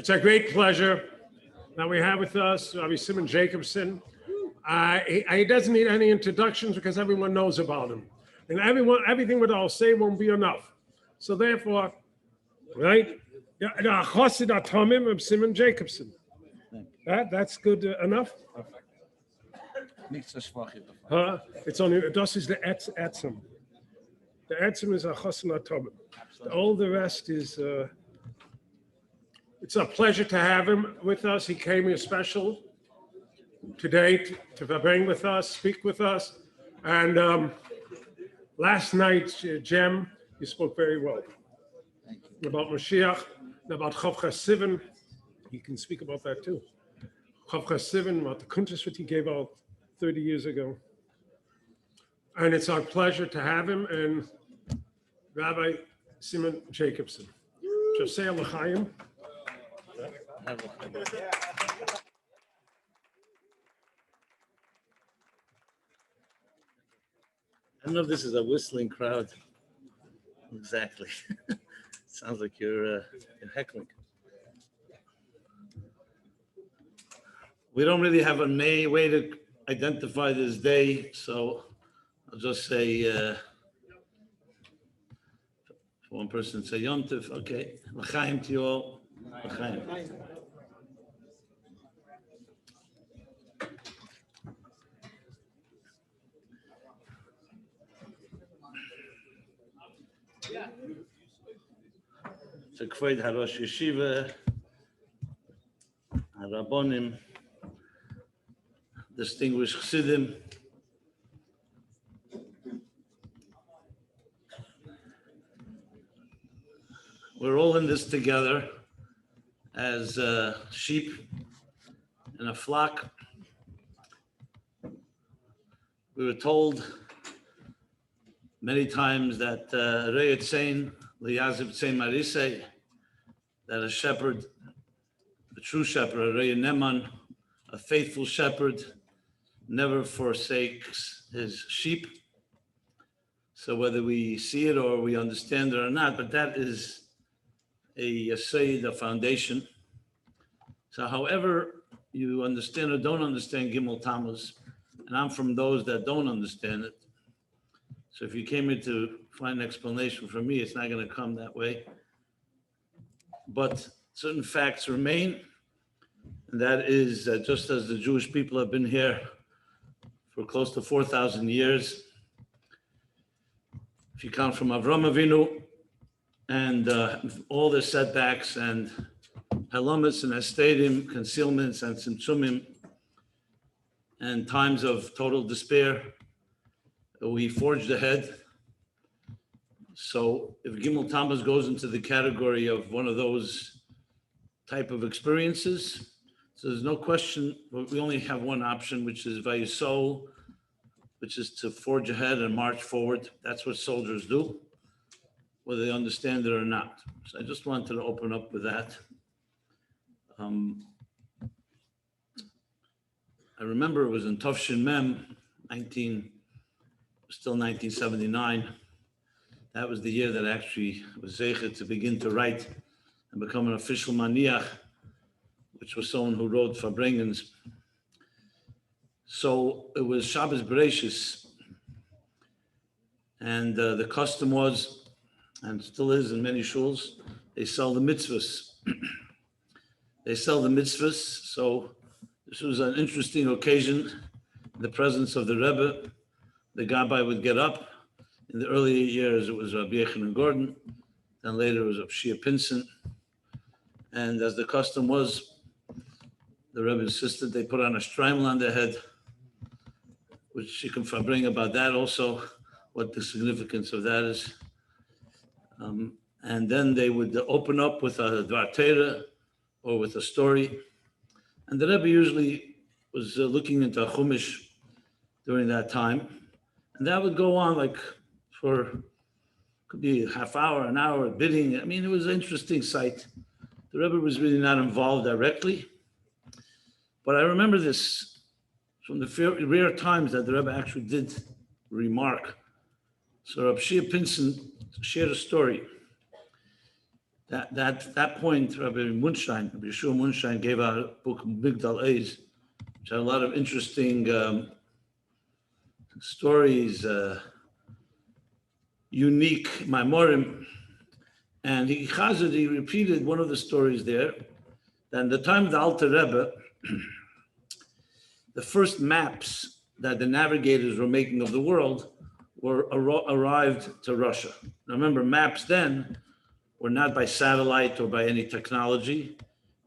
It's a great pleasure that we have with us Rabbi Simon Jacobson. He doesn't need any introductions because everyone knows about him. And everything what I'll say won't be enough. So therefore, right, the Chosid Atomim of Simon Jacobson. That's good enough? It's only, das is the Etzem. The Etzem is a Chosid Atomim. All the rest is, it's a pleasure to have him with us. He came here special today to bring with us, speak with us. And last night, Jem, you spoke very well about Mashiach, about Chof Ches Sivan. You can speak about that too. Chof Ches Sivan, about the kuntres that he gave out 30 years ago. And it's our pleasure to have him and Rabbi Simon Jacobson. Just say L'chaim. I don't know if this is a whistling crowd. Exactly. Sounds like you're heckling. We don't really have a way to identify this day, so I'll just say, for one person say Yom Tov, okay. L'chaim to you all. L'chaim. So Kvoid HaRosh Yeshiva, HaRabbonim, distinguished Chassidim, we're all in this together as sheep in a flock. We were told many times that Reyet Sein, Liyaziv Tsein Marisei, that a shepherd, a true shepherd, a Reyet Neman, a faithful shepherd, never forsakes his sheep. So whether we see it or we understand it or not, but that is a yesod, a foundation. So however you understand or don't understand Gimmel Tammuz, and I'm from those that don't understand it. So if you came here to find an explanation from me, it's not going to come that way. But certain facts remain, and that is that just as the Jewish people have been here for close to 4,000 years, if you count from Avram Avinu and all the setbacks and halamas and estadim, concealments and tzimtzumim, and times of total despair, we forged ahead. So if Gimmel Tammuz goes into the category of one of those type of experiences, so there's no question, we only have one option, which is Vayisol, which is to forge ahead and march forward. That's what soldiers do, whether they understand it or not. So I just wanted to open up with that. I remember it was in Chof Ches Sivan, 1979. That was the year that I actually was zeichet to begin to write and become an official maniach, which was someone who wrote farbrengens. So it was Shabbos Bereshis, and the custom was, and still is in many shuls, they sell the mitzvahs. They sell the mitzvahs. So this was an interesting occasion. In the presence of the Rebbe, the Gabbai would get up. In the early years, it was Rabbi Yechon and Gordon. Then later it was Rabbi Shia Pinson. And as the custom was, the Rebbe insisted they put on a shtreimel on their head, which you can bring about that also, what the significance of that is. And then they would open up with a Dvar Torah or with a story. And the Rebbe usually was looking into a Chumash during that time. And that would go on like for, could be a half hour, an hour, bidding. I mean, it was an interesting sight. The Rebbe was really not involved directly. But I remember this from the rare times that the Rebbe actually did remark. So Rabbi Shia Pinson shared a story. That point, Rabbi Yeshua Munstein gave out a book, Migdal Eis, which had a lot of interesting stories, unique Maimorim. And he repeated one of the stories there. That in the time of the Alter Rebbe, the first maps that the navigators were making of the world arrived to Russia. Now remember, maps then were not by satellite or by any technology.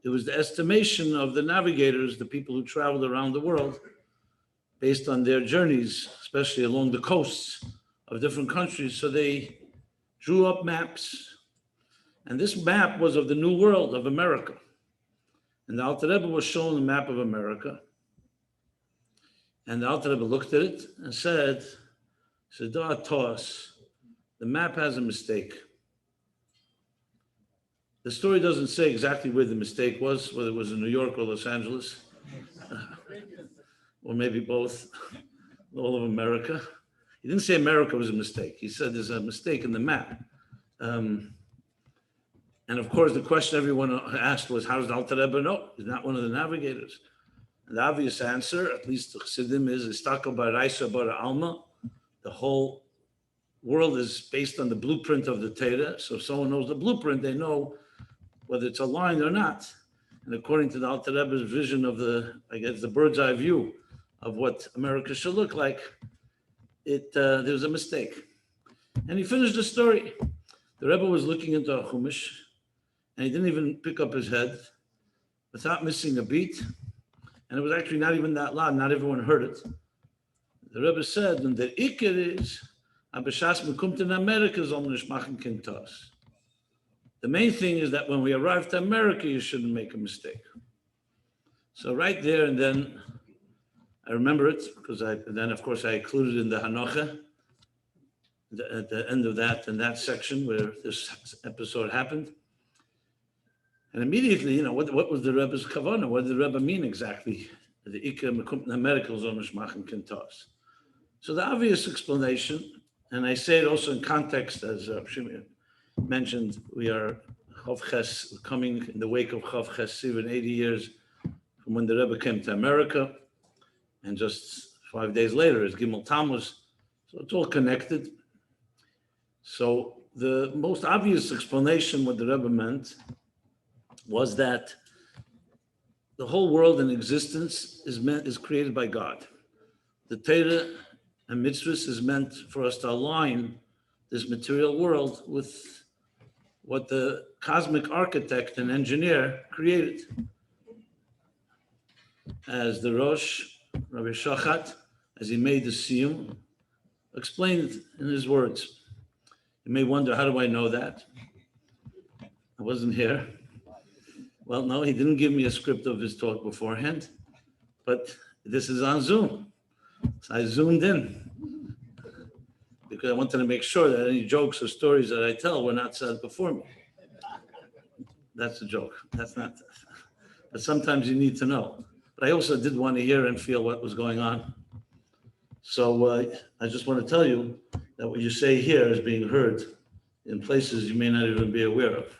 It was the estimation of the navigators, the people who traveled around the world, based on their journeys, especially along the coasts of different countries. So they drew up maps. And this map was of the New World of America. And the Alter Rebbe was shown the map of America. And the Alter Rebbe looked at it and said, Tos, the map has a mistake. The story doesn't say exactly where the mistake was, whether it was in New York or Los Angeles, or maybe both, all of America. He didn't say America was a mistake. He said there's a mistake in the map. And of course, the question everyone asked was, how does the Alter Rebbe know? He's not one of the navigators. And the obvious answer, at least the Chassidim, is Istaka Baraisa Bara Alma. The whole world is based on the blueprint of the Torah. So if someone knows the blueprint, they know whether it's aligned or not. And according to the Alter Rebbe's vision of the bird's eye view of what America should look like, there was a mistake. And he finished the story. The Rebbe was looking into a Chumash, and he didn't even pick up his head without missing a beat. And it was actually not even that loud. Not everyone heard it. The Rebbe said, and the Iker is, Abishas mekumten America zol nishmachen kintas. The main thing is that when we arrive to America, you shouldn't make a mistake. So right there and then, I remember it because then of course I included in the Hanocha at the end of that, in that section where this episode happened. And immediately, what was the Rebbe's kavanah? What did the Rebbe mean exactly? The Iker mekumten America zol nishmachen kintas. So the obvious explanation, and I say it also in context, as Shmuel mentioned, we are Chof Ches, coming in the wake of Chof Ches Sivan, 80 years from when the Rebbe came to America, and just 5 days later is Gimmel Tammuz. So it's all connected. So the most obvious explanation what the Rebbe meant was that the whole world in existence is created by God. The Torah and mitzvahs is meant for us to align this material world with what the cosmic architect and engineer created. As the Rosh, Rabbi Shachat, as he made the siyum, explained it in his words. You may wonder, how do I know that? I wasn't here. Well, no, he didn't give me a script of his talk beforehand, but this is on Zoom. So I zoomed in because I wanted to make sure that any jokes or stories that I tell were not said before me. That's a joke. That's not. But sometimes you need to know. But I also did want to hear and feel what was going on. So I just want to tell you that what you say here is being heard in places you may not even be aware of.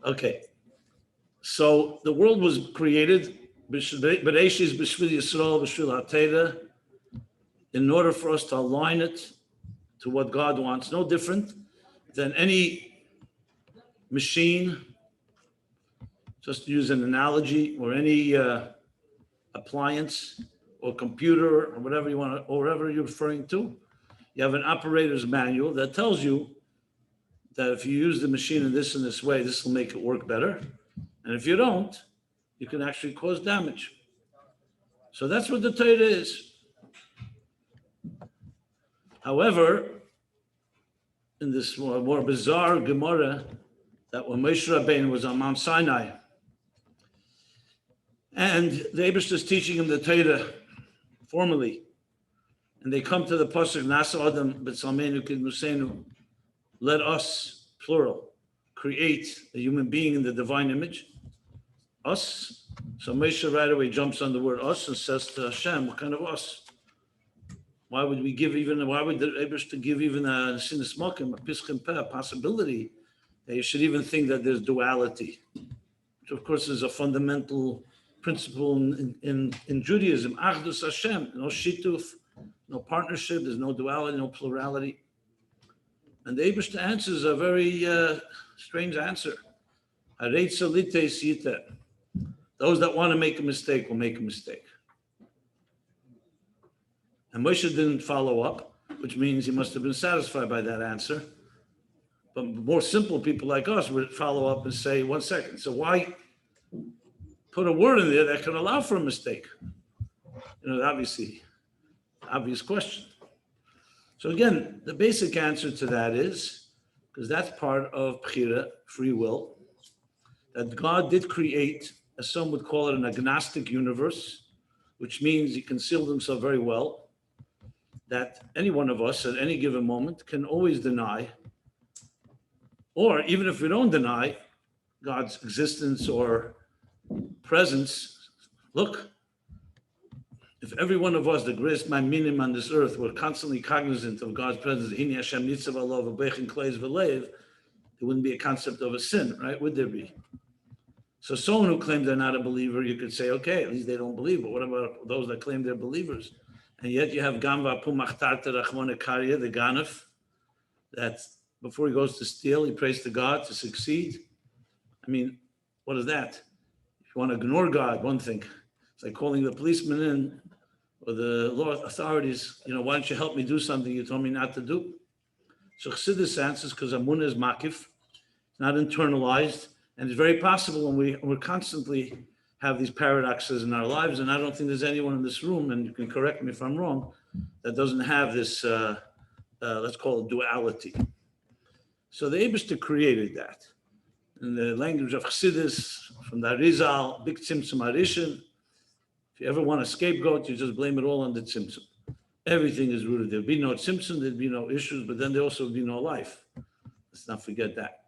Okay. So the world was created in order for us to align it to what God wants, no different than any machine, just to use an analogy, or any appliance or computer or whatever you want to, or whatever you're referring to. You have an operator's manual that tells you that if you use the machine in this way, this will make it work better. And if you don't, you can actually cause damage. So that's what the Torah is. However, in this more bizarre Gemara, that when Moshe Rabbeinu was on Mount Sinai, and the Eibishter is teaching him the Torah formally, and they come to the pasuk Nasa Adam B'Tzalmeinu Kidmusenu, let us, plural, create a human being in the divine image, us. So Moshe right away jumps on the word us and says to Hashem, what kind of us? Why would the Eibishter give even a sinus mokim, a pischem peh, a possibility that you should even think that there's duality? Which of course is a fundamental principle in Judaism. Achdus Hashem, no shituf, no partnership, there's no duality, no plurality. And the Eibishter answers a very strange answer. Those that want to make a mistake will make a mistake. And Moshe didn't follow up, which means he must have been satisfied by that answer. But more simple people like us would follow up and say, 1 second, so why put a word in there that can allow for a mistake? Obviously, obvious question. So again, the basic answer to that is, because that's part of Bechira, free will, that God did create, as some would call it, an agnostic universe, which means he concealed himself very well, that any one of us at any given moment can always deny, or even if we don't deny God's existence or presence, look, if every one of us, the greatest ma'aminim on this earth, were constantly cognizant of God's presence, there wouldn't be a concept of a sin, right? Would there be? So someone who claimed they're not a believer, you could say, okay, at least they don't believe, but what about those that claim they're believers? And yet you have Gamva Pumachtarta Rachmone Karya, the Ganef, that before he goes to steal, he prays to God to succeed. I mean, what is that? If you want to ignore God, one thing. It's like calling the policeman in or the law authorities, why don't you help me do something you told me not to do? So Chassidus answers because Amunah is makif, it's not internalized, and it's very possible when we're constantly have these paradoxes in our lives, and I don't think there's anyone in this room, and you can correct me if I'm wrong, that doesn't have this, let's call it duality. So the Eibishter created that. In the language of Chassidus, from the Arizal, big tzimtzum harishin, if you ever want a scapegoat, you just blame it all on the tzimtzum. Everything is rooted. There'd be no tzimtzum, there'd be no issues, but then there also would be no life. Let's not forget that.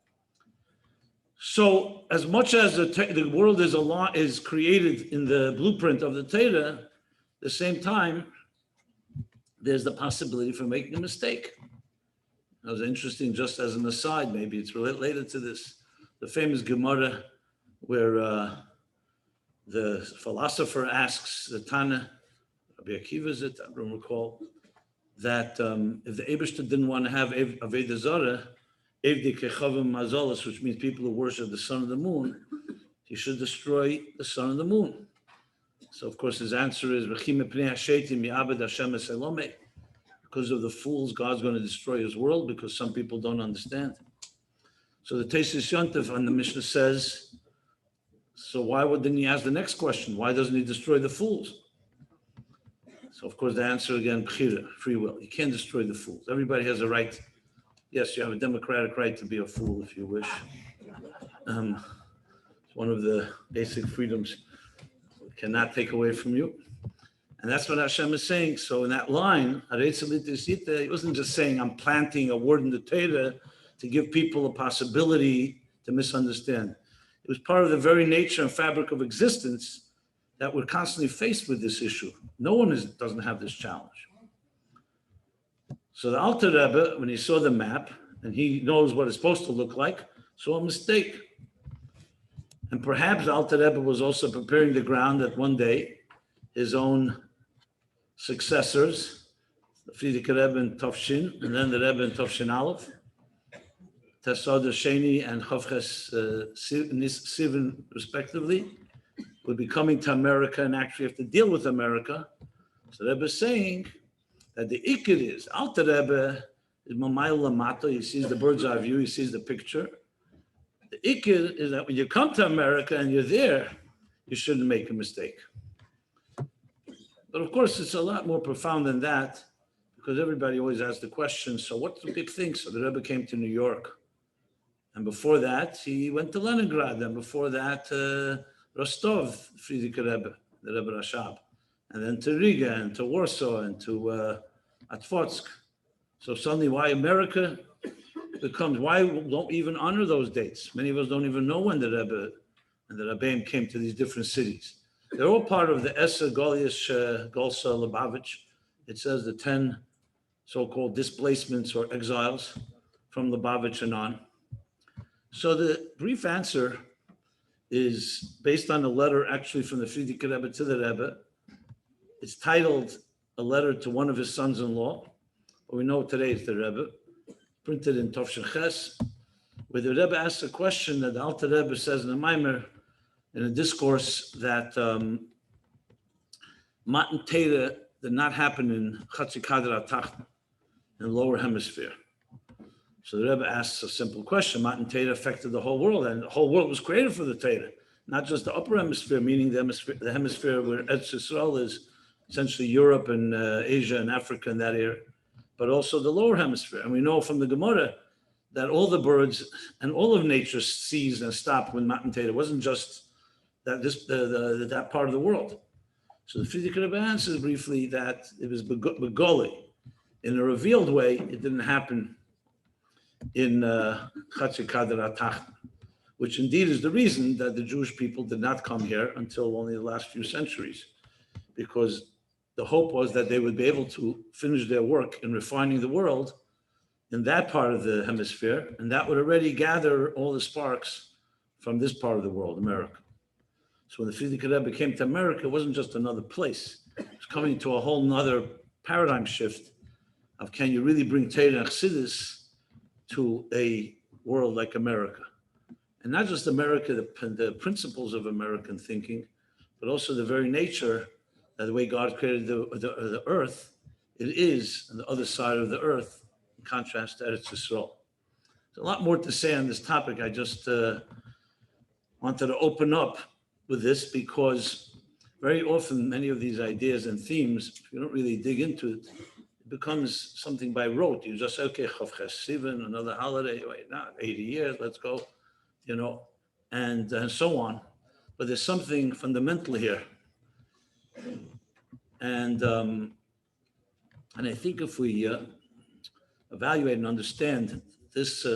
So as much as the world is created in the blueprint of the Torah, at the same time, there's the possibility for making a mistake. That was interesting, just as an aside, maybe it's related to this. The famous Gemara where the philosopher asks the Tana, Rabbi Akiva is it, I don't recall, that if the Eibishter didn't want to have Avodah Zarah, which means people who worship the sun and the moon, he should destroy the sun and the moon. So of course his answer is, because of the fools, God's going to destroy his world because some people don't understand. So the Tesis Yontif on the Mishnah says, so why didn't he ask the next question? Why doesn't he destroy the fools? So of course the answer again, Bechira, free will. You can't destroy the fools. Everybody has a right. Yes, you have a democratic right to be a fool if you wish. It's one of the basic freedoms we cannot take away from you. And that's what Hashem is saying. So in that line, he wasn't just saying, I'm planting a word in the Torah to give people a possibility to misunderstand. It was part of the very nature and fabric of existence that we're constantly faced with this issue. No one doesn't have this challenge. So the Alter Rebbe, when he saw the map, and he knows what it's supposed to look like, saw a mistake. And perhaps Alter Rebbe was also preparing the ground that one day his own successors, the Frierdiker Rebbe in Chof Shin, and then the Rebbe in Chof Shin Aleph, Tesod Sheni and Chof Ches Sivan, respectively, would be coming to America and actually have to deal with America. So the Rebbe is saying that the ikir is, Alter Rebbe is Mamayel Lamato, he sees the bird's eye view, he sees the picture. The ikir is that when you come to America and you're there, you shouldn't make a mistake. But of course, it's a lot more profound than that, because everybody always asks the question, so what's the big thing? So the Rebbe came to New York. And before that, he went to Leningrad. And before that, Rostov, Frierdiker Rebbe, the Rebbe Rashab. And then to Riga and to Warsaw and to Atfotsk. So suddenly why America becomes, why don't we even honor those dates? Many of us don't even know when the Rebbe and the Rebbeim came to these different cities. They're all part of the Esa Goliash Golsa Lubavitch, it says the 10 so-called displacements or exiles from Lubavitch and on. So the brief answer is based on a letter actually from the Frierdiker Rebbe to the Rebbe. It's titled A Letter to One of His Sons-in-Law, but we know today it's the Rebbe, printed in Chof Ches, where the Rebbe asks a question that the Alter Rebbe says in a Maimer, in a discourse, that Matan Torah did not happen in Chatzi Kadra Tachna, in the lower hemisphere. So the Rebbe asks a simple question. Matan Torah affected the whole world, and the whole world was created for the Torah, not just the upper hemisphere, meaning the hemisphere where Eretz Yisrael is, essentially Europe and Asia and Africa and that area, but also the lower hemisphere. And we know from the Gemara that all the birds and all of nature ceased and stopped when Matan Torah. It wasn't just that part of the world. So the Frierdiker Rebbe answers briefly that it was begoli. In a revealed way, it didn't happen in Chatzi Kadra Tachna, which indeed is the reason that the Jewish people did not come here until only the last few centuries, because the hope was that they would be able to finish their work in refining the world in that part of the hemisphere, and that would already gather all the sparks from this part of the world, America. So when the Frierdiker Rebbe came to America, it wasn't just another place. It was coming to a whole nother paradigm shift of, can you really bring Torah and Chassidus to a world like America? And not just America, the principles of American thinking, but also the very nature, the way God created the earth, it is on the other side of the earth, in contrast to Eretz Yisrael. There's a lot more to say on this topic. I just wanted to open up with this because very often many of these ideas and themes, if you don't really dig into it, it becomes something by rote. You just say, okay, Chof Ches Sivan, another holiday, wait, not 80 years, let's go, and so on. But there's something fundamental here. And I think if we evaluate and understand this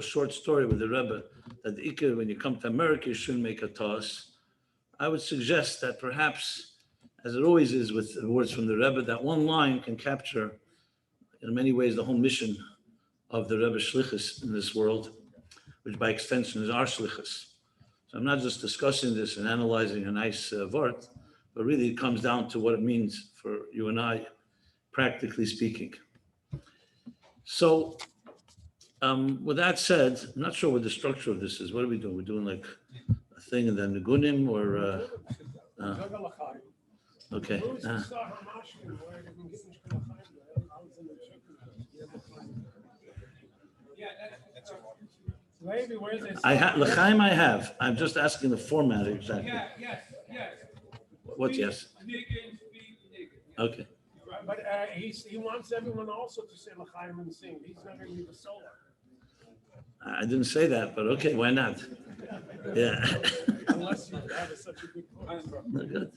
short story with the Rebbe, that the Iker, when you come to America, you shouldn't make a toss. I would suggest that perhaps, as it always is with the words from the Rebbe, that one line can capture, in many ways, the whole mission of the Rebbe Shlichus in this world, which by extension is our Shlichus. So I'm not just discussing this and analyzing a nice word, but really it comes down to what it means for you and I, practically speaking. So with that said, I'm not sure what the structure of this is. What are we doing? We're doing like a thing and then Nigunim or... okay. I have L'chaim. I have. I'm just asking the format exactly. Yes. What's yes? Okay. But he wants everyone also to say L'chaim and sing. He's not going to leave a solo. I didn't say that, but okay, why not? Yeah. Unless you have such a good point. No, good.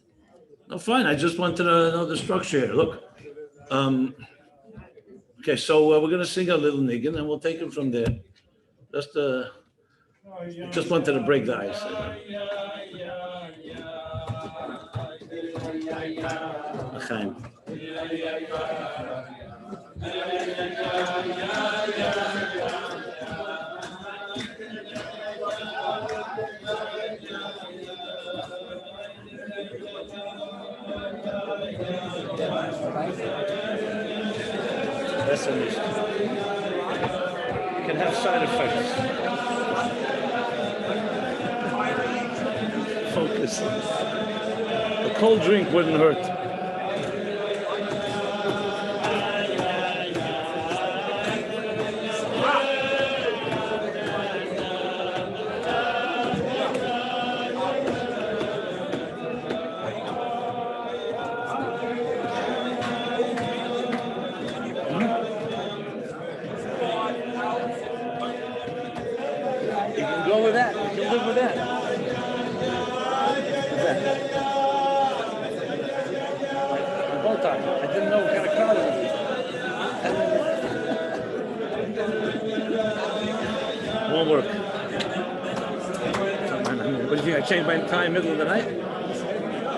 No, fine. I just wanted to know the structure here. Look. Okay, so we're going to sing a little niggin and we'll take it from there. Just wanted to break the ice. L'chaim. That's it. It can have side effects. Focus. A cold drink wouldn't hurt. Work. What do you think? I changed my time middle of the night?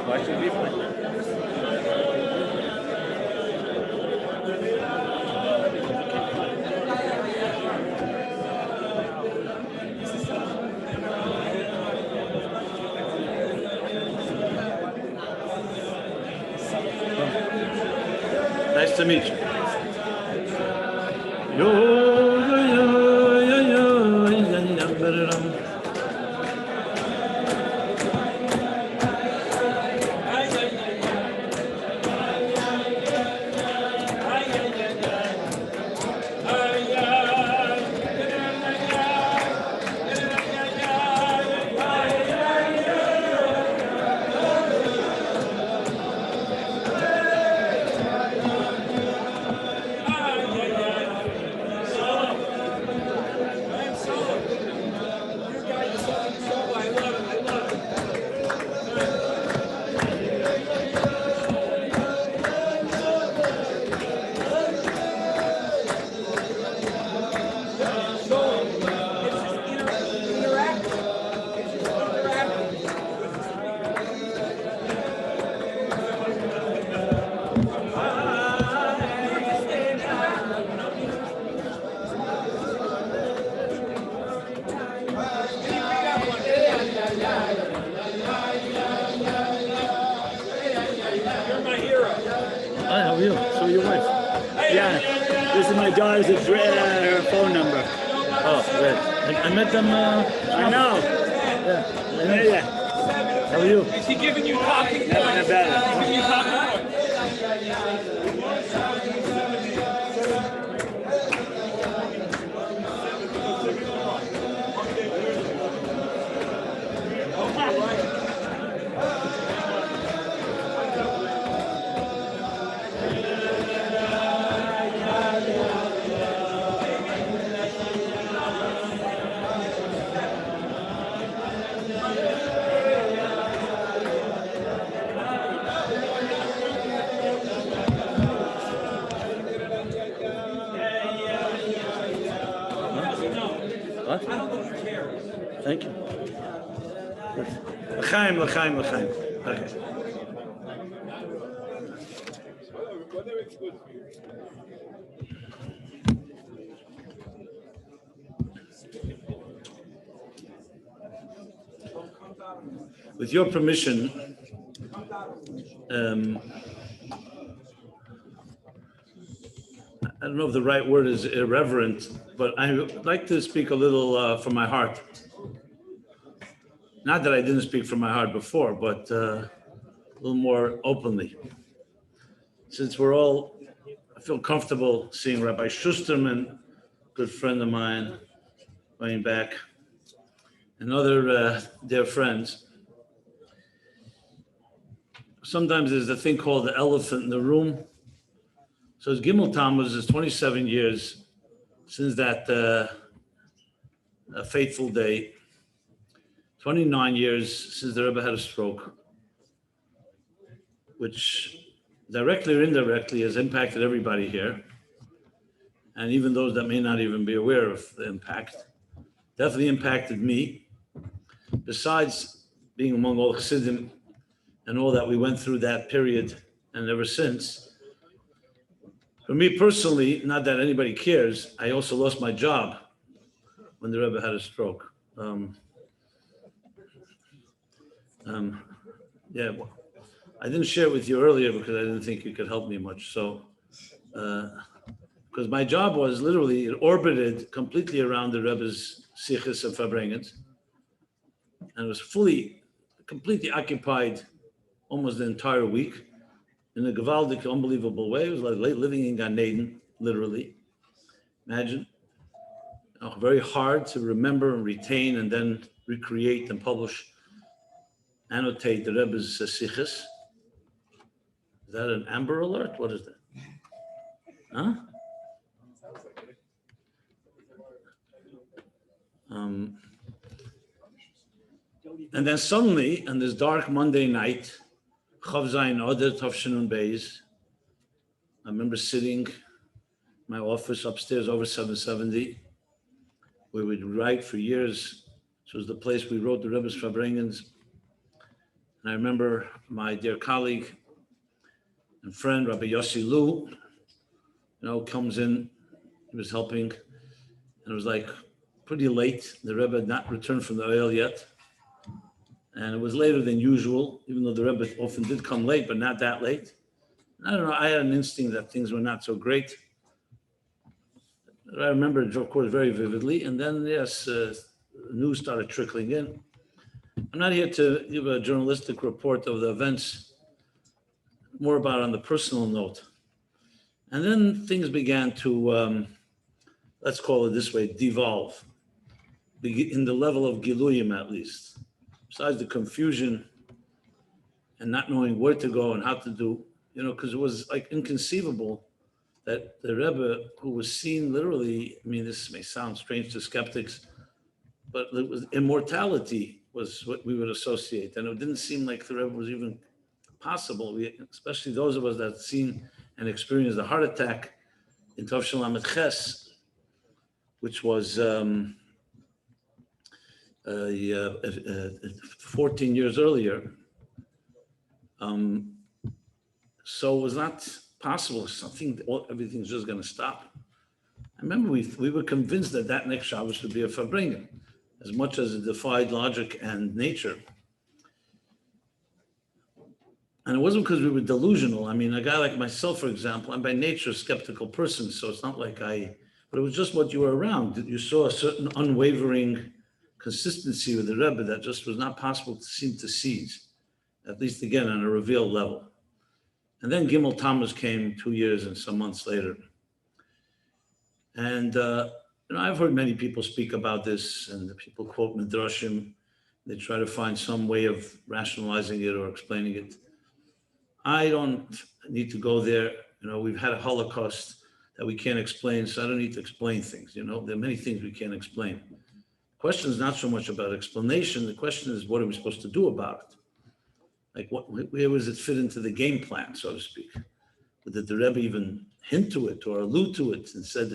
Why should it be fine? Nice to meet you. Hi, how are you? So your wife? Yeah, this is my daughter's her phone number. Oh, great. I met them. I know. Yeah. How are you? Is he giving you talking Never points? better. Giving you talking points? What? Thank you. L'chaim. Okay. With your permission, I don't know if the right word is irreverent, but I would like to speak a little from my heart. Not that I didn't speak from my heart before, but a little more openly. Since I feel comfortable seeing Rabbi Schusterman, good friend of mine, going back, and other dear friends. Sometimes there's a thing called the elephant in the room. So it's Gimmel Tammuz is 27 years since that fateful day, 29 years since the Rebbe had a stroke, which directly or indirectly has impacted everybody here, and even those that may not even be aware of the impact, definitely impacted me. Besides being among all Chassidim and all that we went through that period and ever since, for me personally, not that anybody cares, I also lost my job when the Rebbe had a stroke. Yeah, well, I didn't share it with you earlier because I didn't think you could help me much. So, because my job was literally, it orbited completely around the Rebbe's sichas and farbrengen, and it was completely occupied almost the entire week in a gewaldic, unbelievable way. It was like living in Gan Eden, literally. Imagine. Very hard to remember and retain and then recreate and publish, annotate the Rebbe's sichas. Is that an Amber Alert? What is that? Huh? And then suddenly, on this dark Monday night, Chof Ches Sivan, I remember sitting in my office upstairs over 770, where we'd write for years. This was the place we wrote the Rebbe's farbrengens. And I remember my dear colleague and friend, Rabbi Yossi Lu, comes in. He was helping, and it was like pretty late. The Rebbe had not returned from the oil yet. And it was later than usual, even though the Rebbe often did come late, but not that late. I don't know, I had an instinct that things were not so great. I remember it, of course, very vividly. And then, yes, news started trickling in. I'm not here to give a journalistic report of the events, more about on the personal note. And then things began to, let's call it this way, devolve, in the level of Giluyim at least. Besides the confusion and not knowing where to go and how to do, because it was like inconceivable that the Rebbe, who was seen literally, I mean, this may sound strange to skeptics, but it was immortality was what we would associate. And it didn't seem like the Rebbe was even possible, especially those of us that had seen and experienced the heart attack in Chof Ches, which was 14 years earlier. So it was not possible. Everything's just going to stop. I remember we were convinced that next Shabbos would be a farbrengen, as much as it defied logic and nature. And it wasn't because we were delusional. I mean, a guy like myself, for example, I'm by nature a skeptical person, so it's not like but it was just what you were around. You saw a certain unwavering consistency with the Rebbe that just was not possible to seem to seize, at least again on a revealed level. And then Gimmel Tammuz came 2 years and some months later. And I've heard many people speak about this, and the people quote Midrashim. They try to find some way of rationalizing it or explaining it. I don't need to go there. We've had a Holocaust that we can't explain, so I don't need to explain things. There are many things we can't explain. The question is not so much about explanation. The question is, what are we supposed to do about it? Like, where does it fit into the game plan, so to speak? Did the Rebbe even hint to it or allude to it and said,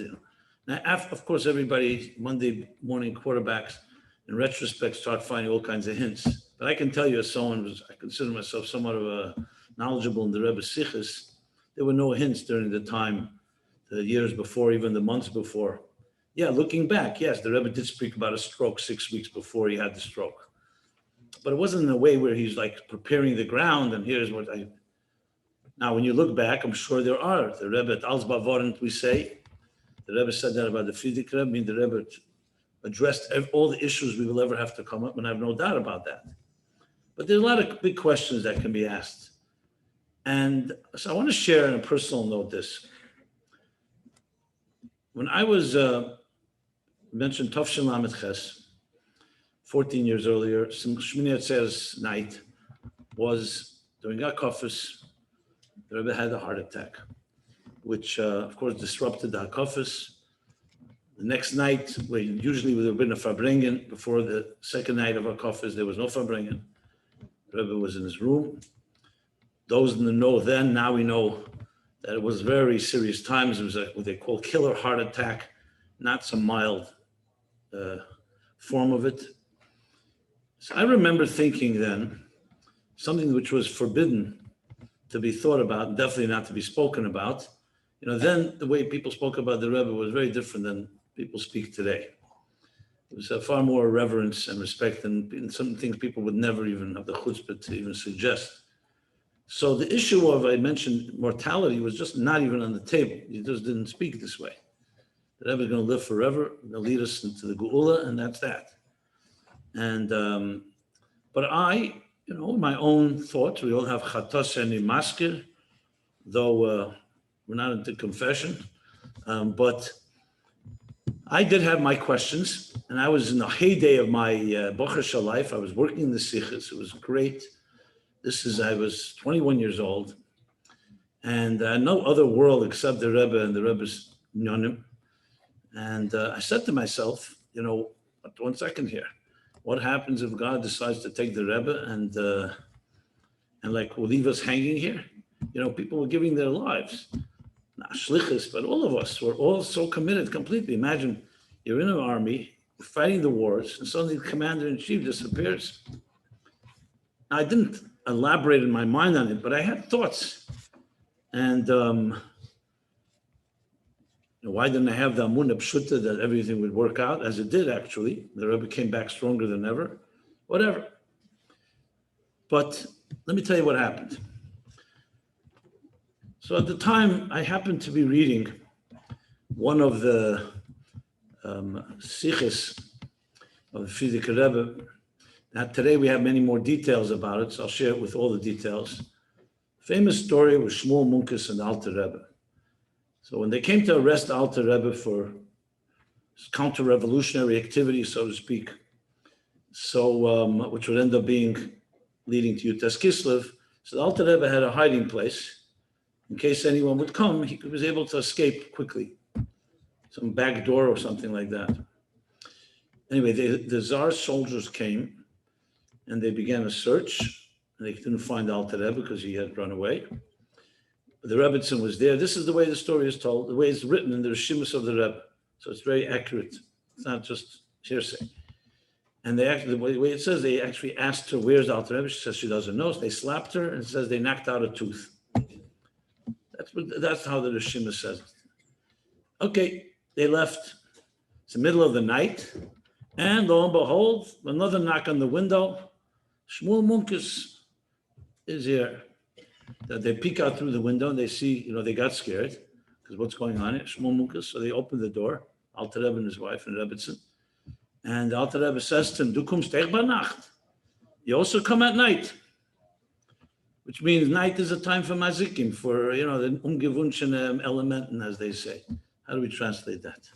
Now, of course, everybody, Monday morning quarterbacks, in retrospect, start finding all kinds of hints. But I can tell you, as someone I consider myself somewhat of a knowledgeable in the Rebbe's sichas, there were no hints during the time, the years before, even the months before. Yeah, looking back, yes, the Rebbe did speak about a stroke 6 weeks before he had the stroke. But it wasn't in a way where he's like preparing the ground and here's what Now, when you look back, I'm sure there are. The Rebbe at Alzbavorent, we say, the Rebbe said that about the Frierdiker Rebbe, I mean, the Rebbe addressed all the issues we will ever have to come up, and I have no doubt about that. But there's a lot of big questions that can be asked. And so I want to share on a personal note this. When I was mentioned Chof Ches, 14 years earlier, Shmini Atzeres night was during Hakafos. The Rebbe had a heart attack, which of course disrupted the Hakafos. The next night, where usually would have been a farbrengen, before the second night of Hakafos, there was no farbrengen. The Rebbe was in his room. Those in the know then, now we know that it was very serious times. It was what they call killer heart attack, not some mild form of it. So I remember thinking then, something which was forbidden to be thought about, definitely not to be spoken about. Then the way people spoke about the Rebbe was very different than people speak today. It was far more reverence and respect, and some things people would never even have the chutzpah to even suggest. So the issue of, I mentioned, mortality was just not even on the table. You just didn't speak this way. The Rebbe is going to live forever, going to lead us into the Geula, and that's that. And, but I, my own thoughts, we all have chatos and maskir, though we're not into confession, but I did have my questions, and I was in the heyday of my Bochesha life. I was working in the sichas. It was great. I was 21 years old, and no other world except the Rebbe and the Rebbe's nyonim. And I said to myself, one second here. What happens if God decides to take the Rebbe and will leave us hanging here? People were giving their lives. Not shlichus, but all of us were all so committed completely. Imagine you're in an army, you're fighting the wars, and suddenly the commander-in-chief disappears. Now, I didn't elaborate in my mind on it, but I had thoughts. And why didn't I have the amunah pshuta that everything would work out, as it did actually? The Rebbe came back stronger than ever, whatever. But let me tell you what happened. So at the time, I happened to be reading one of the sichas of the Alter Rebbe. Now today we have many more details about it, so I'll share it with all the details. Famous story with Shmuel Munkes and the Alter Rebbe. So when they came to arrest Alter Rebbe for counter-revolutionary activity, so to speak, which would end up leading to Yutas Kislev, so the Alter Rebbe had a hiding place. In case anyone would come, he was able to escape quickly. Some back door or something like that. Anyway, the Tsar's soldiers came and they began a search. And they didn't find Alter Rebbe because he had run away. The Rebbetzin was there. This is the way the story is told, the way it's written in the Rishimus of the Rebbe. So it's very accurate. It's not just hearsay. And the way it says, they actually asked her, where's Alter Rebbe? She says she doesn't know. So they slapped her and it says they knocked out a tooth. That's how the Rishimus says it. Okay, they left. It's the middle of the night. And lo and behold, another knock on the window. Shmuel Munkes is here. They peek out through the window and they see, they got scared because what's going on here? Shmuel Munkes. So they open the door, Alter Rebbe and his wife and Rebbetzin. And Alter Rebbe says to him, Du kommst echt bei Nacht. You also come at night. Which means night is a time for mazikim, for, the ungewünschene Elementen, as they say. How do we translate that?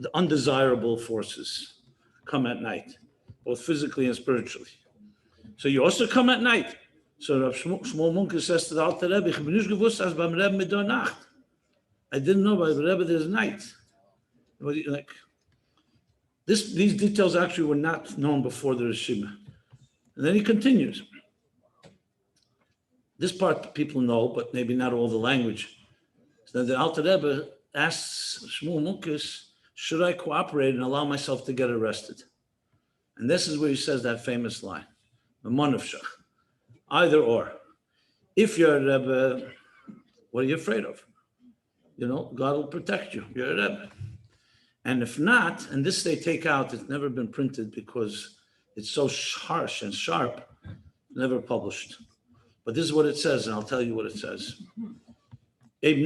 The undesirable forces come at night, both physically and spiritually. So you also come at night. So Shmuel Munkes says to the Alter Rebbe, Ich bin nicht gewusst, als beim Rebbe mit der Nacht. I didn't know by the Rebbe there's night. These details actually were not known before the Rishima. And then he continues. This part people know, but maybe not all the language. So the Alter Rebbe asks Shmuel Munkes, should I cooperate and allow myself to get arrested? And this is where he says that famous line, either or. If you're a Rebbe, what are you afraid of? God will protect you. You're a Rebbe. And if not, and this they take out, it's never been printed because it's so harsh and sharp, never published. But this is what it says, and I'll tell you what it says. If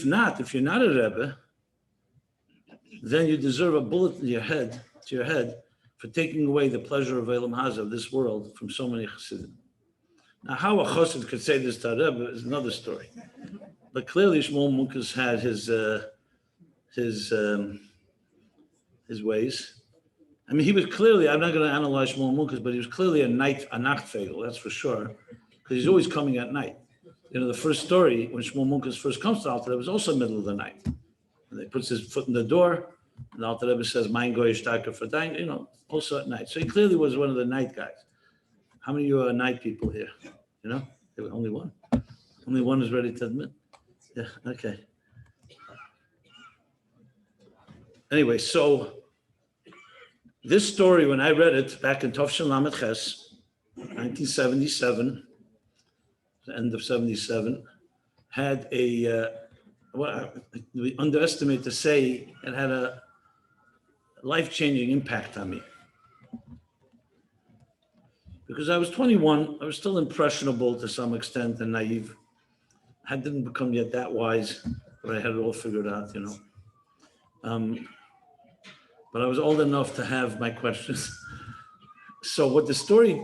not, if you're not a Rebbe, then you deserve a bullet to your head for taking away the pleasure of Elam Haza, of this world, from so many Chassidim. Now, how a Chassid could say this to a Rebbe is another story. But clearly, Shmuel Munkes had his ways. I mean, he was clearly, I'm not going to analyze Shmuel Munkes, but he was clearly a nachtfegel, that's for sure, because he's always coming at night. The first story, when Shmuel Munkes first comes to Alter Rebbe, was also middle of the night. And he puts his foot in the door, and Alter Rebbe says, Mein goyish taka for dying, also at night. So he clearly was one of the night guys. How many of you are night people here? There was only one. Only one is ready to admit. Yeah, okay. Anyway, so this story, when I read it back in Chof Ches, 1977, the end of 77, had we underestimate to say it had a life-changing impact on me. Because I was 21, I was still impressionable to some extent and naive. I didn't become yet that wise, but I had it all figured out, But I was old enough to have my questions. So what the story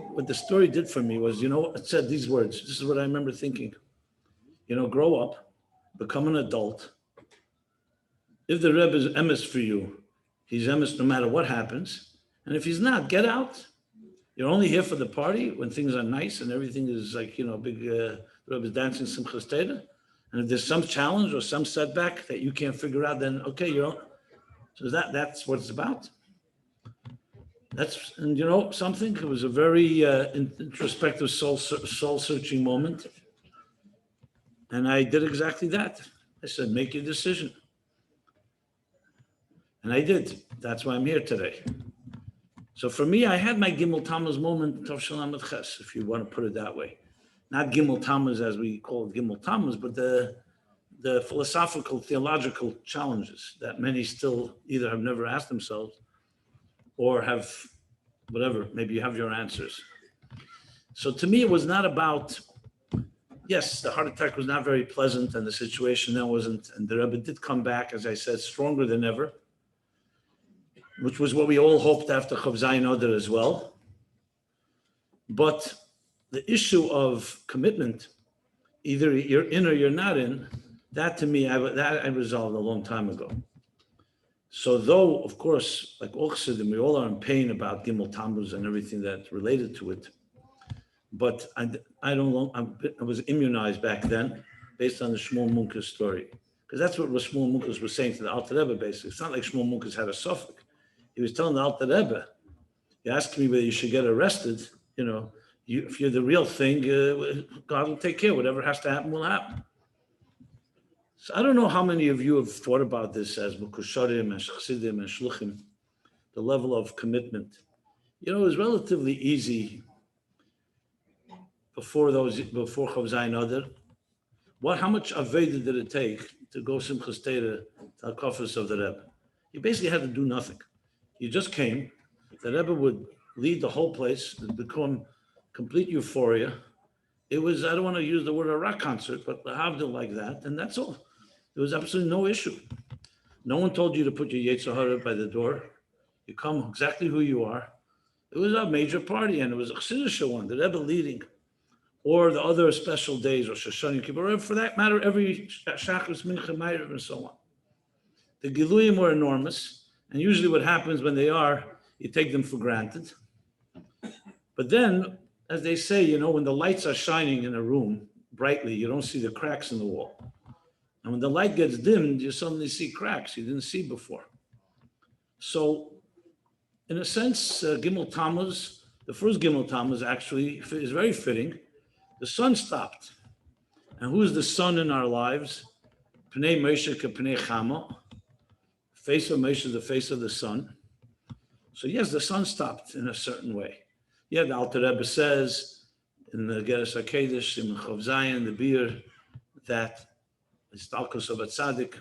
did for me was, it said these words. This is what I remember thinking. Grow up, become an adult. If the Rebbe is emes for you, he's emes no matter what happens. And if he's not, get out. You're only here for the party when things are nice and everything is like, big, the Rebbe is dancing Simchas Torah. And if there's some challenge or some setback that you can't figure out, then okay, so that's what it's about. And something, it was a very introspective soul-searching moment. And I did exactly that. I said, make your decision. And I did. That's why I'm here today. So for me, I had my Gimmel Tammuz moment, Chof Ches, if you want to put it that way. Not Gimmel Tammuz as we call it Gimmel Tammuz, but the philosophical, theological challenges that many still either have never asked themselves or have whatever, maybe you have your answers. So to me, it was not about, yes, the heart attack was not very pleasant and the situation then wasn't, and the Rebbe did come back, as I said, stronger than ever, which was what we all hoped after Chof Zayin Adar as well. But the issue of commitment, either you're in or you're not in, that to me, I resolved a long time ago. So though, of course, like all Chassidim, we all are in pain about Gimmel Tammuz and everything that related to it, but I was immunized back then based on the Shmuel Munkes story. Because that's what Shmuel Munkes was saying to the Alter Rebbe, basically. It's not like Shmuel Munkes had a suffix. He was telling the Alter Rebbe, you ask me whether you should get arrested, if you're the real thing, God will take care. Whatever has to happen will happen. So I don't know how many of you have thought about this as Mukusharim and Chassidim and Shluchim, the level of commitment. It was relatively easy before Chof Zayin Adar. How much Aveda did it take to go Simchas Torah to the Kofos of the Rebbe? You basically had to do nothing. You just came. The Rebbe would lead the whole place. It would become complete euphoria. It was, I don't want to use the word a rock concert, but Havdil like that, and that's all. There was absolutely no issue. No one told you to put your Yetzer Hara by the door. You come exactly who you are. It was a major party, and it was a Chassidish one, the Rebbe leading. Or the other special days, or Shoshana Yom Kippur, or for that matter, every Shachris, Mincha, Ma'ariv, and so on. The Giluyim were enormous, and usually what happens when they are, you take them for granted. But then, as they say, when the lights are shining in a room brightly, you don't see the cracks in the wall. And when the light gets dimmed, you suddenly see cracks you didn't see before. So, in a sense, Gimmel Tammuz, the first Gimmel Tammuz actually is very fitting. The sun stopped. And who's the sun in our lives? Pnei Moshe ke Pnei Chama. Face of Moshe is the face of the sun. So yes, the sun stopped in a certain way. Yeah, the Alter Rebbe says in the Geras HaKedesh, in Chof Zayin, the beer, that it's Talkos of a Tzaddik,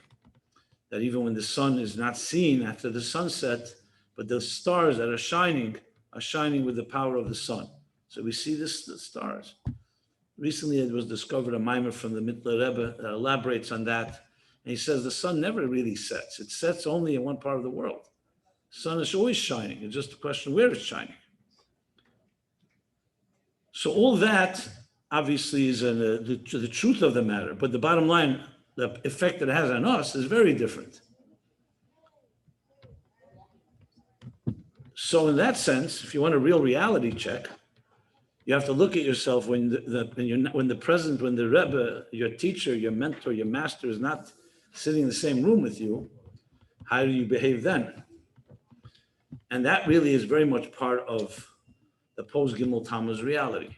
that even when the sun is not seen after the sunset, but the stars that are shining with the power of the sun. So we see the stars. Recently, it was discovered a mimer from the Mittler Rebbe that elaborates on that. And he says the sun never really sets. It sets only in one part of the world. The sun is always shining. It's just a question where it's shining. So all that obviously is the truth of the matter. But the bottom line, the effect that it has on us is very different. So in that sense, if you want a real reality check, you have to look at yourself when the Rebbe, your teacher, your mentor, your master is not sitting in the same room with you. How do you behave then? And that really is very much part of the post Gimmel Tammuz reality.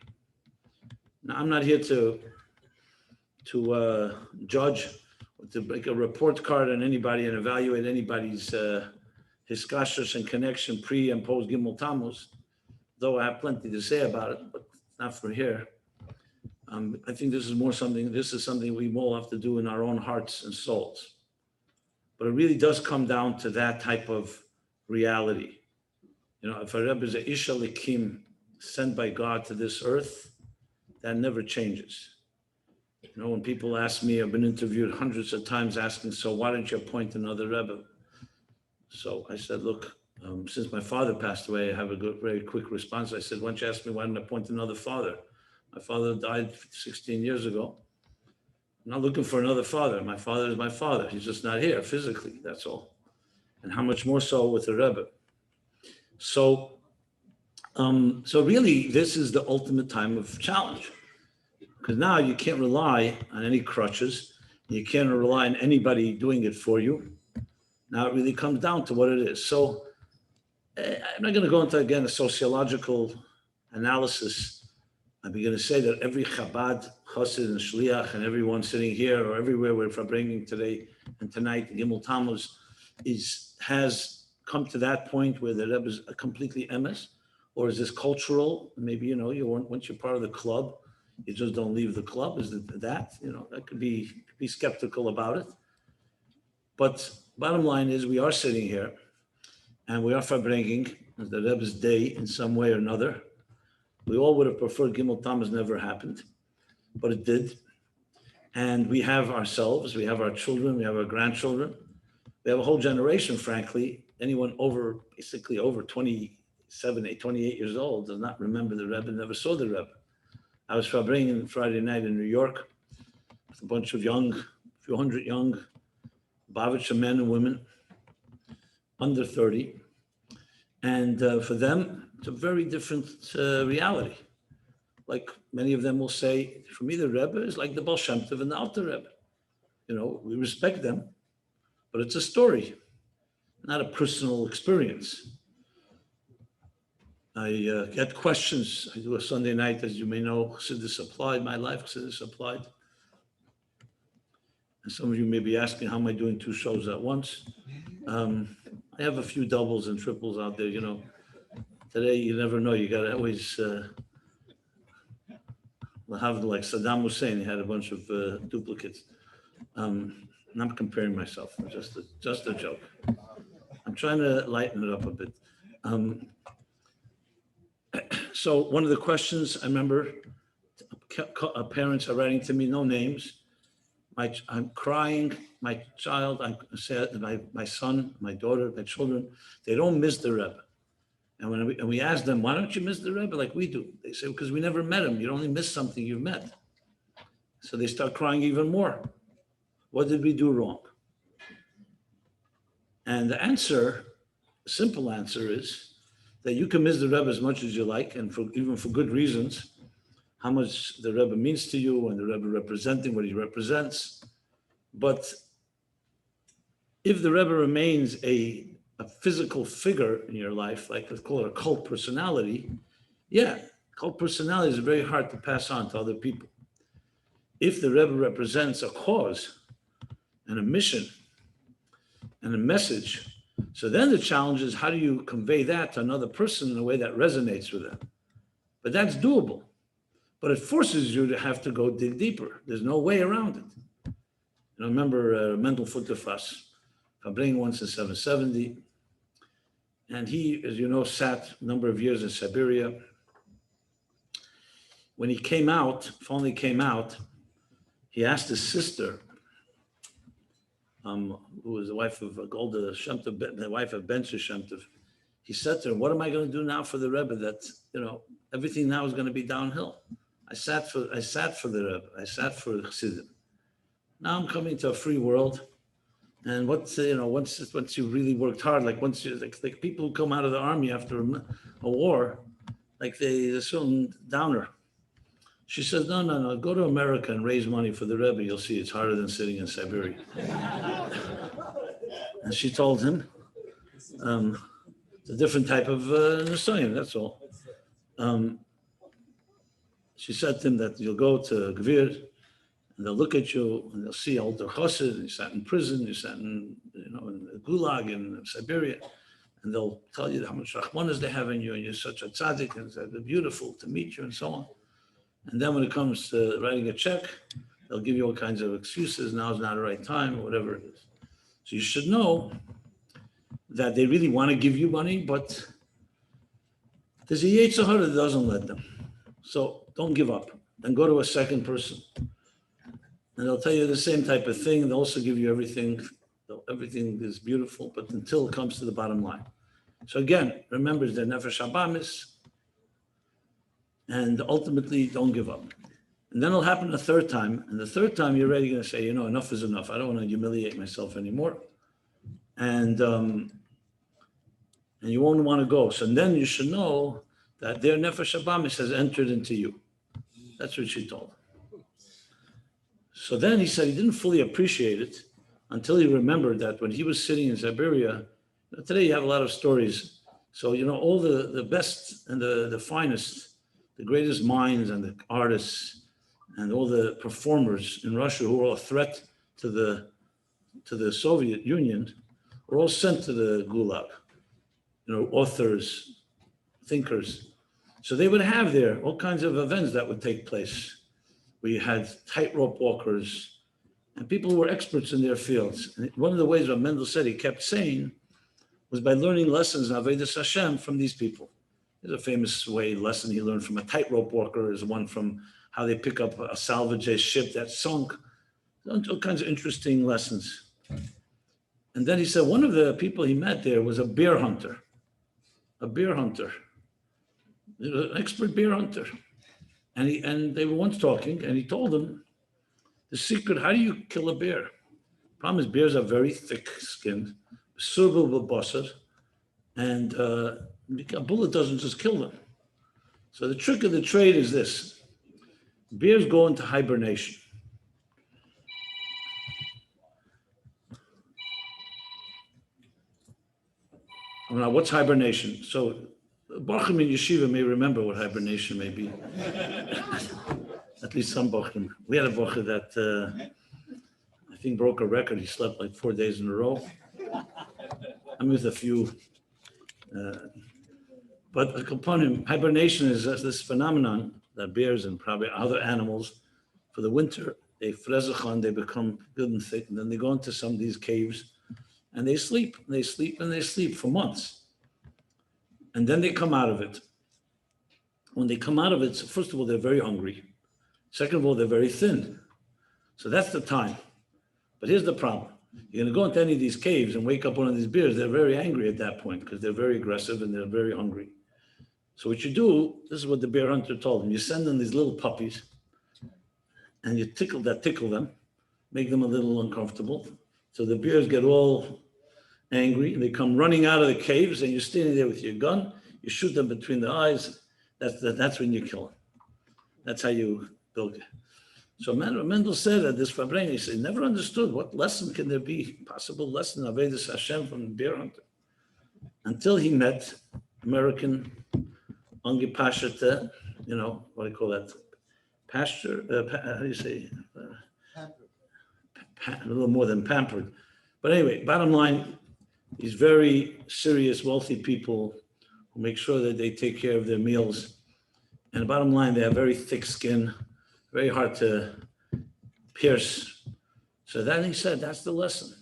Now, I'm not here to judge, or to make a report card on anybody and evaluate anybody's hiskashus and connection pre and post Gimmel Tammuz, though I have plenty to say about it, but not for here. I think this is something we all have to do in our own hearts and souls. But it really does come down to that type of reality. If a Rebbe is a Ish Elikim sent by God to this earth, that never changes. When people ask me, I've been interviewed hundreds of times asking, so why don't you appoint another Rebbe? So I said, look, since my father passed away, I have a very quick response. I said, why don't you ask me why didn't I appoint another father? My father died 16 years ago. I'm not looking for another father. My father is my father. He's just not here physically, that's all. And how much more so with the Rebbe. So really, this is the ultimate time of challenge. Because now you can't rely on any crutches. You can't rely on anybody doing it for you. Now it really comes down to what it is. So I'm not going to go into, again, a sociological analysis. I'm going to say that every Chabad, Chassid, and Shliach, and everyone sitting here or everywhere we're farbrengen today and tonight, Gimmel Tammuz, has come to that point where the Rebbe is completely emes, or is this cultural? Maybe, once you're part of the club, you just don't leave the club. Is it that? That could be skeptical about it. But bottom line is we are sitting here and we are farbrengen, as the Rebbe's day in some way or another. We all would have preferred Gimmel Tammuz never happened, but it did. And we have ourselves, we have our children, we have our grandchildren. We have a whole generation, frankly. Anyone basically over 27, 28 years old does not remember the Rebbe, never saw the Rebbe. I was farbrengen Friday night in New York with a bunch of few hundred young Bavitcher men and women under 30. And for them, it's a very different reality. Like many of them will say, for me, the Rebbe is like the Baal Shem Tov and the Alter Rebbe. We respect them, but it's a story, not a personal experience. I get questions. I do a Sunday night, as you may know, Chassidus Applied, my life, Chassidus Applied. And some of you may be asking, how am I doing 2 shows at once? I have a few doubles and triples out there, Today, you never know. You got to always have, like Saddam Hussein, he had a bunch of duplicates. I'm not comparing myself, just a joke. I'm trying to lighten it up a bit. So one of the questions I remember, parents are writing to me, no names. I'm crying, my child, I'm sad, my son, my daughter, my children, they don't miss the Rebbe. And when we ask them, why don't you miss the Rebbe like we do? They say, because we never met him. You only miss something you've met. So they start crying even more. What did we do wrong? And the answer, the simple answer is that you can miss the Rebbe as much as you like, and even for good reasons, how much the Rebbe means to you and the Rebbe representing what he represents. But if the Rebbe remains a physical figure in your life, like let's call it a cult personality, cult personality is very hard to pass on to other people. If the Rebbe represents a cause and a mission and a message, so then the challenge is how do you convey that to another person in a way that resonates with them? But that's doable. But it forces you to have to go dig deeper. There's no way around it. Remember Mendel Futterfass, farbrengen once in 770. And he, as you know, sat a number of years in Siberia. When he finally came out, he asked his sister, who was the wife of Golda Shem Tov, the wife of Ben Shem Tov, he said to her, what am I going to do now for the Rebbe that, everything now is going to be downhill? I sat for the Rebbe, I sat for Chassidim. Now I'm coming to a free world. And once you really worked hard, like once you, like people who come out of the army after a war, like they're so downer. She says, no, go to America and raise money for the Rebbe. You'll see it's harder than sitting in Siberia. And she told him, it's a different type of Nisayon, that's all. She said to him that you'll go to Gvir, and they'll look at you and they'll see Alter Chassid, you sat in prison, you sat in, in the Gulag in Siberia, and they'll tell you how much rachmanas they have in you, and you're such a tzaddik, and they're beautiful to meet you, and so on. And then when it comes to writing a check, they'll give you all kinds of excuses. Now is not the right time, or whatever it is. So you should know that they really want to give you money, but there's a Yetzer Hara that doesn't let them. So don't give up. Then go to a second person. And they'll tell you the same type of thing. They'll also give you everything. Everything is beautiful, but until it comes to the bottom line. So again, remember the Nefesh Habamis, and ultimately don't give up. And then it'll happen a third time. And the third time you're already going to say, enough is enough. I don't want to humiliate myself anymore. And you won't want to go. So then you should know that their Nefesh Habamis has entered into you. That's what she told him. So then he said he didn't fully appreciate it until he remembered that when he was sitting in Siberia, today you have a lot of stories. So, all the best and the finest, the greatest minds and the artists and all the performers in Russia who were a threat to the Soviet Union were all sent to the Gulag, authors, thinkers. So they would have there all kinds of events that would take place. We had tightrope walkers and people who were experts in their fields. And one of the ways what Mendel said he kept saying was by learning lessons in Avodas Hashem from these people. There's a famous lesson he learned from a tightrope walker. There's one from how they pick up a salvage ship that sunk. All kinds of interesting lessons. And then he said one of the people he met there was a bear hunter. A bear hunter. An expert bear hunter. And they were once talking, and he told him the secret, how do you kill a bear? Problem is, bears are very thick-skinned, and a bullet doesn't just kill them. So the trick of the trade is this. Bears go into hibernation. Now, what's hibernation? So Bachim in Yeshiva may remember what hibernation may be. At least some Bachim. We had a Bachim that I think broke a record. He slept like 4 days in a row. I'm with a few. But upon him, hibernation is this phenomenon that bears and probably other animals, for the winter, they frezechan, they become good and thick, and then they go into some of these caves, and they sleep, and they sleep, and they sleep for months. And then they come out of it. When they come out of it, so first of all, they're very hungry. Second of all, they're very thin. So that's the time. But here's the problem. You're going to go into any of these caves and wake up one of these bears, they're very angry at that point because they're very aggressive and they're very hungry. So what you do, this is what the bear hunter told him, you send them these little puppies and you tickle them, make them a little uncomfortable. So the bears get all angry and they come running out of the caves and you're standing there with your gun, you shoot them between the eyes, that's when you kill them. That's how you build it. So Mendel said that this farbrengen, he said, never understood what lesson can there be, possible lesson of Avodas Hashem from the bear hunter, until he met American ungepaschte, what do you call that? Pasture, how do you say? A little more than pampered. But anyway, bottom line, these very serious, wealthy people who make sure that they take care of their meals. And the bottom line, they have very thick skin, very hard to pierce. So then he said, that's the lesson.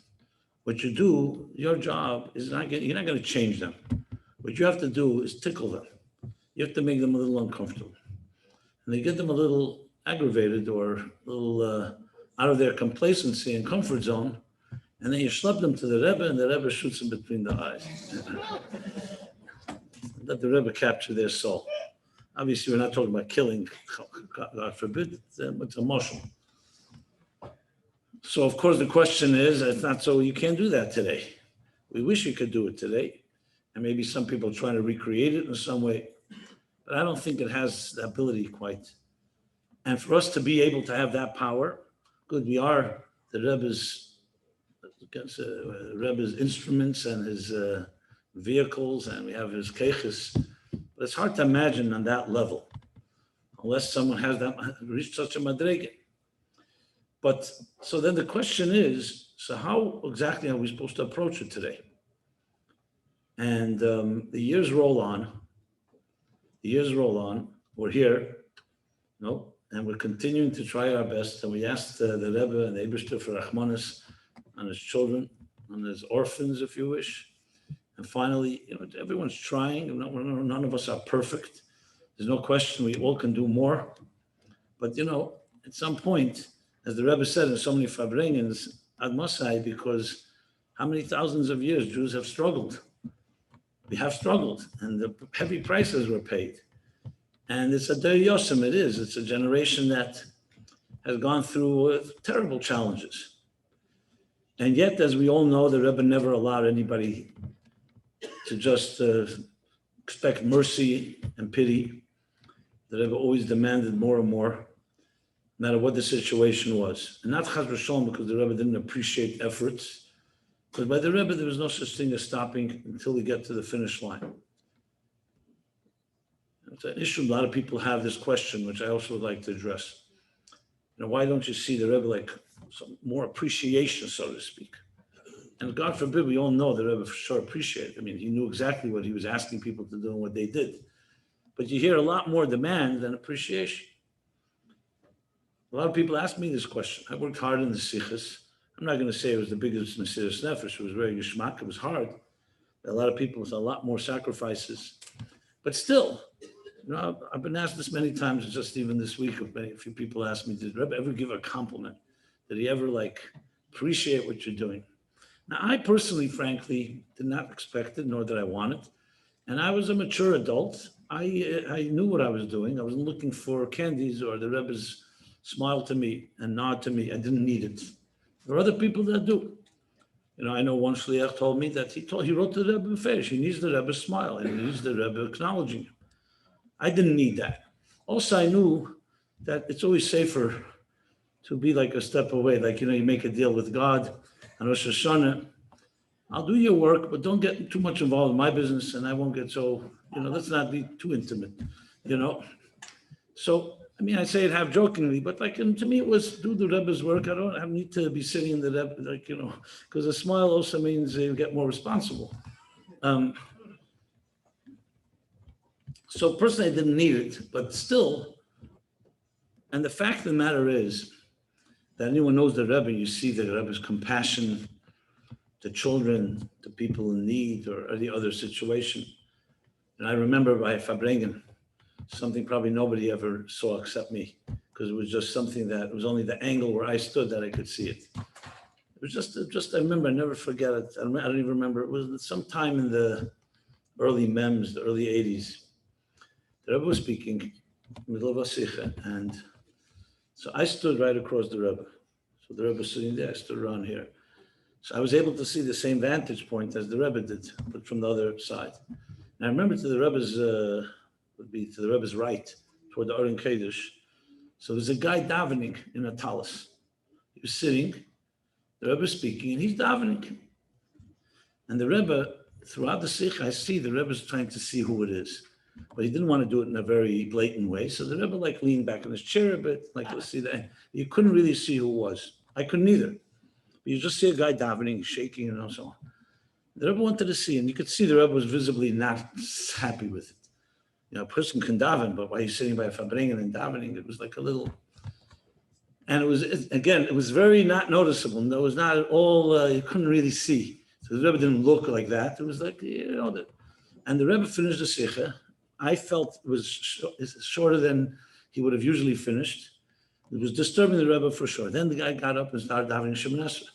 What you do, your job is you're not going to change them. What you have to do is tickle them. You have to make them a little uncomfortable. And they get them a little aggravated or a little out of their complacency and comfort zone. And then you schlep them to the Rebbe and the Rebbe shoots them between the eyes. Let the Rebbe capture their soul. Obviously, we're not talking about killing, God forbid, it's a motion. So, of course, the question is, it's not so, you can't do that today. We wish you could do it today. And maybe some people are trying to recreate it in some way. But I don't think it has the ability quite. And for us to be able to have that power, good, we are the Rebbe's instruments and his vehicles, and we have his keiches. But it's hard to imagine on that level, unless someone has reached such a madrege. But so then the question is, so how exactly are we supposed to approach it today? And the years roll on. We're here, and we're continuing to try our best. And we asked the Rebbe and the Eibishter for Rachmanis on his children, on his orphans, if you wish. And finally, everyone's trying. None of us are perfect. There's no question we all can do more. But, at some point, as the Rebbe said in so many farbrengens, Ad Masai, because how many thousands of years Jews have struggled. We have struggled, and the heavy prices were paid. And it's a der Yosem, it is. It's a generation that has gone through terrible challenges. And yet, as we all know, the Rebbe never allowed anybody to just expect mercy and pity. The Rebbe always demanded more and more, no matter what the situation was. And not Chas v'Shalom because the Rebbe didn't appreciate efforts, but by the Rebbe there was no such thing as stopping until we get to the finish line. It's an issue. A lot of people have this question, which I also would like to address. Why don't you see the Rebbe like some more appreciation, so to speak? And God forbid, we all know the Rebbe for sure appreciated. He knew exactly what he was asking people to do and what they did. But you hear a lot more demand than appreciation. A lot of people ask me this question. I worked hard in the sichas. I'm not going to say it was the biggest Mesiras Nefesh. It was very geschmack. It was hard. A lot of people with a lot more sacrifices. But still, I've been asked this many times, just even this week, a few people asked me, did Rebbe ever give a compliment? Did he ever appreciate what you're doing? Now, I personally, frankly, did not expect it, nor did I want it. And I was a mature adult. I knew what I was doing. I wasn't looking for candies or the Rebbe's smile to me and nod to me. I didn't need it. There are other people that do. I know one shliach told me that he wrote to the Rebbe Fesh. He needs the Rebbe's smile and he needs the Rebbe acknowledging him. I didn't need that. Also, I knew that it's always safer to be a step away. You make a deal with God on Rosh Hashanah. I'll do your work, but don't get too much involved in my business, and I won't get so, let's not be too intimate, So, I say it half jokingly, but to me, it was do the Rebbe's work. I don't need to be sitting in the Rebbe, because a smile also means you get more responsible. So personally, I didn't need it, but still, and the fact of the matter is that anyone knows the Rebbe, you see the Rebbe's compassion to children, to people in need, or any other situation. And I remember by farbrengen, something probably nobody ever saw except me, because it was just something that it was only the angle where I stood that I could see it. It was just I remember, I never forget it. I don't even remember. It was sometime in the early MEMS, the early 80s. The Rebbe was speaking in the middle of a sicha, and so I stood right across the Rebbe. So the Rebbe was sitting there, I stood around here. So I was able to see the same vantage point as the Rebbe did, but from the other side. And I remember to the Rebbe's right, toward the Aron Kodesh. So there's a guy davening in a talus. He was sitting, the Rebbe speaking, and he's davening. And the Rebbe, throughout the sicha, I see the Rebbe's trying to see who it is. But he didn't want to do it in a very blatant way. So the Rebbe leaned back in his chair a bit, let's see that. You couldn't really see who it was. I couldn't either. But you just see a guy davening, shaking, and so on. The Rebbe wanted to see, and you could see the Rebbe was visibly not happy with it. A person can daven, but while he's sitting by a farbrengen and davening, it was a little. And it was very not noticeable. There was not at all, you couldn't really see. So the Rebbe didn't look like that. It was and the Rebbe finished the sicha. I felt it was shorter than he would have usually finished. It was disturbing the Rebbe for sure. Then the guy got up and started davening Shemoneh Esrei.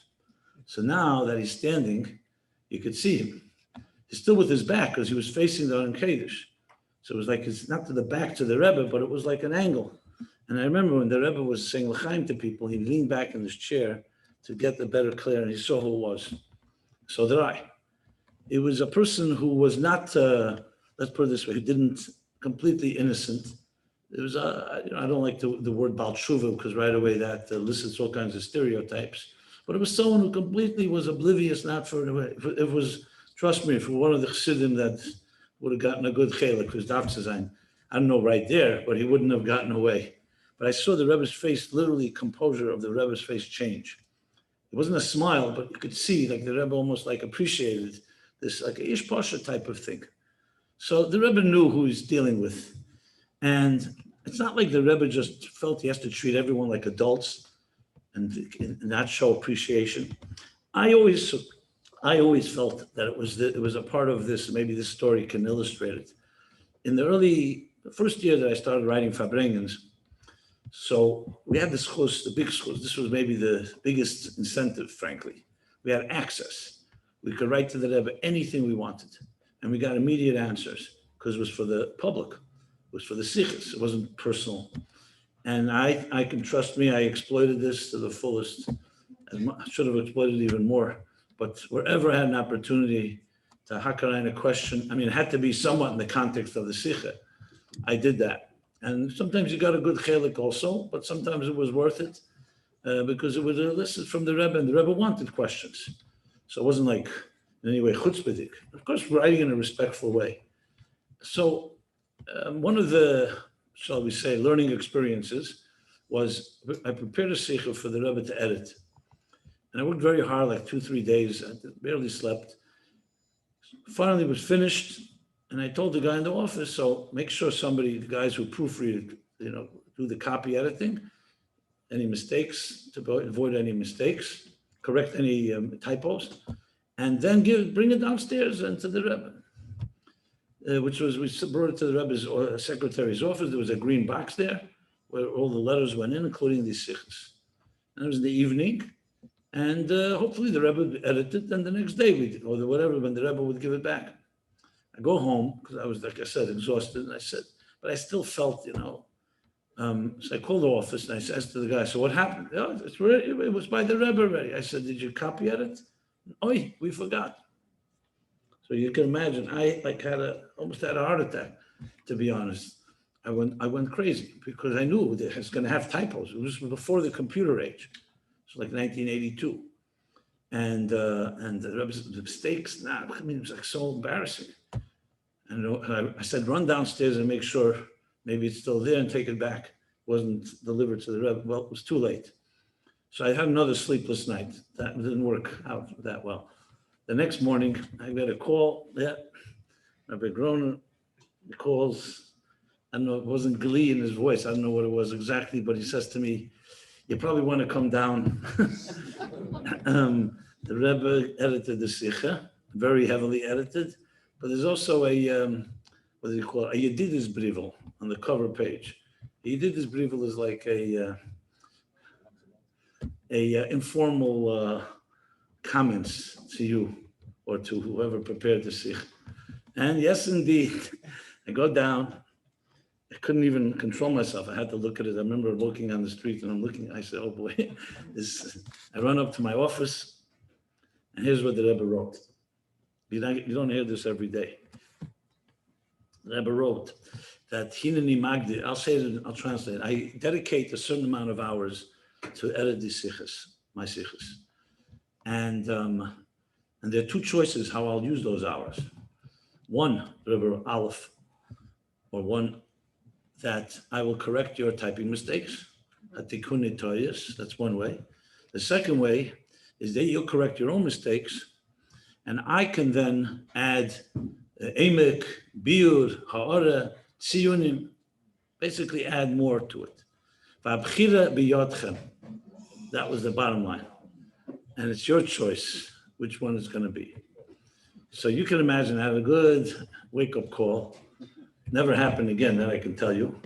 So now that he's standing, you could see him. He's still with his back because he was facing the Aron Kodesh. So it was it's not to the back to the Rebbe, but it was like an angle. And I remember when the Rebbe was saying l'chaim to people, he leaned back in his chair to get the better clear, and he saw who it was. So did I. It was a person who was not, let's put it this way, who didn't completely innocent. It was, I don't like the word Baal Tshuva because right away that lists all kinds of stereotypes. But it was someone who completely was oblivious, not for it was, trust me, for one of the chassidim that would have gotten a good chelik, because Daf Tzayin, I don't know right there, but he wouldn't have gotten away. But I saw the Rebbe's face, literally composure of the Rebbe's face change. It wasn't a smile, but you could see the Rebbe almost appreciated this, a ish pasha type of thing. So the Rebbe knew who he's dealing with. And it's not like the Rebbe just felt he has to treat everyone like adults and not show appreciation. I always felt that it was a part of this, maybe this story can illustrate it. In the first year that I started writing farbrengens, so we had this chus, the big chus. This was maybe the biggest incentive, frankly. We had access. We could write to the Rebbe anything we wanted. And we got immediate answers because it was for the public. It was for the sichas. It wasn't personal. And I can trust me, I exploited this to the fullest. I should have exploited it even more. But wherever I had an opportunity to hakaran a question, it had to be somewhat in the context of the sicha. I did that. And sometimes you got a good chelik also, but sometimes it was worth it because it was elicited from the Rebbe, and the Rebbe wanted questions. So it wasn't in any way chutzpahdik. Of course, writing in a respectful way. So one of the, shall we say, learning experiences was I prepared a sicha for the Rebbe to edit. And I worked very hard, 2-3 days. I barely slept. Finally, it was finished. And I told the guy in the office, so make sure the guys who proofread, do the copy editing, any mistakes, to avoid any mistakes, correct any typos. and then bring it downstairs and to the Rebbe. Which was, we brought it to the Rebbe's secretary's office. There was a green box there where all the letters went in, including these sichas. And it was in the evening, and hopefully the Rebbe would edit it, and the next day or whatever, when the Rebbe would give it back. I go home, because I was, like I said, exhausted, and I said, but I still felt, so I called the office, and I said to the guy, so what happened? Oh, it was by the Rebbe already. I said, did you copy edit? Oh, we forgot. So you can imagine, I almost had a heart attack, to be honest. I went crazy because I knew that it's going to have typos. It was before the computer age. It's like 1982. And the mistakes, it was like so embarrassing. And I said, run downstairs and make sure maybe it's still there and take it back. It wasn't delivered to the Rebbe. Well, it was too late. So I had another sleepless night. That didn't work out that well. The next morning, I got a call. Yeah, Rabbi Groner calls. I don't know, it wasn't glee in his voice. I don't know what it was exactly, but he says to me, you probably want to come down. The Rebbe edited the sicha, very heavily edited, but there's also a, what do you call it, a Yedidus brivel on the cover page. A Yedidus brivel is like a informal comments to you or to whoever prepared the sicha. And yes, indeed, I go down. I couldn't even control myself. I had to look at it. I remember walking on the street and I'm looking, I said, oh boy, I run up to my office and here's what the Rebbe wrote. You don't hear this every day. The Rebbe wrote that Hineni Magdi, I'll say it, I'll translate it. I dedicate a certain amount of hours to edit these sichas, my sichas. And there are two choices how I'll use those hours. One, Rebbe Aleph, or one, that I will correct your typing mistakes. That's one way. The second way is that you'll correct your own mistakes, and I can then add emek, biur, ha'ara, tziyunim, basically add more to it. V'abchira biyadchem. That was the bottom line. And it's your choice which one it's going to be. So you can imagine I had a good wake-up call. Never happened again, that I can tell you.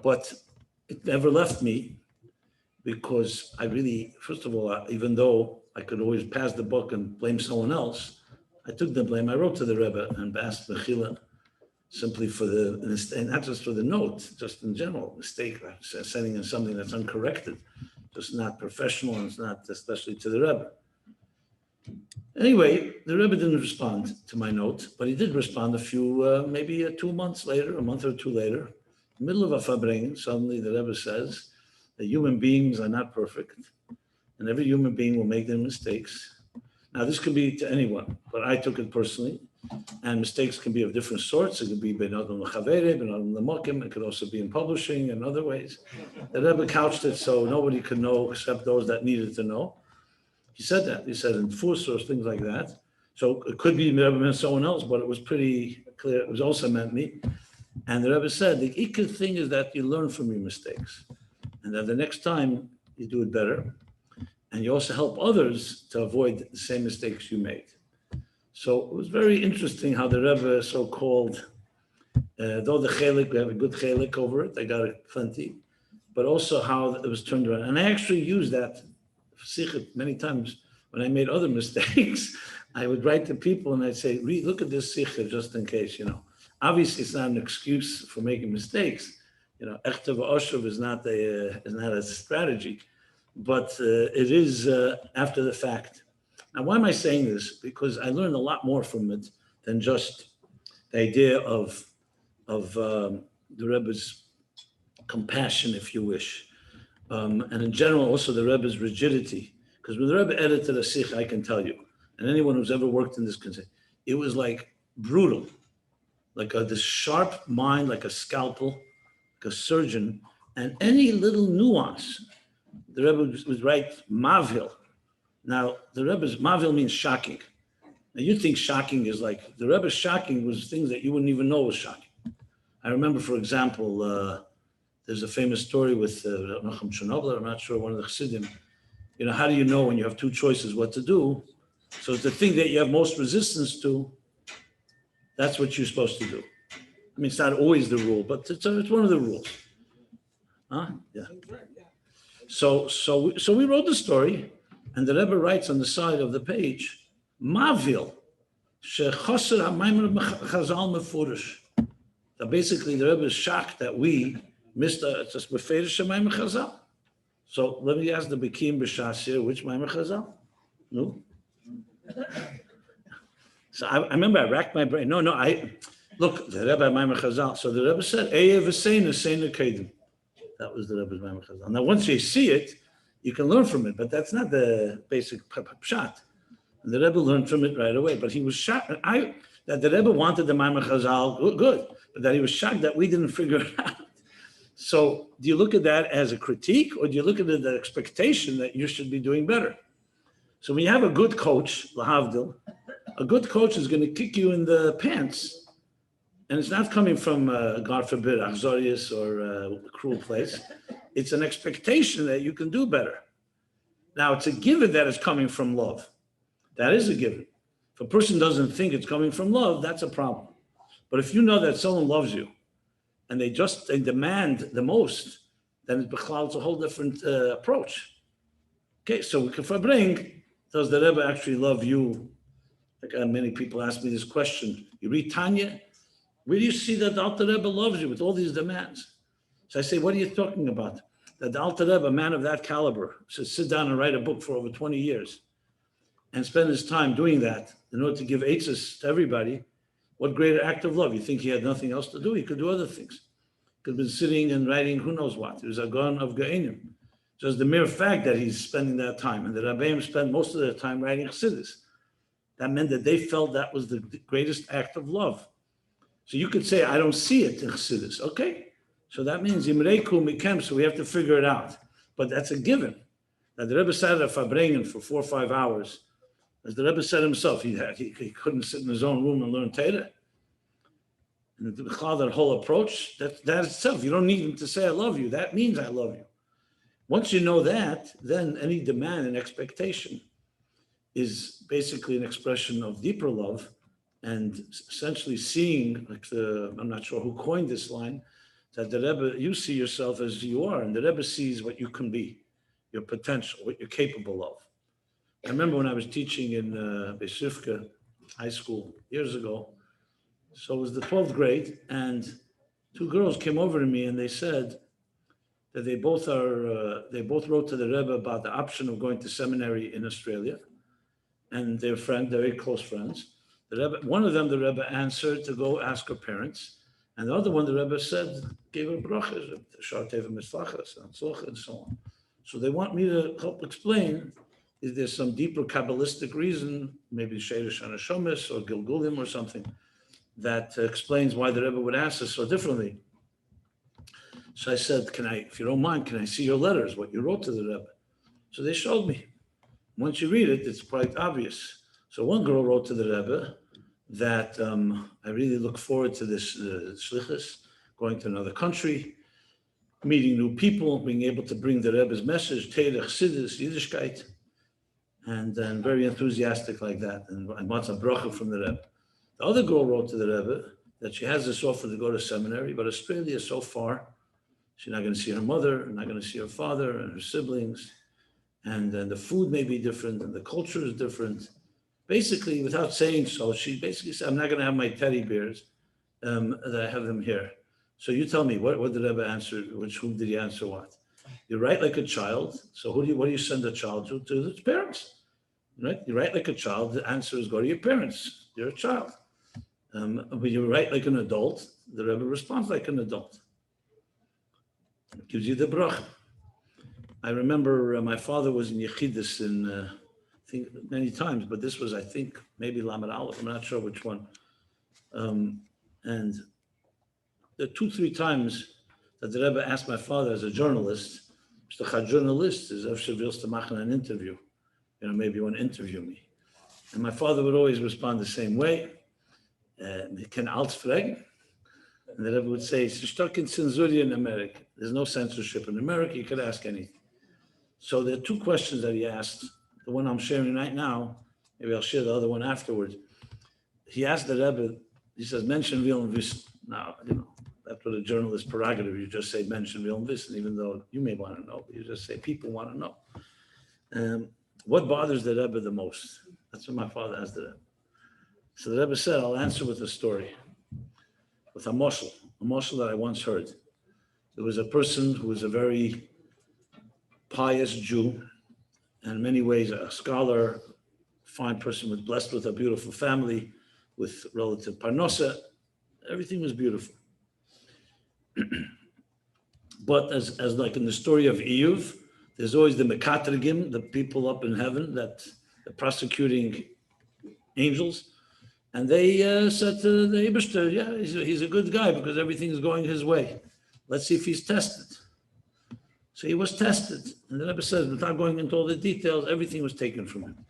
But it never left me because I really, first of all, even though I could always pass the buck and blame someone else, I took the blame. I wrote to the Rebbe and asked Mechila simply for and not just for the note, just in general, mistake, sending in something that's uncorrected, just not professional, and it's not especially to the Rebbe. Anyway, the Rebbe didn't respond to my note, but he did respond a few, maybe 2 months later, a month or two later, in the middle of a farbrengen. Suddenly the Rebbe says that human beings are not perfect, and every human being will make their mistakes. Now, this could be to anyone, but I took it personally, and mistakes can be of different sorts. It could be ben adam l'chavere, ben adam l'mokim. It could also be in publishing and other ways. The Rebbe couched it so nobody could know except those that needed to know. He said that. He said in fus or things like that. So it could be Rebbe meant someone else, but it was pretty clear. It was also meant me. And the Rebbe said, the ikar thing is that you learn from your mistakes. And that the next time you do it better. And you also help others to avoid the same mistakes you made. So it was very interesting how the Rebbe so-called, though the chelik, we have a good chelik over it, I got it plenty, but also how it was turned around. And I actually used that sicha many times when I made other mistakes. I would write to people and I'd say, look at this sicha just in case, Obviously, it's not an excuse for making mistakes. Echte v'oshuv is not a strategy, but it is after the fact. Now, why am I saying this? Because I learned a lot more from it than just the idea of the Rebbe's compassion, if you wish. And in general, also the Rebbe's rigidity. Because when the Rebbe edited a sicha, I can tell you, and anyone who's ever worked in this can say, it was like brutal, like this sharp mind, like a scalpel, like a surgeon, and any little nuance, the Rebbe was right, mavil. Now, the Rebbe's mavil means shocking. Now, you think shocking is like, the Rebbe's shocking was things that you wouldn't even know was shocking. I remember, for example, there's a famous story with Nachum Chernobyl, I'm not sure, one of the Chassidim. How do you know when you have two choices what to do? So it's the thing that you have most resistance to, that's what you're supposed to do. I mean, it's not always the rule, but it's one of the rules. Huh? Yeah. So we wrote the story, and the Rebbe writes on the side of the page, Mavil, shechoser hamaymer chazal mefurish. That basically the Rebbe is shocked that we missed a mefurish hamaymer chazal. So let me ask the Bekim B'Shas here, which Maimer Chazal? No? So I remember I racked my brain. No, look, the Rebbe Maimer Chazal. So the Rebbe said, Eya v'seina seina kedim. That was the Rebbe's Maimer Chazal. Now, once you see it, you can learn from it, but that's not the basic pshat. And the Rebbe learned from it right away, but he was shocked. That the Rebbe wanted the Maimer Chazal, good, but that he was shocked that we didn't figure it out. So do you look at that as a critique, or do you look at it as an expectation that you should be doing better? So when you have a good coach, lahavdil, a good coach is going to kick you in the pants. And it's not coming from, God forbid, Achzorius or a cruel place. It's an expectation that you can do better. Now, it's a given that is coming from love. That is a given. If a person doesn't think it's coming from love, that's a problem. But if you know that someone loves you, and they demand the most, then it's a whole different approach. Okay, so we can farbrengen, does the Rebbe actually love you? Like many people ask me this question. You read Tanya, where do you see that the Alter Rebbe loves you with all these demands? So I say, what are you talking about? That the Alter Rebbe, a man of that caliber, should sit down and write a book for over 20 years and spend his time doing that in order to give eitzes to everybody. What greater act of love? You think he had nothing else to do? He could do other things. He could have been sitting and writing who knows what. He was a gon of Ge'inim. Just the mere fact that he's spending that time, and the Rabbeim spent most of their time writing Chassidus, that meant that they felt that was the greatest act of love. So you could say, I don't see it in Chassidus. Okay, so that means Imreiku Mikem, so we have to figure it out. But that's a given. Now the Rebbe sat at farbrengen for 4 or 5 hours. As the Rebbe said himself, he couldn't sit in his own room and learn Torah. And that whole approach, that itself, you don't need him to say I love you. That means I love you. Once you know that, then any demand and expectation is basically an expression of deeper love, and essentially seeing, like I'm not sure who coined this line, that the Rebbe, you see yourself as you are, and the Rebbe sees what you can be, your potential, what you're capable of. I remember when I was teaching in Besivka High School years ago. So it was the 12th grade, and 2 girls came over to me and they said that they both wrote to the Rebbe about the option of going to seminary in Australia, and they're very close friends. The Rebbe, one of them, the Rebbe answered to go ask her parents, and the other one, the Rebbe said, gave her brachas, and so on. So they want me to help explain. Is there some deeper Kabbalistic reason, maybe Sheirish Anashomis or Gilgulim or something, that explains why the Rebbe would ask us so differently? So I said, if you don't mind, can I see your letters, what you wrote to the Rebbe? So they showed me. Once you read it, it's quite obvious. So one girl wrote to the Rebbe that I really look forward to this shlichus, going to another country, meeting new people, being able to bring the Rebbe's message, Torah, Chassidus, Yiddishkeit, and very enthusiastic like that, and wants a bracha from the Rebbe. The other girl wrote to the Rebbe that she has this offer to go to seminary, but Australia is so far, she's not going to see her mother, not going to see her father and her siblings, and then the food may be different, and the culture is different. Basically, without saying so, she basically said, I'm not going to have my teddy bears, that I have them here. So you tell me, what did the Rebbe answer? Whom did he answer what? You write like a child. So what do you send a child to? To its parents, right? You write like a child. The answer is go to your parents. You're a child. But you write like an adult. The Rebbe responds like an adult. It gives you the bracha. I remember my father was in Yechidus I think many times, but this was, I think, maybe Lamed Aleph. I'm not sure which one. And the 2-3 times that the Rebbe asked my father as a journalist, Mr. Journalist is Efshe willst du machen an interview? Maybe you want to interview me. And my father would always respond the same way. Can alles fragen? And the Rebbe would say, it's stuck in censorship in America. There's no censorship in America. You could ask anything. So there are two questions that he asked. The one I'm sharing right now, maybe I'll share the other one afterwards. He asked the Rebbe, he says, mention Vil and Vis. Now, that's what a journalist prerogative. You just say mention Vil and Vis, even though you may want to know, but you just say people want to know. What bothers the Rebbe the most? That's what my father asked the Rebbe. So the Rebbe said, I'll answer with a story, with a mashal that I once heard. There was a person who was a very pious Jew, and in many ways a scholar, fine person, was blessed with a beautiful family, with relative parnosa. Everything was beautiful. But as like in the story of Iyuv, there's always the mekatrigim, the people up in heaven, that the prosecuting angels, and they said to the Eibishter, yeah, he's a good guy because everything is going his way. Let's see if he's tested. So he was tested, and the Rebbe says, without going into all the details, everything was taken from him.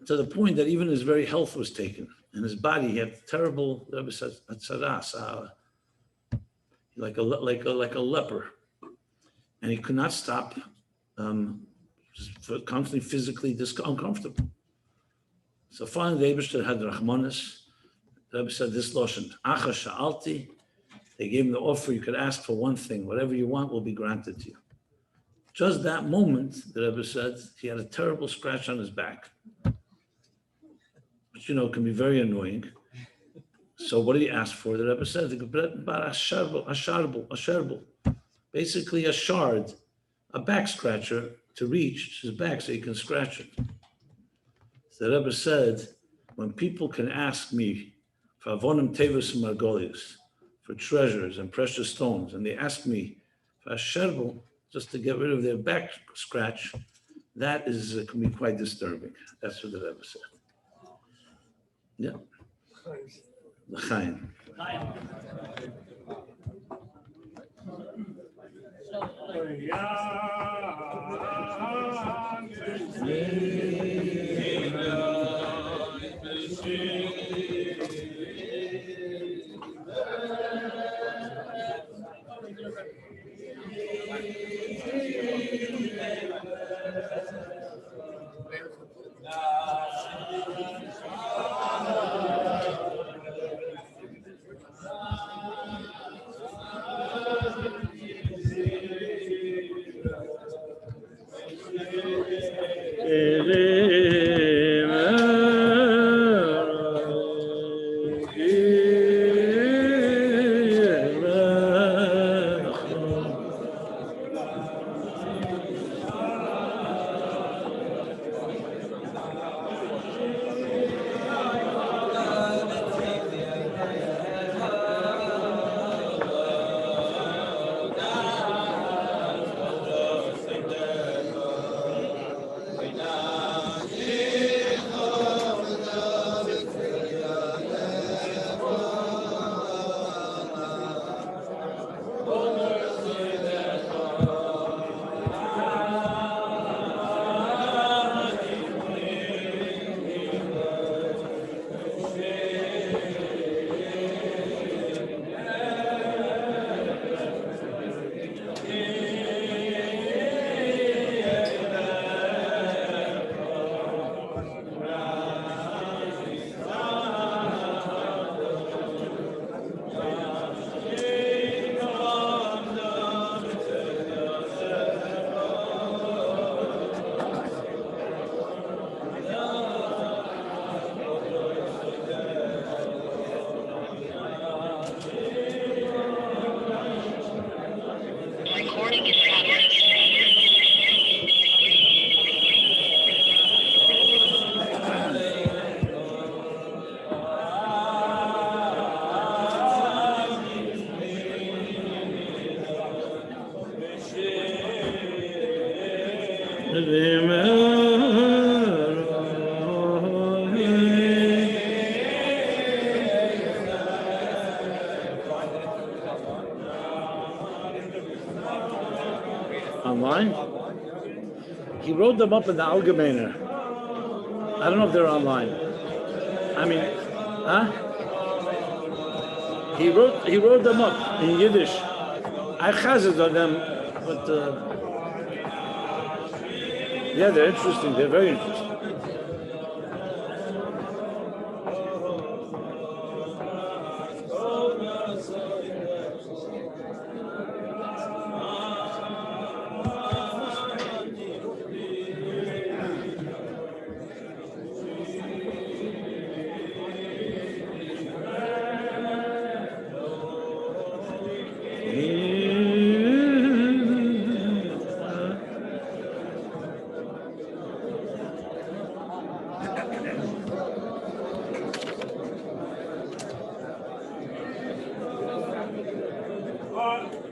To the point that even his very health was taken. In his body, he had terrible, the Rebbe says, atzaras, like a leper. And he could not stop, constantly physically uncomfortable. So finally, the Eibishter had Rachmanis. The Rebbe said this lashon, Acha sha'alti. They gave him the offer, you could ask for one thing, whatever you want will be granted to you. Just that moment, the Rebbe said, he had a terrible scratch on his back, which, can be very annoying. So what did he ask for? The Rebbe said, basically a shard, a back scratcher to reach his back so he can scratch it. So the Rebbe said, when people can ask me for avonim tevus margolius, for treasures and precious stones, and they ask me for a sherbel, just to get rid of their back scratch, that can be quite disturbing. That's what the Rebbe said. Yeah. L'chaim. Online? He wrote them up in the Allgemeiner. I don't know if they're online. I mean, huh? He wrote them up in Yiddish. I chazed on them, but Yeah, they're interesting. They're very interesting.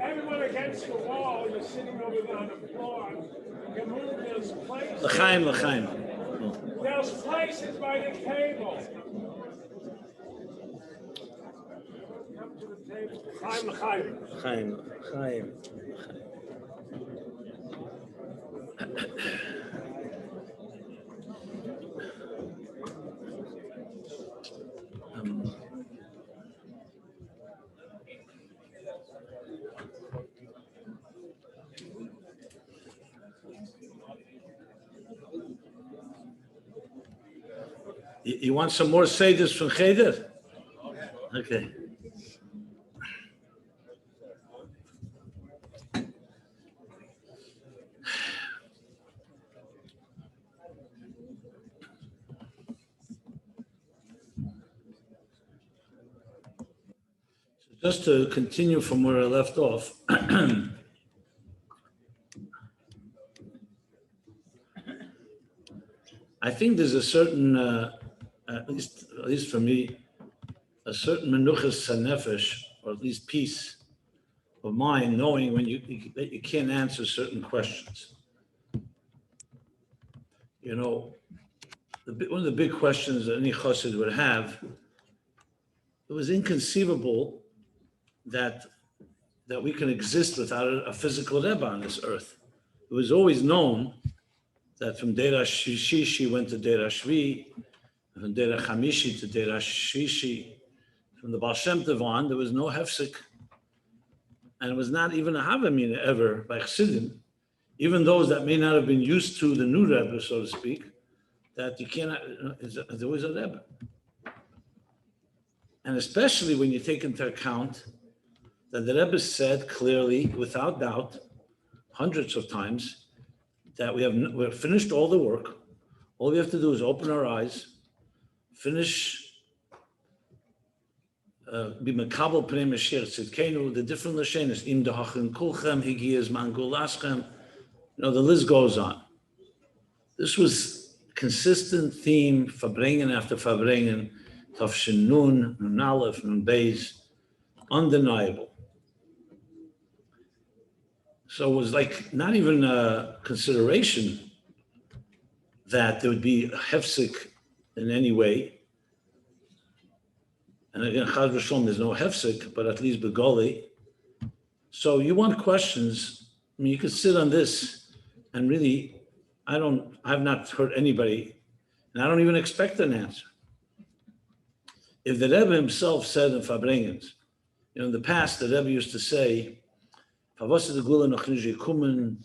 Everyone against the wall, you're sitting over there on the floor. You can move, there's places. L'chaim, l'chaim. There's places by the table. Come to the table. L'chaim, l'chaim. L'chaim, l'chaim. You want some more seders from Cheder? Okay. Just to continue from where I left off, I think there's a certain, at least for me, a certain menuchas hanefesh, or at least peace of mind, knowing when that you can't answer certain questions. You know, one of the big questions that any chassid would have, it was inconceivable that we can exist without a physical Rebbe on this earth. It was always known that from Deira Shishi went to Deira Shvi, from Deira Chamishi to Deira Shishi, from the Baal Shem Tov on, there was no hefsek. And it was not even a Havamina ever by Chassidim, even those that may not have been used to the new Rebbe, so to speak, that you cannot, there was a Rebbe. And especially when you take into account that the Rebbe said clearly, without doubt, hundreds of times, that we've finished all the work. All we have to do is open our eyes, finish be makabel pnei Mashiach tzidkenu, the different lashenis, im dahachin kulchem higiyas mangul aschem. You know, the list goes on. This was consistent theme, farbrengen after farbrengen, tafshin nun, nun aleph, nun beis, undeniable. So it was like not even a consideration that there would be a hefsek in any way. And again, Chaz v'Shalom, there's no hefsek, but at least begoli. So you want questions? I mean, you could sit on this, and really, I've not heard anybody, and I don't even expect an answer. If the Rebbe himself said in farbrengens, you know, in the past, the Rebbe used to say, "Pavos the gula noch nicht gekommen,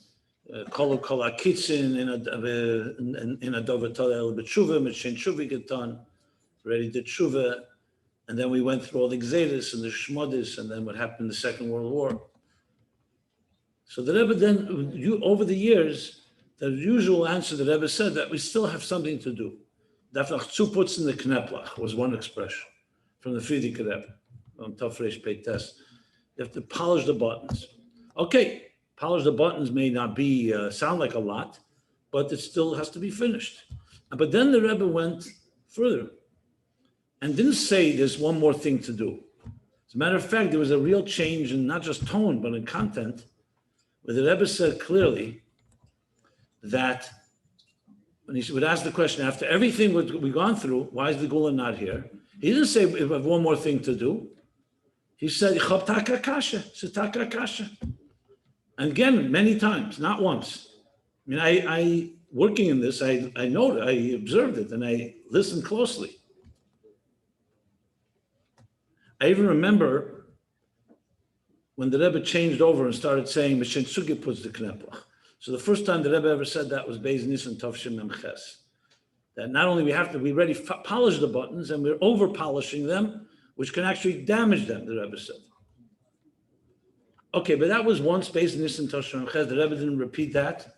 kol akitzin in a dovetol el b'tshuva mit shen tshuva getan, ready to tshuva." And then we went through all the Xeris and the Shmodis, and then what happened in the Second World War. So the Rebbe then, over the years, the usual answer the Rebbe said that we still have something to do. Darf noch zuputzen in the Kneplach was one expression from the Frierdiker Rebbe, on Tafresh Peites. You have to polish the buttons. Okay, polish the buttons may not be, sound like a lot, but it still has to be finished. But then the Rebbe went further and didn't say there's one more thing to do. As a matter of fact, there was a real change in not just tone, but in content, where the Rebbe said clearly that when he would ask the question, after everything we've gone through, why is the Gula not here? He didn't say we have one more thing to do. He said, "Chof taka kasha, taka kasha." And again, many times, not once. I mean, I working in this, I know, I observed it, and I listened closely. I even remember when the Rebbe changed over and started saying, "Mishen Sugi puts the Kneplach." So the first time the Rebbe ever said that was Beis Nisan Tovshin Mem Ches. That not only we already polish the buttons and we're over polishing them, which can actually damage them, the Rebbe said. Okay, but that was once Beis Nisan Tovshin Mem Ches. The Rebbe didn't repeat that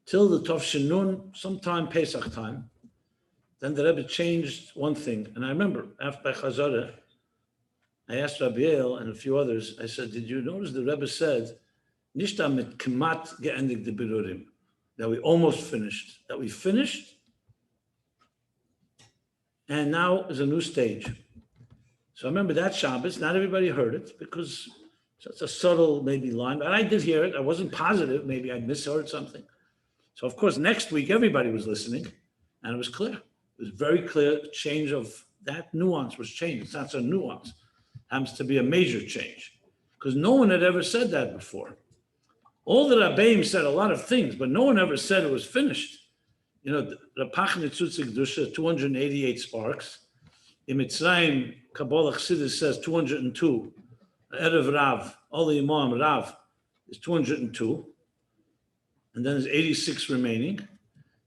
till the Tovshin Nun, sometime Pesach time. Then the Rebbe changed one thing. And I remember after by Chazorah, I asked Rabbi Yael and a few others, I said, did you notice the Rebbe said, Nishta mit kemat geendig de birurim, that we almost finished, that we finished, and now is a new stage. So I remember that Shabbos, not everybody heard it because it's a subtle maybe line, but I did hear it. I wasn't positive, maybe I misheard something. So of course, next week, everybody was listening and it was clear. It was very clear, the change of that nuance was changed. It's not so nuance. It happens to be a major change because no one had ever said that before. All the Rabbeim said a lot of things, but no one ever said it was finished. You know, the Rapach Nitzutzik Dusha, 288 sparks. In Mitzrayim, Kabbalah Chassidus says 202. Erev Rav, all the Imam Rav is 202. And then there's 86 remaining.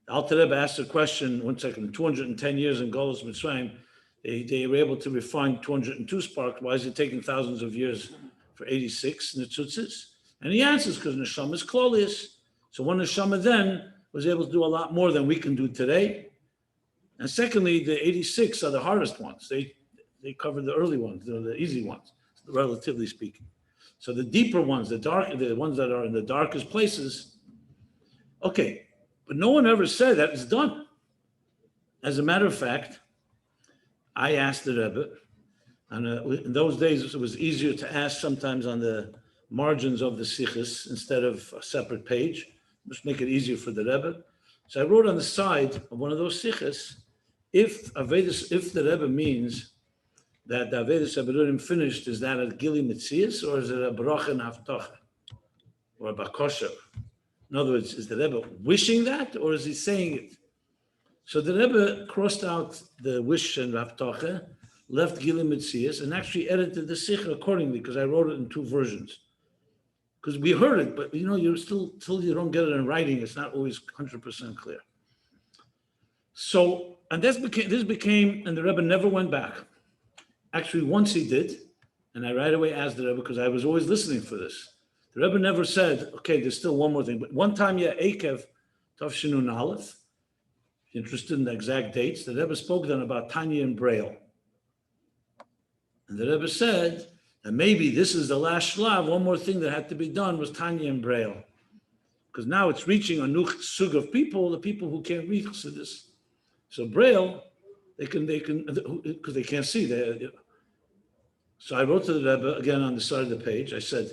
The Alter Rebbe asked a question, 210 years in Golus Mitzrayim, they were able to refine 202 sparks. Why is it taking thousands of years for 86 Nitzutzis? And he answers, because Neshama is Klolius. So one Neshama then was able to do a lot more than we can do today. And secondly, the 86 are the hardest ones. They cover the early ones, the easy ones, relatively speaking. So the deeper ones, the ones that are in the darkest places, okay, but no one ever said that it's done. As a matter of fact, I asked the Rebbe, and in those days it was easier to ask sometimes on the margins of the sichas instead of a separate page, just make it easier for the Rebbe. So I wrote on the side of one of those sichas, if the Rebbe means that the Avedis Abedurim finished, is that a Gili Mitzias or is it a Baruch and Haftocha or a Bakosher? In other words, is the Rebbe wishing that or is he saying it? So the Rebbe crossed out the wish and Haftocha, left Gili Mitzias, and actually edited the sicha accordingly because I wrote it in two versions. Because we heard it, but you know, you're still, till you don't get it in writing, it's not always 100% clear. So, and this became, and the Rebbe never went back. Actually, once he did, and I right away asked the Rebbe, because I was always listening for this. The Rebbe never said, okay, there's still one more thing. But one time, Ekev, Tavshinun Aleph, interested in the exact dates, the Rebbe spoke then about Tanya and Braille. And the Rebbe said that maybe this is the last shlav, one more thing that had to be done was Tanya and Braille. Because now it's reaching a new sug of people, the people who can't read Chassidus. So Braille, they can, because they can't see. So I wrote to the Rebbe, again on the side of the page, I said,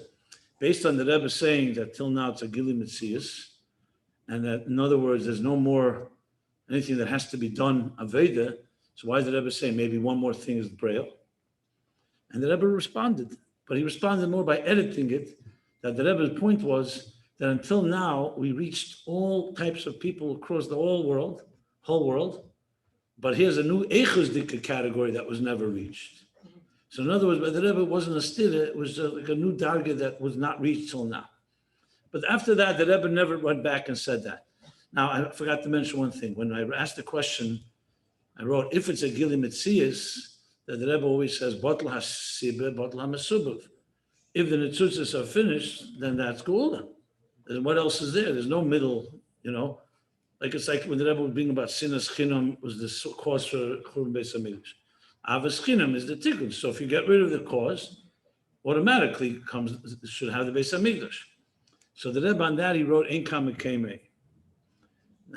based on the Rebbe saying that till now it's a Gili Mitzias, and that in other words, there's no more anything that has to be done Aveda, so why did the Rebbe say maybe one more thing is Braille? And the Rebbe responded, but he responded more by editing it, that the Rebbe's point was that until now, we reached all types of people across the whole world, but here's a new Eichus Dika category that was never reached. So in other words, by the Rebbe, it wasn't a stira, it was like a new darga that was not reached till now. But after that, the Rebbe never went back and said that. Now, I forgot to mention one thing. When I asked the question, I wrote, if it's a Gili Mitzias, that the Rebbe always says, Botl HaSibah, Botl HaMesubah. If the Netzutzas are finished, then that's Geula. And what else is there? There's no middle, you know. Like it's like when the Rebbe was being about Sinas Chinam was the cause for Churban Beis HaMikdash. Avas Chinam is the tikkun. So if you get rid of the cause, automatically should have the Beis HaMikdash. So the Rebbe on that, he wrote, Ein Kama Kemei.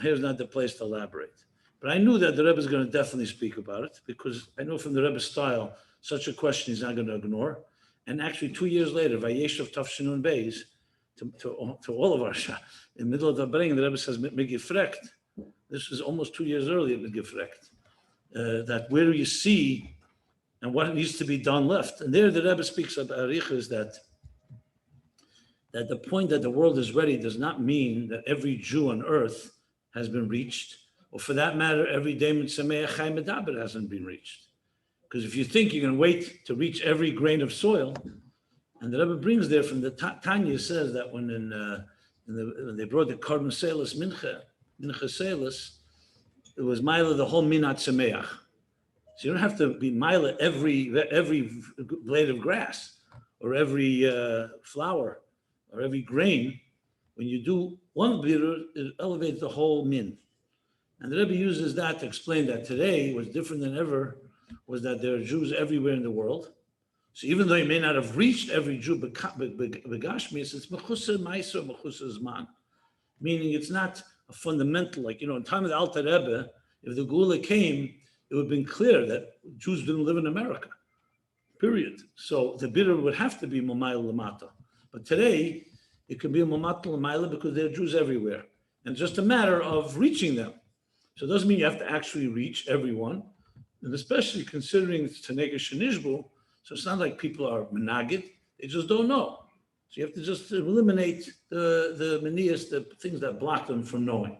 Here's not the place to elaborate. But I knew that the Rebbe is going to definitely speak about it because I know from the Rebbe's style, such a question he's not going to ignore. And actually 2 years later, Vayeshev Tafshinun Beis, to all of our shah, in the middle of the bringing, the Rebbe says, Megifrekt. This is almost 2 years earlier, Megifrekt. That where you see and what needs to be done left. And there the Rebbe speaks of Arichas that the point that the world is ready does not mean that every Jew on earth has been reached, or for that matter, every David Sameach Chai Medaber hasn't been reached. Because if you think you're going to wait to reach every grain of soil, and the Rebbe brings there from the Tanya says that when in when they brought the Korban Selis Mincha Selis, it was Mila the whole Minat Sameach. So you don't have to be Mila every blade of grass or every flower or every grain. When you do one birur, it elevates the whole min. And the Rebbe uses that to explain that today was different than ever, was that there are Jews everywhere in the world. So even though you may not have reached every Jew, begashmis, it's mechusa ma'aser, mechusa zman. Meaning it's not a fundamental, like, in time of the Alter Rebbe, if the Gula came, it would have been clear that Jews didn't live in America, period. So the birur would have to be Mamayla Lamata. But today, it could be a Mamatla Lamayla because there are Jews everywhere. And it's just a matter of reaching them. So it doesn't mean you have to actually reach everyone. And especially considering it's Tanega Shenishbu, so it's not like people are menagid, they just don't know. So you have to just eliminate the manias, the things that block them from knowing.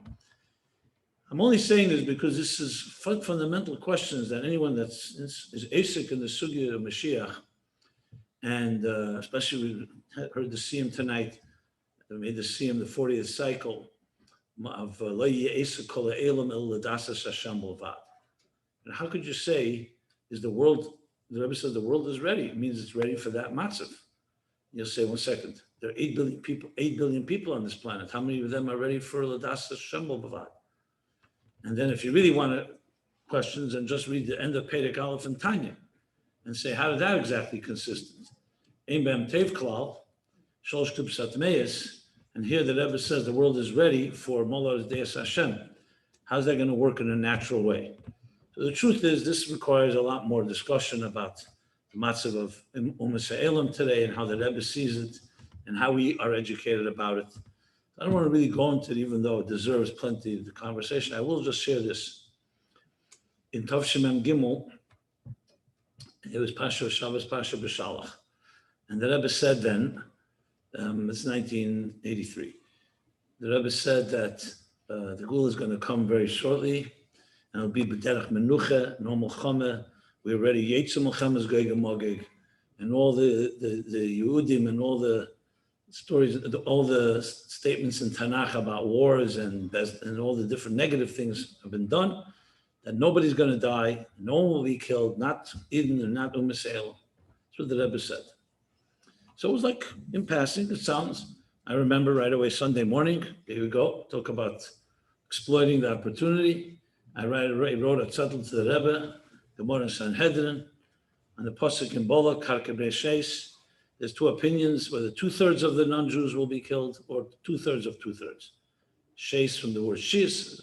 I'm only saying this because this is fundamental questions that anyone is Asik in the Sugya of Mashiach, and especially we heard the Siyam tonight, we made the Siyam the 40th cycle of Lo Yeh Kol Ha'elam El L'Dasas Hashem B'Levad. And how could you say, is the world, the Rebbe says the world is ready? It means it's ready for that matzav. You'll say, 1 second, there are 8 billion people on this planet. How many of them are ready for L'Dasas Hashem B'Levad? And then if you really want to questions, and just read the end of Perek Aleph and Tanya and say, how did that exactly consistent? Ein B'em Tev Klal, Sholosh Tubsat Meis, and here the Rebbe says the world is ready for Molad Deis Hashem. How's that going to work in a natural way? So the truth is, this requires a lot more discussion about the matzav of Umas Ha'elam today and how the Rebbe sees it and how we are educated about it. I don't want to really go into it, even though it deserves plenty of the conversation. I will just share this. In Chof Ches Sivan, it was Pasha Shabbos Pasha B'Shalach. And the Rebbe said then, it's 1983, the Rebbe said that the Gula is going to come very shortly, and it'll be B'derech Menucha, normal Chama. We're ready, Yetzim Melchemes Gog and Magog, and all the Yehudim and all the stories, all the statements in Tanakh about wars and all the different negative things have been done, that nobody's going to die, no one will be killed, not Eden and not Umasel. That's what the Rebbe said. So it was like, in passing, it sounds, I remember right away Sunday morning, here we go, talk about exploiting the opportunity. I wrote a tzadl to the Rebbe, Gemara Sanhedrin, on the Pasuk in Bola, Karke B'Sheis. There's 2 opinions, whether 2/3 of the non-Jews will be killed or 2/3 of 2/3. Sheis from the word shis.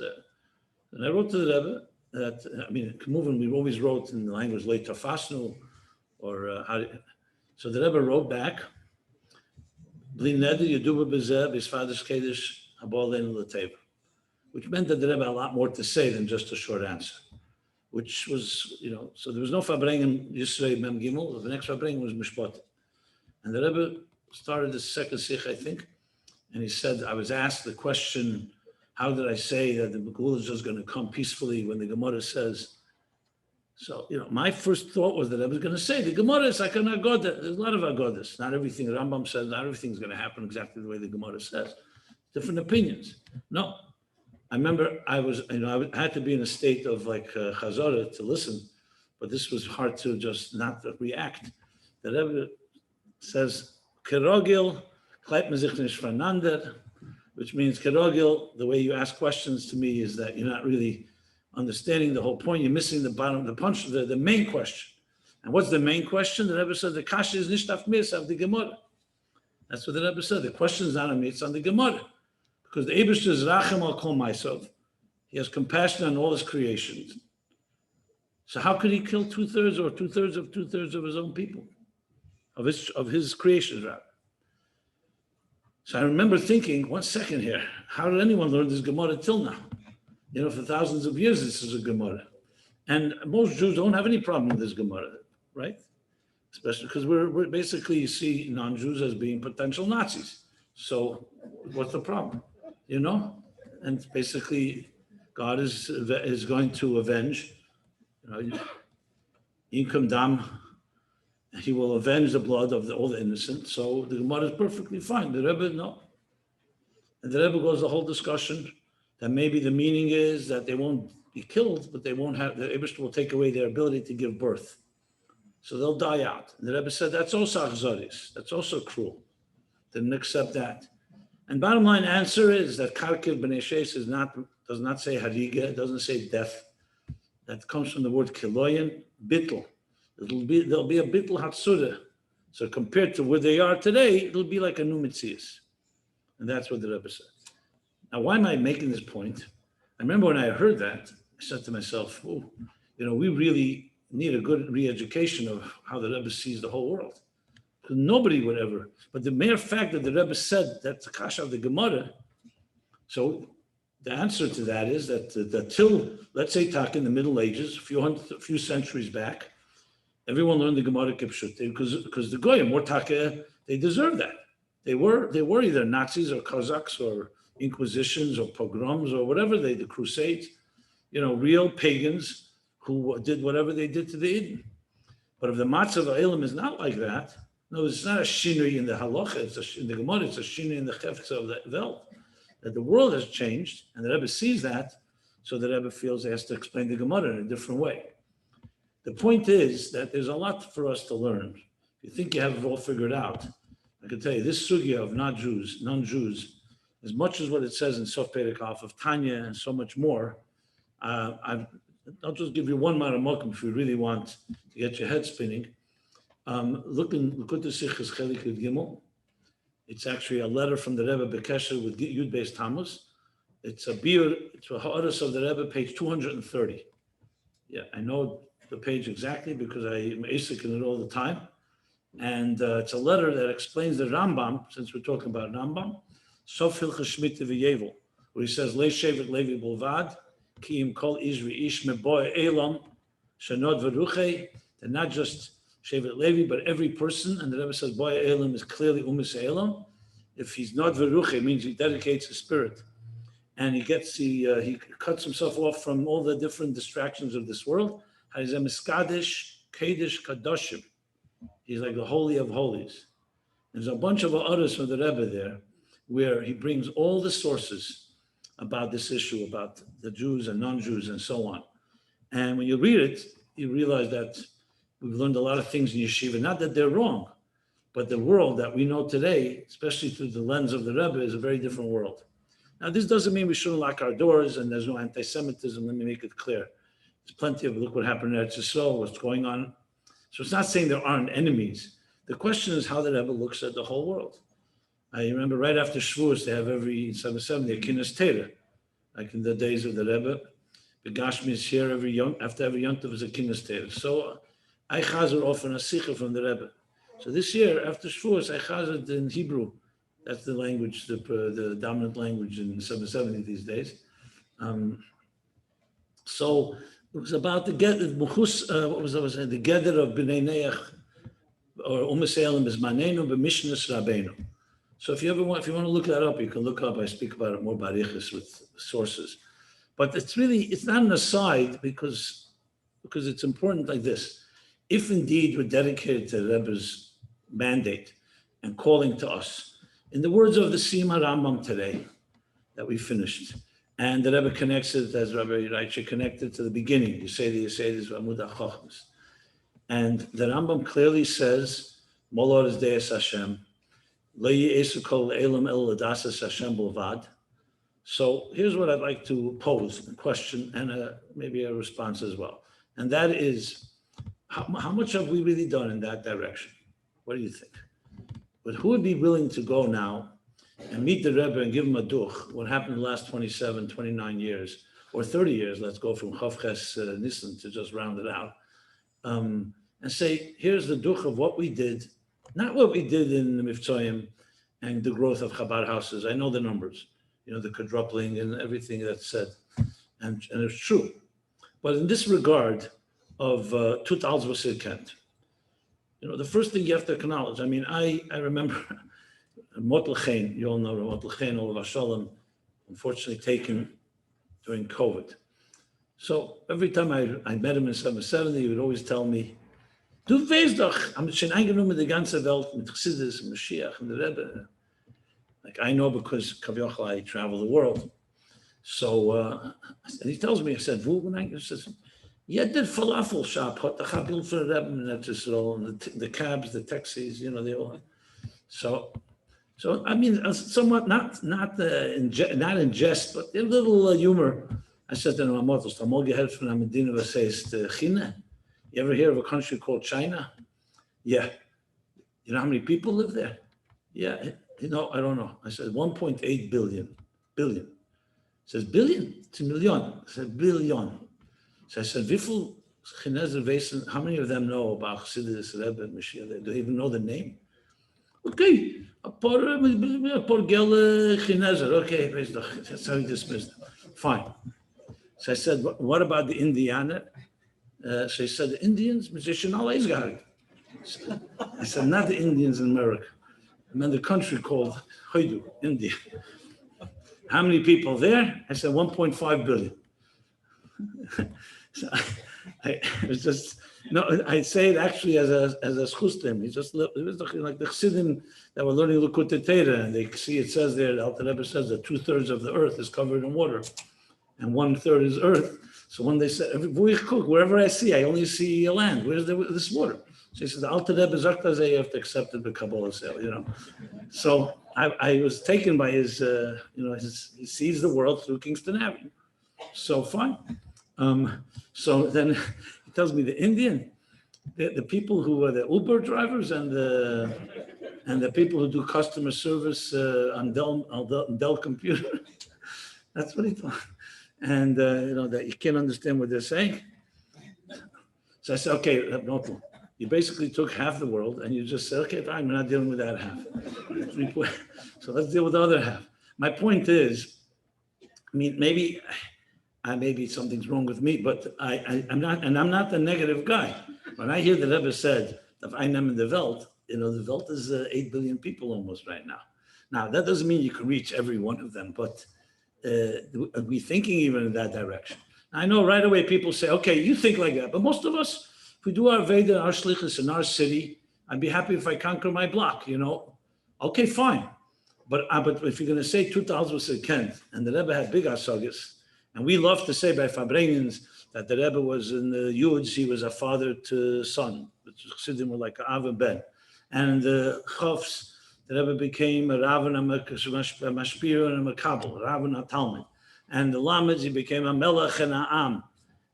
And I wrote to the Rebbe that, we always wrote in the language late tafasnu, or so the Rebbe wrote back, Bli neder yeduba b'zeh b'sfadas kedesh habolein l'teva, which meant that the Rebbe had a lot more to say than just a short answer, which was, so there was no farbrengen Yisrei Mem Gimel, the next farbrengen was Mishpat. And the Rebbe started the second sicha, I think, and he said, I was asked the question, how did I say that the Gula is just going to come peacefully when the Gemara says, so, my first thought was that I was going to say, the Gemara is like an Agoda. There's a lot of Agodas. Not everything the Rambam says, not everything's going to happen exactly the way the Gemara says. Different opinions. No. I remember I had to be in a state of like Chazorah to listen, but this was hard to just not react. The Rebbe says, Kerogil, kleit man sich nicht voneinander, which means Kerogil, the way you ask questions to me is that you're not really understanding the whole point. You're missing the bottom, the punch, the main question. And what's the main question? The Rebbe said, the kasha is nicht auf mis, of the Gemara. That's what the Rebbe said. The question is not on me, it's on the Gemara. Because the Eibishter is rachem al kol myself. He has compassion on all his creations. So how could he kill 2/3 or 2/3 of his own people? Of his creations, rather. So I remember thinking, 1 second here, how did anyone learn this Gemara till now? For thousands of years, this is a Gemara. And most Jews don't have any problem with this Gemara, right? Especially because we're basically, you see non-Jews as being potential Nazis. So what's the problem? And basically God is going to avenge, Yinkum Dam, he will avenge the blood of all the innocent. So the Gemara is perfectly fine. The Rebbe, no. And the Rebbe goes the whole discussion that maybe the meaning is that they won't be killed, but they won't have, the Eibishter will take away their ability to give birth. So they'll die out. And the Rebbe said, that's also achzoris. That's also cruel. Didn't accept that. And bottom line answer is that karkir b'nei sheis does not say hariga, it doesn't say death. That comes from the word kiloyan, bittul. There'll be a bittul hatsura. So compared to where they are today, it'll be like a new mitzias. And that's what the Rebbe said. Now, why am I making this point? I remember when I heard that, I said to myself, oh, we really need a good re-education of how the Rebbe sees the whole world. Because nobody would ever, but the mere fact that the Rebbe said that's the kasha of the Gemara, so the answer to that is that till, let's say, in the Middle Ages, a few centuries back, everyone learned the Gemara Kipshut because the Goyim were taka, they deserved that. They were either Nazis or Cossacks or Inquisitions or pogroms or whatever the Crusades, real pagans who did whatever they did to the Eden. But if the Matzah Elam is not like that, no, it's not a shinui in the halacha, in the Gemara, it's a shinui in the chefetza of the Welt. That the world has changed, and the Rebbe sees that, so the Rebbe feels he has to explain the Gemara in a different way. The point is that there's a lot for us to learn. If you think you have it all figured out, I can tell you this sugya of non-Jews, as much as what it says in Sof Perek Aleph of Tanya and so much more, I'll just give you one maramokim if you really want to get your head spinning. Look at the sichas chelik Gimmel. It's actually a letter from the Rebbe Bekesher with Gimmel Tammuz. It's a ha'aras of the Rebbe, page 230. Yeah, I know the page exactly because I'm asik in it all the time. And it's a letter that explains the Rambam, since we're talking about Rambam, Sof Hilchas Shmita v'Yevel, where he says, Le Shevet Levi Bolvad, Ki im kol Izri Ish Meboy Elam, Shanod V'Ruchei, they're not just Shevet Levi, but every person, and the Rebbe says, Boy Elam is clearly Umis Elam. If he's not V'Ruchei, it means he dedicates his spirit. And he cuts himself off from all the different distractions of this world. Harizem Iskadish, Kedish, Kadoshim. He's like the Holy of Holies. There's a bunch of others from the Rebbe there, where he brings all the sources about this issue, about the Jews and non-Jews and so on. And when you read it, you realize that we've learned a lot of things in yeshiva, not that they're wrong, but the world that we know today, especially through the lens of the Rebbe, is a very different world. Now, this doesn't mean we shouldn't lock our doors and there's no anti-Semitism. Let me make it clear. There's plenty of, look what happened at Yisrael, what's going on. So it's not saying there aren't enemies. The question is how the Rebbe looks at the whole world. I remember right after Shavuos, they have every 770 a Kinnis Torah, like in the days of the Rebbe. The Gashmi is here after every Yontiv is a Kinnis Torah. So I chazer often a sicha from the Rebbe. So this year, after Shavuos, I chazered in Hebrew. That's the language, the dominant language in 770 these days. So it was about the Geder, the Geder of B'nai Neach, or Umeselim is Manenu b'Mishnas Rabbeinu. So if you want to look that up, you can look up. I speak about it more barichas with sources, but it's not an aside because it's important like this. If indeed we're dedicated to the Rebbe's mandate and calling to us, in the words of the Sima Rambam today that we finished, and the Rebbe connects it, as Rabbi Reiche connected to the beginning. You say this Amud HaChochmas. And the Rambam clearly says, Molor is Deus Hashem, Lo Ye'esu Kol Elam El Ladasas Hashem Bolvad. So here's what I'd like to pose, a question and maybe a response as well. And that is, how much have we really done in that direction? What do you think? But who would be willing to go now and meet the Rebbe and give him a duch, what happened in the last 27, 29 years, or 30 years, let's go from Chof Ches Sivan to just round it out, and say, here's the duch of what we did, not what we did in the Mivtzoyim and the growth of Chabad houses. I know the numbers, the quadrupling and everything that's said, and it's true. But in this regard of Tut Alz Vasir Kent, the first thing you have to acknowledge, I remember Motel Chen, you all know Motel Chen, Olav Shalom, unfortunately taken during COVID. So every time I met him in 770, he would always tell me, Du weißt doch, am schon eingenommen die ganze Welt mit Chassidus, Mashiach und der Rebbe. Like I know because Kavyochel, I travel the world. So and he tells me, I said, he says, yeah, did falafel shop, hot the chabil for the Rebbe, and that's just all, and the cabs, the taxis, they all. So I mean, somewhat not in jest, but a little humor. I said to him, you ever hear of a country called China? Yeah. You know how many people live there? Yeah. I don't know. I said 1.8 billion. Billion. He says, billion? It's a million. I said, billion. So I said, how many of them know about Chassidus, Rebbe, Mashiach? Do they even know the name? Okay. Por gel Chinezer. Okay. That's how he dismissed it. Fine. So I said, what about the Indianer? So he said, the Indians, musician always got it. I said, not the Indians in America. I meant the country called Hoidu, India. How many people there? I said, 1.5 billion. So I was just, I say it actually as a schustem. It was like the Chassidim that were learning Likutei Torah, and they see it says there, the Alter Rebbe says that 2/3 of the earth is covered in water, and 1/3 is earth. So when they said, wherever I see, I only see land. Where's this water? So he says, the Alter Rebbe Zakta, you have to accept it, the Kabbalah sale, So I was taken by his, he sees the world through Kingston Avenue. So fine. So then he tells me the Indian, the people who are the Uber drivers and the people who do customer service on Dell computer. That's what he thought. And that you can't understand what they're saying. So I said, okay, no, you basically took half the world and you just said, okay, fine, we're not dealing with that half. So let's deal with the other half. My point is, I mean, maybe something's wrong with me, but I'm not the negative guy. When I hear the Rebbe said, if I am in the Welt, the Welt is 8 billion people almost right now. Now, that doesn't mean you can reach every one of them, but we're thinking even in that direction. I know right away people say, okay, you think like that, but most of us, if we do our Veda, our Shlichus in our city, I'd be happy if I conquer my block, Okay, fine. But if you're going to say 2,000 was a Kent, and the Rebbe had big asagas, and we love to say by farbrengens that the Rebbe was in the Yuds, he was a father to son. The Chassidim were like Av and Ben. And the Chofs, the Rebbe became a Rav and a Mashpir and a Makabel, Rav and a Talmud. And the Lameds, he became a Melech and a Am.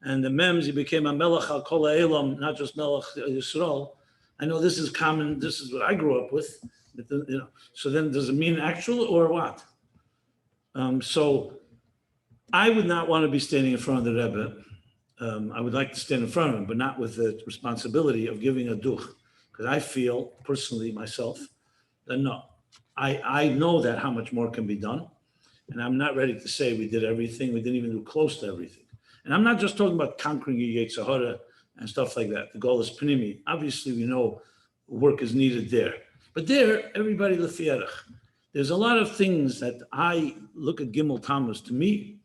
And the Mems, he became a Melech al Kol Elam, not just Melech Yisrael. I know this is common, this is what I grew up with. So then does it mean actual or what? So I would not want to be standing in front of the Rebbe. I would like to stand in front of him, but not with the responsibility of giving a duch. Because I feel personally myself that no, I know that how much more can be done. And I'm not ready to say we did everything. We didn't even do close to everything. And I'm not just talking about conquering Yetzer Hara and stuff like that. The goal is Pnimi. Obviously, we know work is needed there. But there, everybody lefierach. There's a lot of things that I look at Gimmel Tammuz. To me,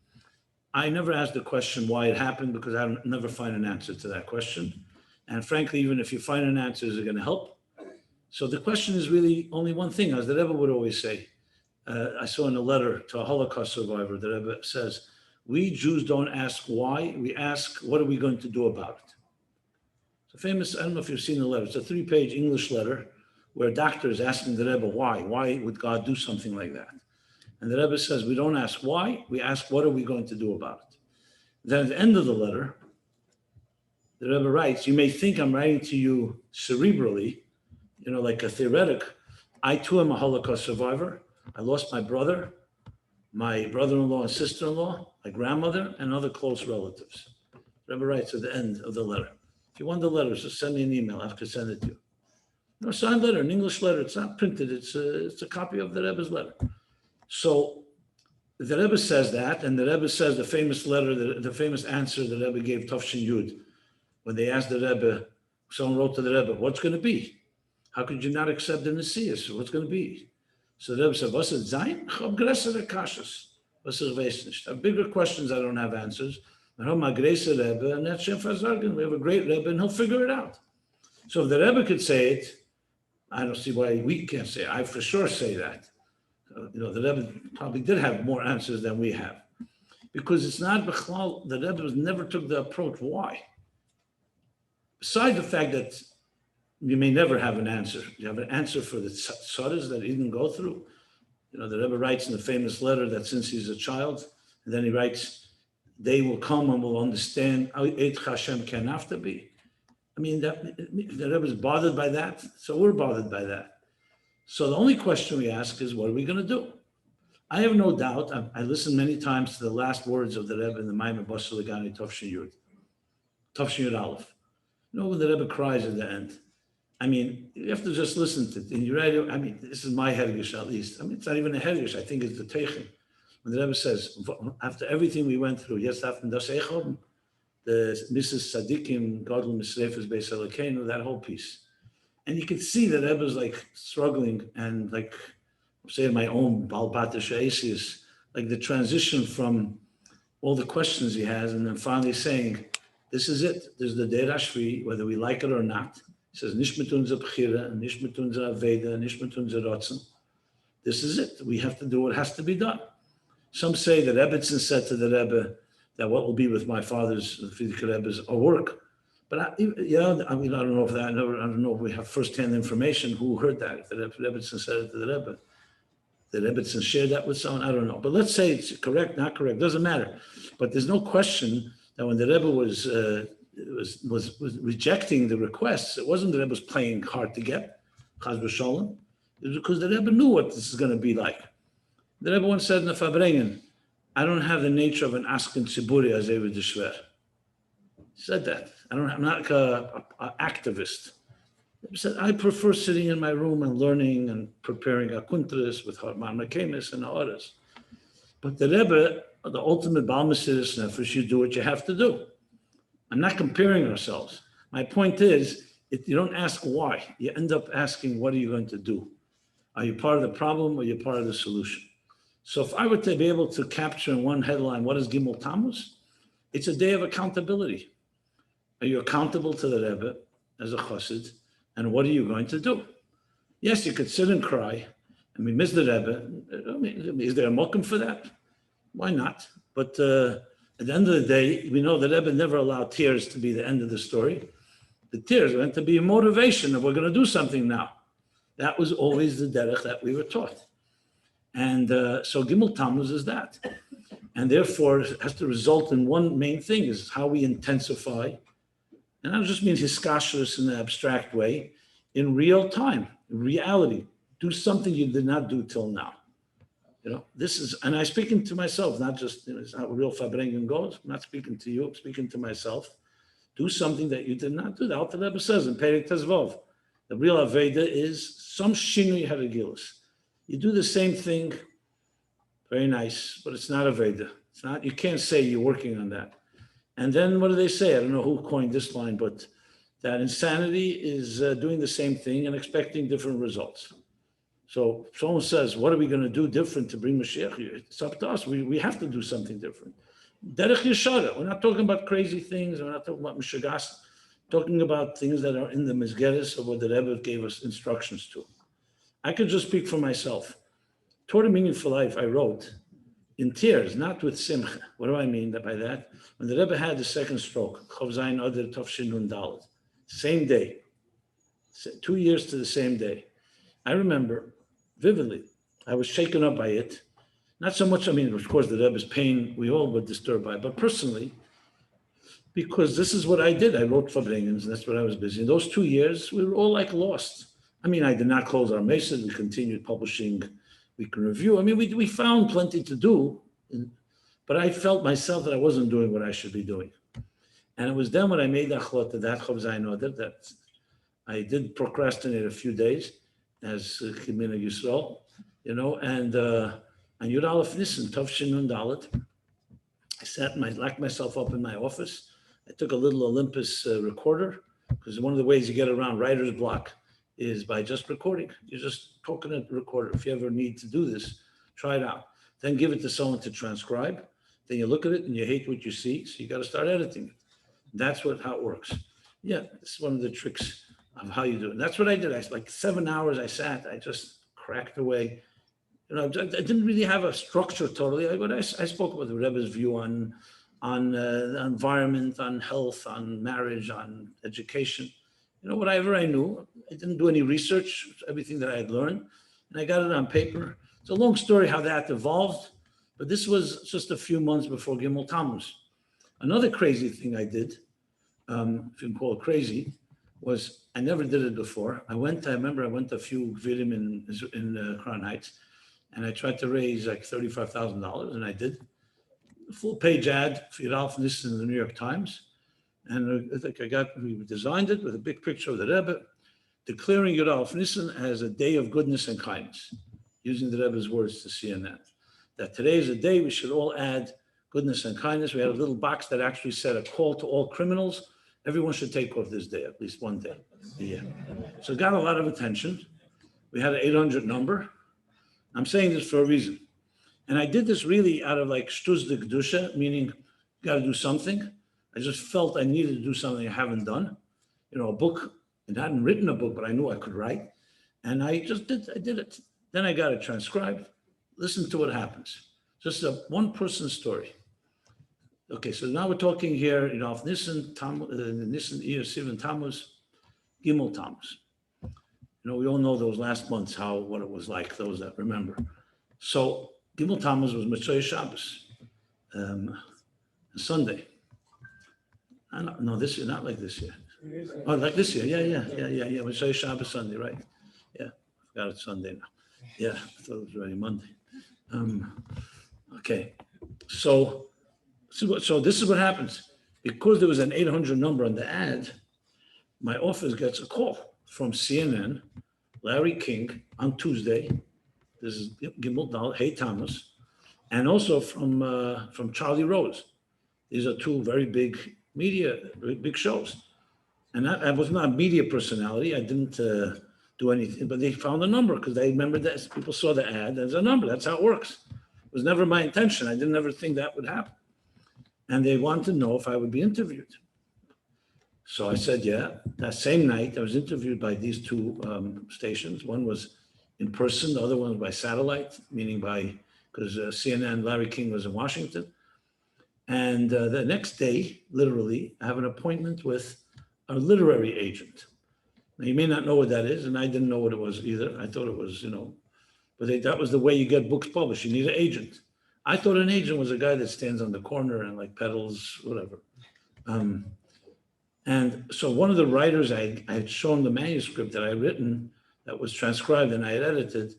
I never ask the question why it happened because I never find an answer to that question. And frankly, even if you find an answer, is it going to help? So the question is really only one thing, as the Rebbe would always say. I saw in a letter to a Holocaust survivor, the Rebbe says, we Jews don't ask why, we ask, what are we going to do about it? It's a famous, I don't know if you've seen the letter, it's a 3-page English letter where a doctor is asking the Rebbe why would God do something like that? And the Rebbe says, we don't ask why, we ask, what are we going to do about it? Then at the end of the letter, the Rebbe writes, you may think I'm writing to you cerebrally, like a theoretic. I too am a Holocaust survivor. I lost my brother, my brother-in-law and sister-in-law, my grandmother, and other close relatives. The Rebbe writes at the end of the letter. If you want the letter, just send me an email. I have to send it to you. A signed letter, an English letter. It's not printed. It's a copy of the Rebbe's letter. So the Rebbe says that, and the Rebbe says the famous letter, the famous answer the Rebbe gave Chof Ches Sivan when they asked the Rebbe, someone wrote to the Rebbe, what's going to be? How could you not accept the Messias? What's going to be? So the Rebbe said, was it Zayin? I have bigger questions, I don't have answers. We have a great Rebbe, and he'll figure it out. So if the Rebbe could say it, I don't see why we can't say it. I for sure say that. the Rebbe probably did have more answers than we have. Because it's not Bechlal, the Rebbe never took the approach. Why? Besides the fact that you may never have an answer. You have an answer for the tzaras that he didn't go through. The Rebbe writes in the famous letter that since he's a child, and then he writes, they will come and will understand Eit Hashem can after be. I mean, the Rebbe is bothered by that, so we're bothered by that. So the only question we ask is, what are we going to do? I have no doubt, I listened many times to the last words of the Rebbe in the Maimon Basel Lagani Tov Yud Aleph. When the Rebbe cries at the end. I mean, you have to just listen to it. And you're right, I mean, this is my Hergish at least. I mean, it's not even a Hergish, I think it's the Teichen. When the Rebbe says, after everything we went through, yes, after das Echom, the Mrs. Sadikim, Godel Misrefes Beis Elokeinu, that whole piece. And you can see that Rebbe's like struggling and like, I'm saying my own Balbata Sha'esius, like the transition from all the questions he has and then finally saying, this is it. There's the Deir Hashvi, whether we like it or not. He says, Nish mitun ze b'chira, Nish mitun ze aveda, Nish mitun ze rotzen. This is it. We have to do what has to be done. Some say that Ebbetson said to the Rebbe that what will be with my father's, the Frierdiker Rebbe's, a work. But I don't know if that, I don't know if we have first-hand information who heard that. If the Ebbetson said it to the Rebbe. Did Ebbetson share that with someone? I don't know. But let's say it's correct, not correct, doesn't matter. But there's no question that when the Rebbe was rejecting the requests, it wasn't the Rebbe was playing hard to get, Chaz v'sholem. It was because the Rebbe knew what this is going to be like. The Rebbe once said in the farbrengen, I don't have the nature of an asken tziburi as Eved Shver. He said that. I'm not like an activist. He said, I prefer sitting in my room and learning and preparing a kuntras with Harman Mekemis and others. But the Rebbe, the ultimate Baal Mesiris Nefesh, you do what you have to do. I'm not comparing ourselves. My point is, if you don't ask why, you end up asking, what are you going to do? Are you part of the problem or are you part of the solution? So if I were to be able to capture in one headline, what is Gimmel Tammuz? It's a day of accountability. Are you accountable to the Rebbe as a chassid? And what are you going to do? Yes, you could sit and cry. I mean, miss the Rebbe. I mean, is there a mokum for that? Why not? But at the end of the day, we know that Rebbe never allowed tears to be the end of the story. The tears were meant to be a motivation that we're going to do something now. That was always the derech that we were taught. And so Gimmel Tammuz is that. And therefore, it has to result in one main thing, is how we intensify. And that just means hiskashrus in an abstract way, in real time, in reality. Do something you did not do till now. This is, and I'm speaking to myself, not just, it's how real farbrengen goes. I'm not speaking to you, I'm speaking to myself. Do something that you did not do. The Alter Rebbe says in Perek Tezvov, the real Aveda is some shinui haragilus. You do the same thing, very nice, but it's not Aveda. It's not, you can't say you're working on that. And then what do they say? I don't know who coined this line, but that insanity is doing the same thing and expecting different results. So if someone says, what are we going to do different to bring Mashiach here? It's up to us. We have to do something different. Derech Yeshara. We're not talking about crazy things. We're not talking about Mishagas. Talking about things that are in the Mizgeres of what the Rebbe gave us instructions to. I could just speak for myself. Torah Meaningful Life, I wrote in tears, not with simcha. What do I mean by that? When the Rebbe had the second stroke, Chof Zayin Adar Tov Shin Nun Dalet, same day, 2 years to the same day. I remember vividly, I was shaken up by it. Not so much, I mean, of course, the Rebbe's pain, we all were disturbed by, but personally, because this is what I did. I wrote farbrengens, and that's what I was busy. In those 2 years, we were all like lost. I mean, I did not close our mesas. We continued publishing Week in Review. I mean, we found plenty to do, but I felt myself that I wasn't doing what I should be doing. And it was then when I made the achlot that Chof Zayin Adar, that I did procrastinate a few days, as Chimina Yisrael, and Yud Aleph Nissen, Tov Shin Nun Dalet. I sat and I locked myself up in my office. I took a little Olympus recorder, because one of the ways you get around writer's block is by just recording. You're just talking at the recorder. If you ever need to do this, try it out. Then give it to someone to transcribe. Then you look at it and you hate what you see, so you got to start editing it. That's how it works. Yeah, it's one of the tricks of how you do it. And that's what I did. Like 7 hours I sat, I just cracked away. I didn't really have a structure totally, but I spoke about the Rebbe's view on the environment, on health, on marriage, on education. Whatever I knew. I didn't do any research, everything that I had learned, and I got it on paper. It's a long story how that evolved, but this was just a few months before Gimmel Tammuz. Another crazy thing I did, if you can call it crazy, was I never did it before. I remember I went to a few vidim in Crown Heights, and I tried to raise like $35,000, and I did a full page ad for Yudalf Nissen in the New York Times. And I think we designed it with a big picture of the Rebbe, declaring Yudalf Nissen as a day of goodness and kindness, using the Rebbe's words to CNN. That today is a day we should all add goodness and kindness. We had a little box that actually said a call to all criminals. Everyone should take off this day, at least one day a year. So it got a lot of attention. We had an 800 number. I'm saying this for a reason. And I did this really out of like shtuz de kedusha, meaning you got to do something. I just felt I needed to do something I haven't done. A book, and I hadn't written a book, but I knew I could write. And I did it. Then I got it transcribed. Listen to what happens. Just a one person story. Okay, so now we're talking here, of Nissen, Nissen, Sivan Tammuz, Gimmel Tammuz. We all know those last months, what it was like, those that remember. So Gimmel Tammuz was Motzei Shabbos, Sunday. No, this year, not like this year. Oh, like this year, yeah. Motzei Shabbos Sunday, right? Yeah, I forgot it's Sunday now. Yeah, I thought it was already Monday. Okay, so this is what happens. Because there was an 800 number on the ad, my office gets a call from CNN, Larry King, on Tuesday. This is Gimmel Hey Thomas, and also from Charlie Rose. These are two very big media, big shows. And I was not a media personality. I didn't do anything, but they found a number because they remembered that people saw the ad. There's a number. That's how it works. It was never my intention. I didn't ever think that would happen. And they wanted to know if I would be interviewed. So I said, yeah. That same night, I was interviewed by these two stations. One was in person, the other one was by satellite, meaning because CNN, Larry King was in Washington. And the next day, literally, I have an appointment with a literary agent. Now, you may not know what that is, and I didn't know what it was either. I thought it was, but that was the way you get books published. You need an agent. I thought an agent was a guy that stands on the corner and like peddles, whatever. And so one of the writers, I had shown the manuscript that I had written that was transcribed and I had edited,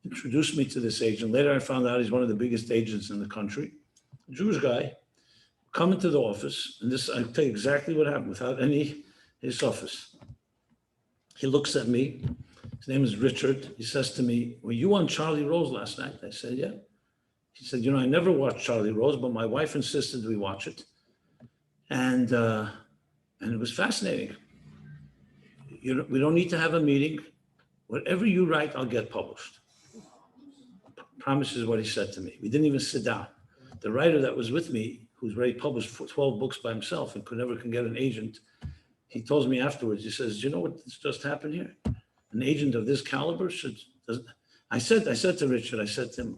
introduced me to this agent. Later, I found out he's one of the biggest agents in the country, a Jewish guy, come into the office. And this, I'll tell you exactly what happened without his office. He looks at me. His name is Richard. He says to me, were you on Charlie Rose last night? I said, yeah. He said, I never watched Charlie Rose, but my wife insisted we watch it. And it was fascinating. We don't need to have a meeting. Whatever you write, I'll get published. Promise is what he said to me. We didn't even sit down. The writer that was with me, who's already published 12 books by himself and never can get an agent, he told me afterwards, he says, do you know what just happened here? An agent of this caliber I said to Richard, I said to him,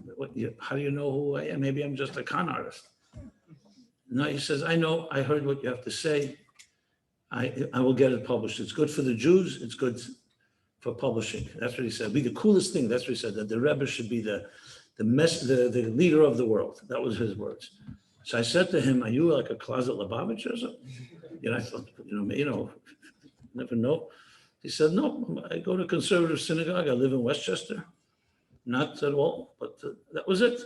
how do you know who I am? Maybe I'm just a con artist. No, he says, I know, I heard what you have to say. I will get it published. It's good for the Jews. It's good for publishing. That's what he said. Be the coolest thing. That's what he said, that the Rebbe should be the leader of the world. That was his words. So I said to him, are you like a closet Lubavitch or something? I thought, never know. He said, no, I go to a conservative synagogue. I live in Westchester. Not at all, but that was it.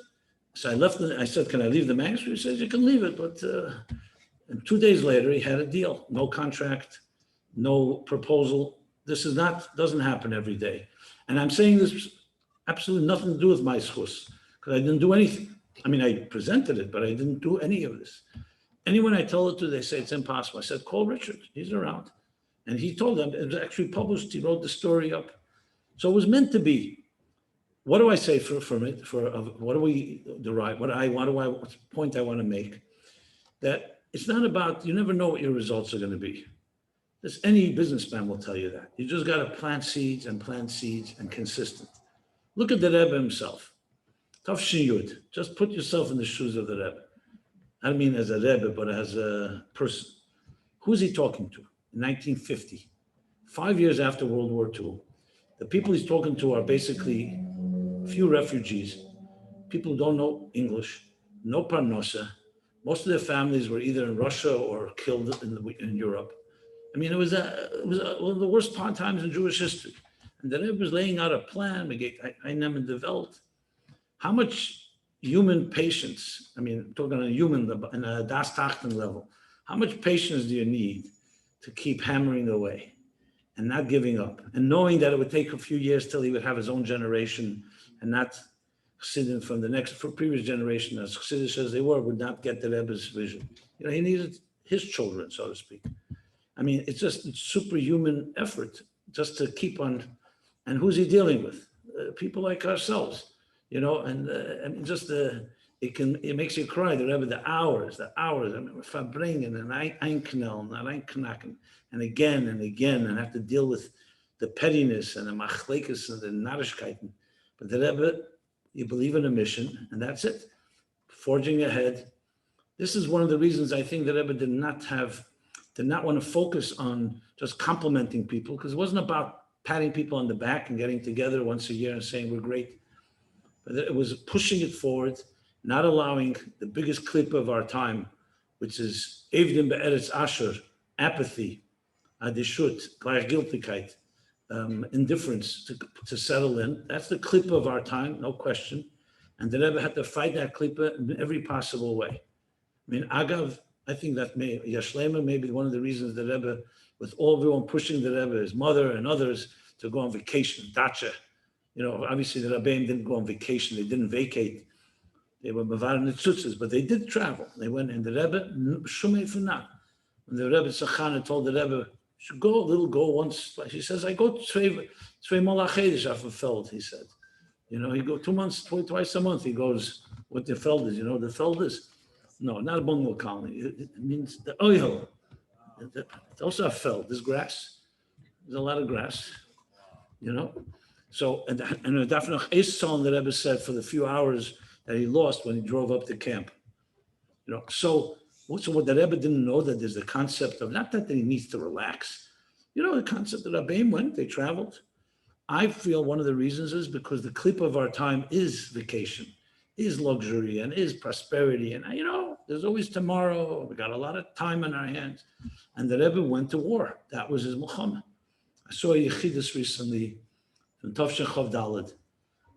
So I left. I said, can I leave the manuscript? He says, you can leave it. But and 2 days later, he had a deal. No contract, no proposal. This doesn't happen every day. And I'm saying this absolutely nothing to do with my schus, because I didn't do anything. I mean, I presented it, but I didn't do any of this. Anyone I tell it to, they say it's impossible. I said, call Richard. He's around. And he told them it was actually published. He wrote the story up. So it was meant to be. What do I say from it? What do we derive? What point I want to make? That it's not about, you never know what your results are going to be. Any businessman will tell you that. You just got to plant seeds and consistent. Look at the Rebbe himself. Tafshin Yud. Just put yourself in the shoes of the Rebbe. I don't mean as a Rebbe, but as a person. Who's he talking to? In 1950, 5 years after World War II. The people he's talking to are basically a few refugees, people who don't know English, no parnosa. Most of their families were either in Russia or killed in Europe. I mean, it was one of the worst times in Jewish history. And the Rebbe was laying out a plan. I never developed. How much human patience, I mean, talking on a human, in a Das Tachten level, how much patience do you need to keep hammering away and not giving up and knowing that it would take a few years till he would have his own generation and not Chassidim from the previous generation, as Chassidish as they were, would not get the Rebbe's vision. You know, he needed his children, so to speak. I mean, it's superhuman effort just to keep on. And who's he dealing with? People like ourselves, you know, and I mean, it makes you cry. The Rebbe, the hours. I mean, farbrengen and einknell, not einknacken, and again, and have to deal with the pettiness and the machlekes and the narishkeiten. But the Rebbe, you believe in a mission, and that's it. Forging ahead. This is one of the reasons I think the Rebbe did not want to focus on just complimenting people, because it wasn't about patting people on the back and getting together once a year and saying we're great. But it was pushing it forward, not allowing the biggest clip of our time, which is Evdim be'eretz asher, apathy, adishut, gleichgültigkeit, indifference to settle in. That's the clip of our time, no question. And the Rebbe had to fight that clip in every possible way. I mean, Agav, I think that Yashlema may be one of the reasons the Rebbe, with everyone pushing the Rebbe, his mother and others, to go on vacation, dacha. You know, obviously the Rebbeim didn't go on vacation, they didn't vacate. They were Bavaran Tzutzes, but they did travel. They went, and the Rebbe, Shumei Funat. When the Rebbe Tzachana told the Rebbe, should go once. He says, I go zwei Malachedish afterfeld, he said. You know, he go 2 months, twice a month. He goes, what the feld is, you know, the feld is? No, not a bungalow colony. It means the oil. It's also a feld, there's grass. There's a lot of grass, you know. So, and the Dafnach Eson, the Rebbe said, for the few hours that he lost when he drove up to camp. You know, so what the Rebbe didn't know, that there's the concept of, not that he needs to relax. You know, the concept that Rebbeim went, they traveled. I feel one of the reasons is because the clip of our time is vacation, is luxury, and is prosperity. And, you know, there's always tomorrow. We got a lot of time on our hands. And the Rebbe went to war. That was his Muhammad. I saw a Yechidus recently from Chof Ches Sivan.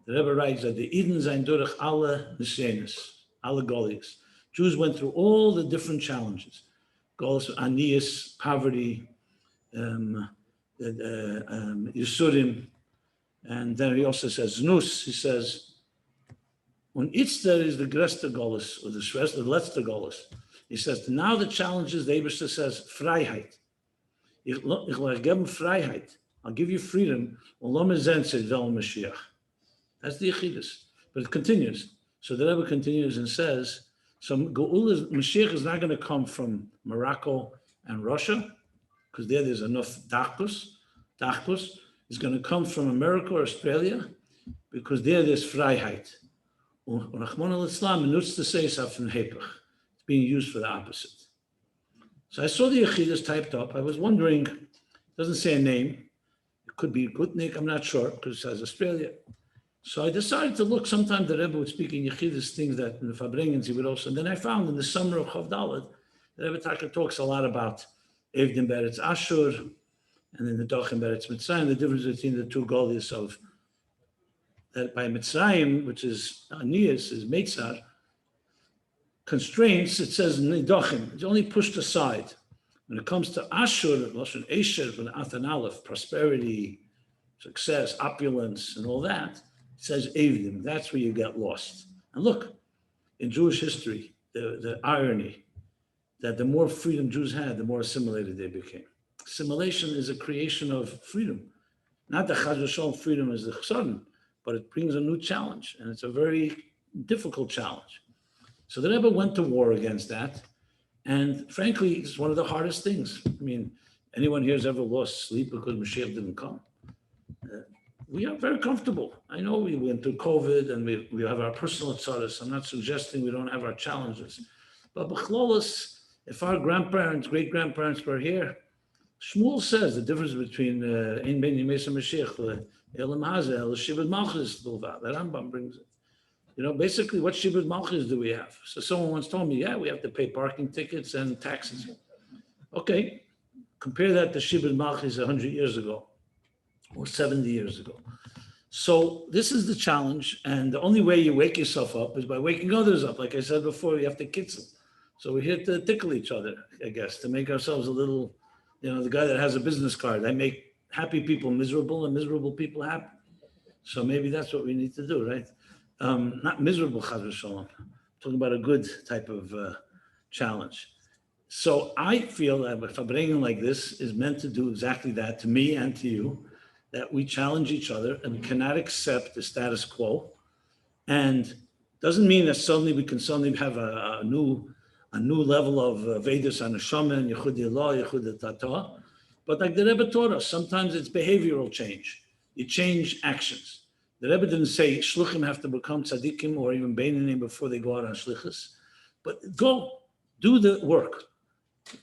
The Rebbe writes that the Eden sein durch alle Nisyenis, alle Goliaths. Jews went through all the different challenges. Goliath, Anias, poverty, Yisurim. And then he also says, Znus, he says, when Itzter is the Gresta Golis, or the Letzter Golis, he says, now the challenge is, the Eberster says, Freiheit. Ich will geben Freiheit. I'll give you freedom. That's the Yechidus. But it continues. So the Rebbe continues and says, so Mashiach is not going to come from Morocco and Russia, because there's enough typos. Is going to come from America or Australia, because there's Freiheit. It's being used for the opposite. So I saw the Yechidus typed up. I was wondering, it doesn't say a name. It could be Gutnik, I'm not sure, because it says Australia. So I decided to look. Sometimes the Rebbe would speak in Yechidus things that in the farbrengen he would also. And then I found in the summer of Chof Daled, the Rebbe Taka talks a lot about Evdim be'eretz Ashur, and then the Dochim be'eretz Mitzrayim, the difference between the two Goliaths of that by Mitzrayim, which is Anias, is Meitzar, constraints, it says Nidochim, it's only pushed aside. When it comes to Ashur, Lashon Esher, from the Athan Aleph, prosperity, success, opulence, and all that, it says Evdim, that's where you get lost. And look, in Jewish history, the irony that the more freedom Jews had, the more assimilated they became. Assimilation is a creation of freedom. Not the Chaz v'Shalom freedom is the chsaron, but it brings a new challenge, and it's a very difficult challenge. So the Rebbe went to war against that, and frankly, it's one of the hardest things. I mean, anyone here has ever lost sleep because Mashiach didn't come? we are very comfortable. I know we went through COVID and we have our personal tzaras. I'm not suggesting we don't have our challenges. But b'chlolos, if our grandparents, great-grandparents were here, Shmuel says the difference between Ein Ben Yimei Mashiach, Elam Hazel, Shibud Malchus, the Rambam brings it. Basically, what Shibud Malchus do we have? So someone once told me, yeah, we have to pay parking tickets and taxes. Okay, compare that to Shibud Malchus 100 years ago or 70 years ago. So this is the challenge, and the only way you wake yourself up is by waking others up. Like I said before, you have to kitzel. So we're here to tickle each other, I guess, to make ourselves a little, the guy that has a business card, I make happy people miserable and miserable people happy. So maybe that's what we need to do, right? Not miserable, chas v'shalom. Talking about a good type of challenge. So I feel that a farbrengen like this is meant to do exactly that to me and to you, that we challenge each other and cannot accept the status quo. And doesn't mean that suddenly we can suddenly have a new level of Vedas and Neshama and Yichud Yillah, Yichud Tata. But like the Rebbe taught us, sometimes it's behavioral change. You change actions. The Rebbe didn't say shluchim have to become tzaddikim or even beinanim before they go out on shlichus. But go, do the work,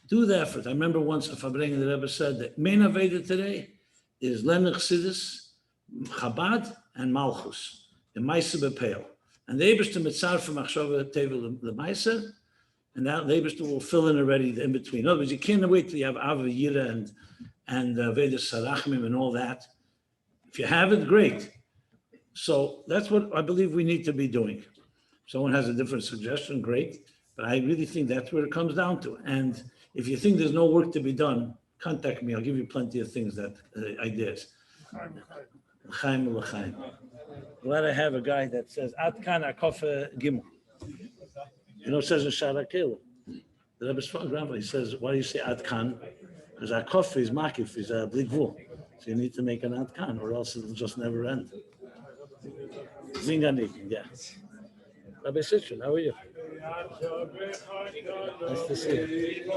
do the effort. I remember once a farbrengen, the Rebbe said that main Aveda today is Lemech Sidis, Chabad, and Malchus, the Maisa Bepeil. And the Eberste Mitzar from Achshava Tevel the Maisa, and that the Eberste will fill in already the in between. In other words, you can't wait till you have Ava Yira and Vedas Sarachmim and all that. If you have it, great. So that's what I believe we need to be doing. If someone has a different suggestion, great. But I really think that's where it comes down to. And if you think there's no work to be done, contact me. I'll give you plenty of things, ideas. L'chaim, l'chaim. Glad I have a guy that says, Ad kan Chof Gimmel. It says in Sharakil. The Rebbe's grandfather, he says, why do you say Ad kan? Because our Chof is makif, is a bligvul. So you need to make an Ad kan, or else it'll just never end. Zinganik, yeah. Rabbi Sitchin, how are you? Nice to see you.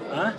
Huh?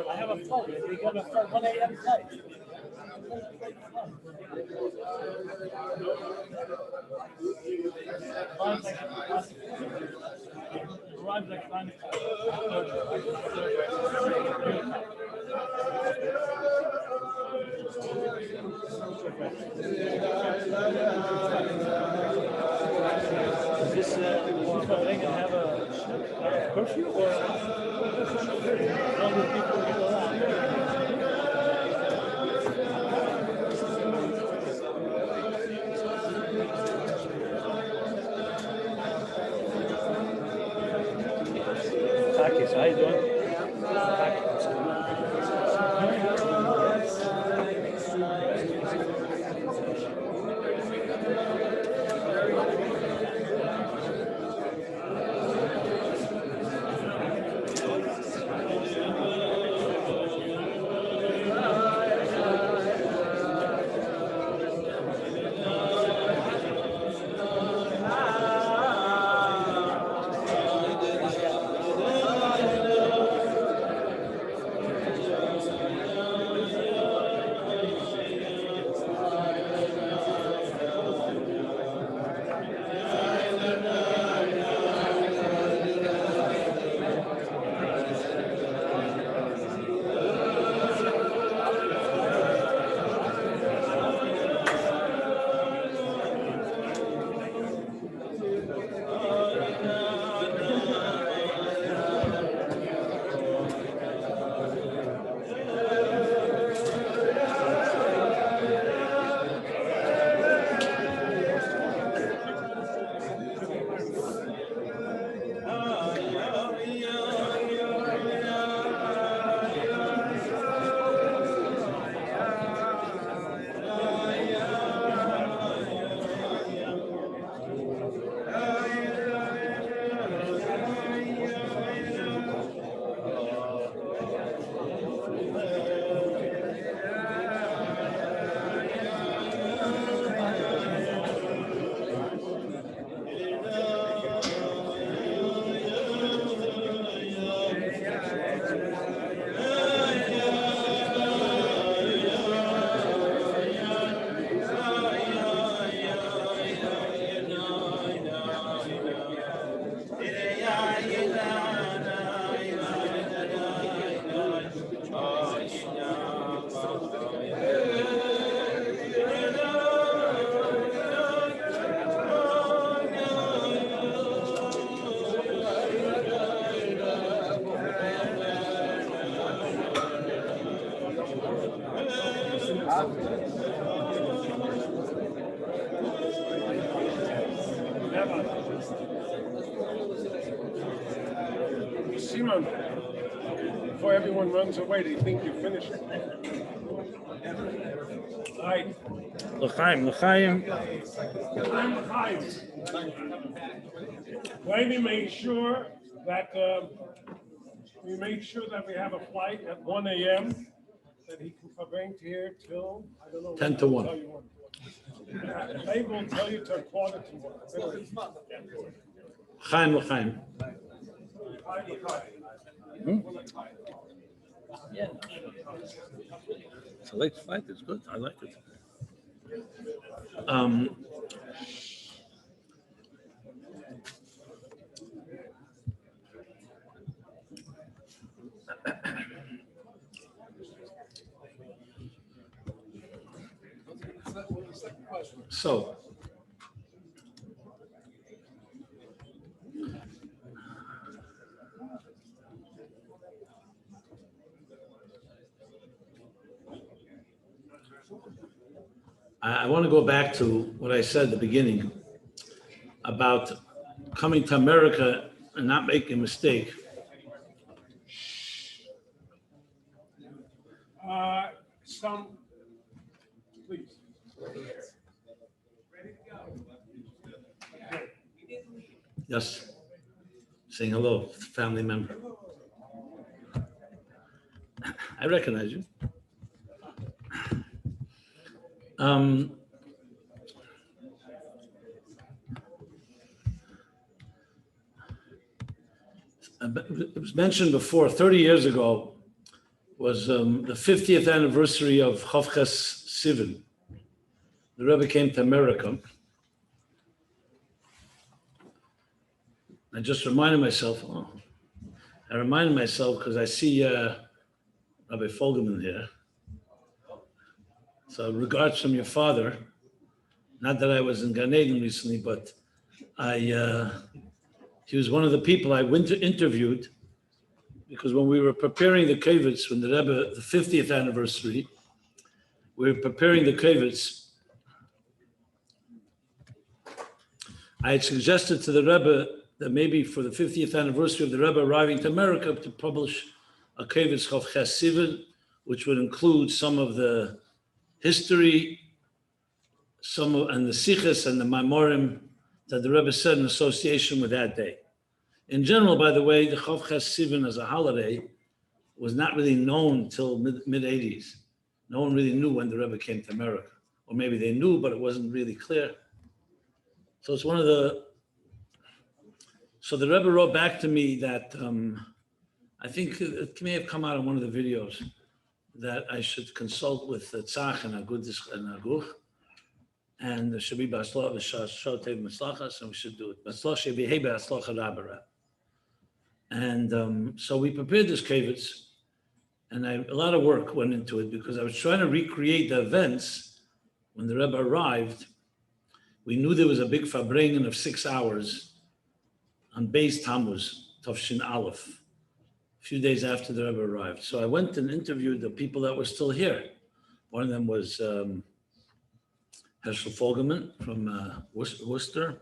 I have a flight. We got a 1 a.m. flight. Arrives like 9 Is this farbrengen have a curfew or all the people go around? Takis, how you doing? Simon, before everyone runs away, they think you're finished. Right. L'chaim, l'chaim. I'm fine. Lady made sure that we we have a flight at 1 a.m. that he can farbrengen here till, I don't know. 10 to 1. They will tell you till 1:45. Chaim l'chaim. Yeah. It's a late flight. It's good. I like it. So, I want to go back to what I said at the beginning about coming to America and not making a mistake. Please. Yes, saying hello, family member. I recognize you. it was mentioned before, 30 years ago was the 50th anniversary of Chof Ches Sivan. The Rebbe came to America. I just reminded myself, because I see Rabbi Folgeman here. So regards from your father. Not that I was in Gan Eden recently, but he was one of the people I went to interviewed, because when we were preparing the kavitz, when the Rebbe, the 50th anniversary, we were preparing the kavitz. I had suggested to the Rebbe that maybe for the 50th anniversary of the Rebbe arriving to America to publish a kavitz Chof Ches Sivan, which would include some of the history, and the sichas and the maimorim that the Rebbe said in association with that day. In general, by the way, the Chof Ches Sivan as a holiday was not really known till mid-80s. No one really knew when the Rebbe came to America. Or maybe they knew, but it wasn't really clear. So it's one of the... So the Rebbe wrote back to me that, I think it may have come out in one of the videos, that I should consult with Tzach and Aguch, and there should be B'Aslach V'Shotev Mitzlachas, and we should do it. B'Aslach Shebihe B'Aslach Rabara. And so we prepared this kavitz, and a lot of work went into it because I was trying to recreate the events when the Rebbe arrived. We knew there was a big farbrengen of 6 hours on Beis Tammuz, Tafshin Aleph, a few days after the Rebbe arrived. So I went and interviewed the people that were still here. One of them was Herschel Folgeman from Worcester.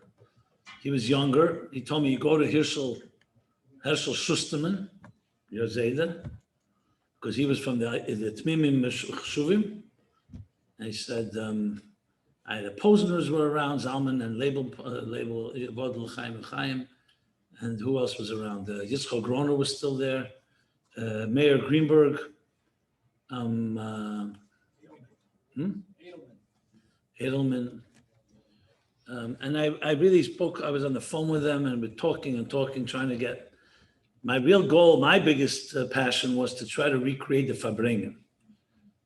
He was younger. He told me, you go to Herschel Schusterman, Yozeda, because he was from the Tmimim Shuvim. And he said, I had the Posners were around, Zalman and Label Vodel Chaim and Chaim. And who else was around? Yitzchak Groner was still there. Mayor Greenberg. Edelman. And I really spoke, I was on the phone with them and we're talking, trying to get, my real goal, my biggest passion was to try to recreate the farbrengen.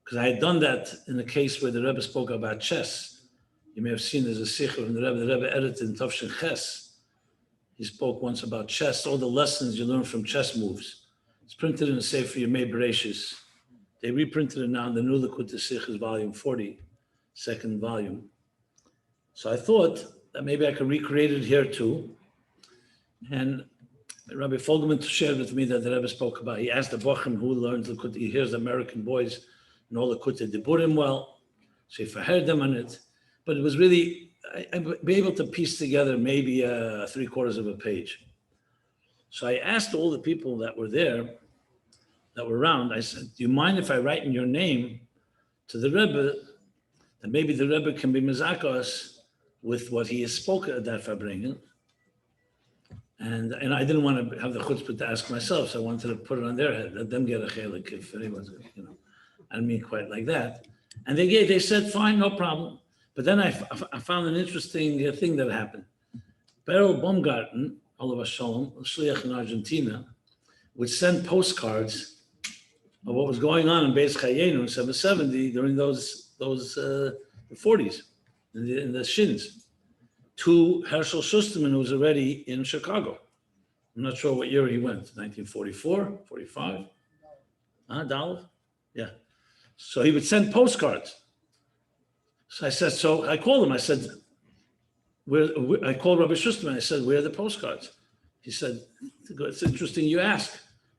Because I had done that in the case where the Rebbe spoke about chess. You may have seen there's a sicha from the Rebbe edited in Chof Ches. He spoke once about chess, all the lessons you learn from chess moves. It's printed in a Sefer Yemei Bereshis. They reprinted it now in the New Likutei Sichos, volume 40, second volume. So I thought that maybe I could recreate it here too. And Rabbi Folgeman shared with me that the Rebbe spoke about, he asked the Bochum who learns Likutei, he hears the American boys and all Likutei Diburim well. So he heard them on it. But it was really, I'd be able to piece together maybe 3/4 of a page. So I asked all the people that were there, that were around, I said, do you mind if I write in your name to the Rebbe, that maybe the Rebbe can be mezakos with what he has spoken at that farbrengen? And I didn't want to have the chutzpah to ask myself, so I wanted to put it on their head, let them get a chelik if anyone's, I didn't mean quite like that. And they said, fine, no problem. But then I found an interesting thing that happened. Beryl Baumgarten, Oliver Shalom, a shliach in Argentina, would send postcards of what was going on in Beis Chayenu in 770 during those the 40s, in the shins, to Herschel Schusterman, who was already in Chicago. I'm not sure what year he went, 1944, 45? Daled? Yeah. So he would send postcards. So I called him. I said, I called Rabbi Schusterman. I said, where are the postcards? He said, it's interesting you ask.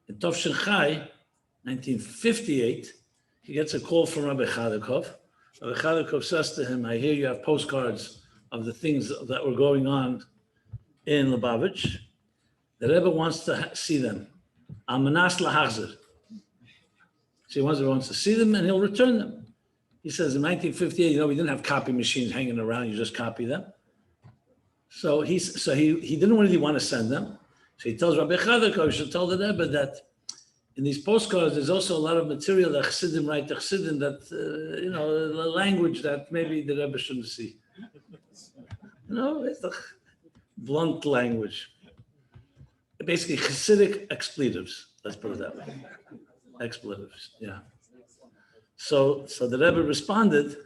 In Tafshin Chai, 1958, he gets a call from Rabbi Chadakov. Rabbi Chadakov says to him, I hear you have postcards of the things that were going on in Lubavitch. The Rebbe wants to see them. Amanas lahachzer. So he wants to see them and he'll return them. He says in 1958, we didn't have copy machines hanging around. You just copy them. So he didn't really want to send them. So he tells Rabbi Chadakov, you should tell the Rebbe that in these postcards, there's also a lot of material that Chassidim write to Chassidim that, the language that maybe the Rebbe shouldn't see. It's the blunt language. basically Hasidic expletives. Let's put it that way. Expletives, yeah. So the Rebbe responded,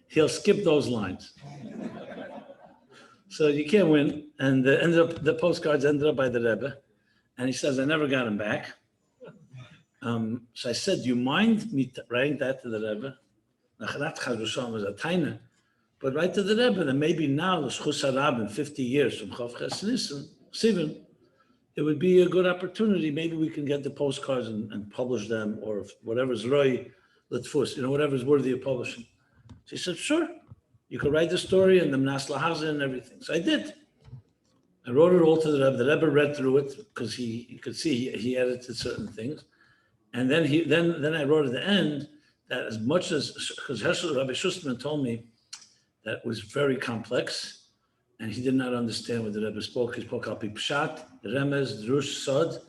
he'll skip those lines. So you can't win. And the postcards ended up by the Rebbe. And he says, I never got them back. So I said, do you mind me writing that to the Rebbe? Was a taina, but write to the Rebbe that maybe now, the Shchus Harab in 50 years from Chof Ches Sivan, it would be a good opportunity. Maybe we can get the postcards and publish them, or whatever's Roy Litfus, whatever's worthy of publishing. So he said, sure, you could write the story and the Mnas Lahaza and everything. So I did. I wrote it all to the Rebbe. The Rebbe read through it because you could see he edited certain things. And then I wrote at the end that as much as, because Rabbi Schusterman told me that it was very complex, and he did not understand what the Rebbe spoke. He spoke al pi pshat, remez, drush, sod,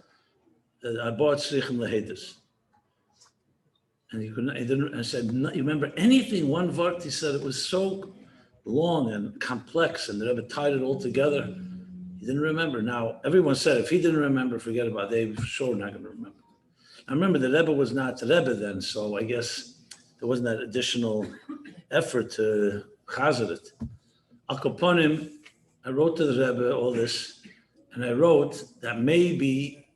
abot srichim lehedus. And he didn't. I said, no, you remember anything? One word. He said it was so long and complex, and the Rebbe tied it all together. He didn't remember. Now everyone said if he didn't remember, forget about it. They for sure not going to remember. I remember the Rebbe was not the Rebbe then, so I guess there wasn't that additional effort to chazer it. Al Kaponim, I wrote to the Rebbe all this, and I wrote that maybe,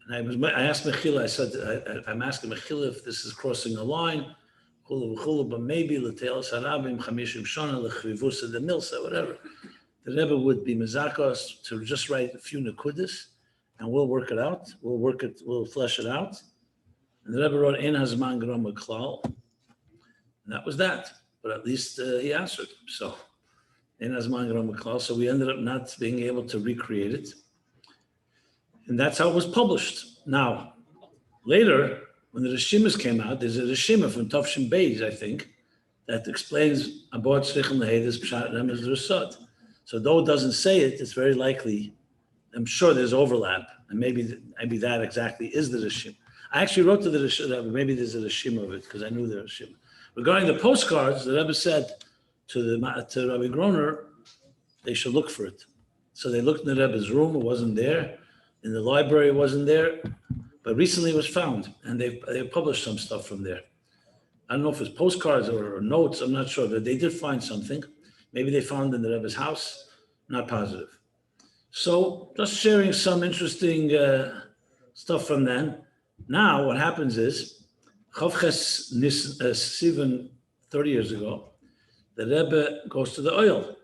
and I asked Mechila, I said, I'm asking Mechila if this is crossing a line, but maybe l'teil sarabim chamishim shana l'chrivusa de milsa, whatever. The Rebbe would be mezakos to just write a few nekudas, and we'll work it out. We'll flesh it out. And the Rebbe wrote Ein Hazman Grom Klal, and that was that. But at least he answered. So Ein Hazman Grom Klal. So we ended up not being able to recreate it, and that's how it was published. Now, later when the Rishimas came out, there's a Rishima from Tovshin Beis, I think, that explains about Srichim Lehedus Pshat Remez Drusot. So though it doesn't say it, it's very likely. I'm sure there's overlap, and maybe that exactly is the Rishim. I actually wrote to the Rishim, maybe there's a Rishim of it, because I knew the Rishim. Regarding the postcards, the Rebbe said to Rabbi Groner, they should look for it. So they looked in the Rebbe's room, it wasn't there. In the library, it wasn't there. But recently it was found, and they published some stuff from there. I don't know if it's postcards or notes, I'm not sure, but they did find something. Maybe they found in the Rebbe's house, not positive. So just sharing some interesting stuff from then. Now what happens is, Chof Ches Sivan 30 years ago, the Rebbe goes to the oil.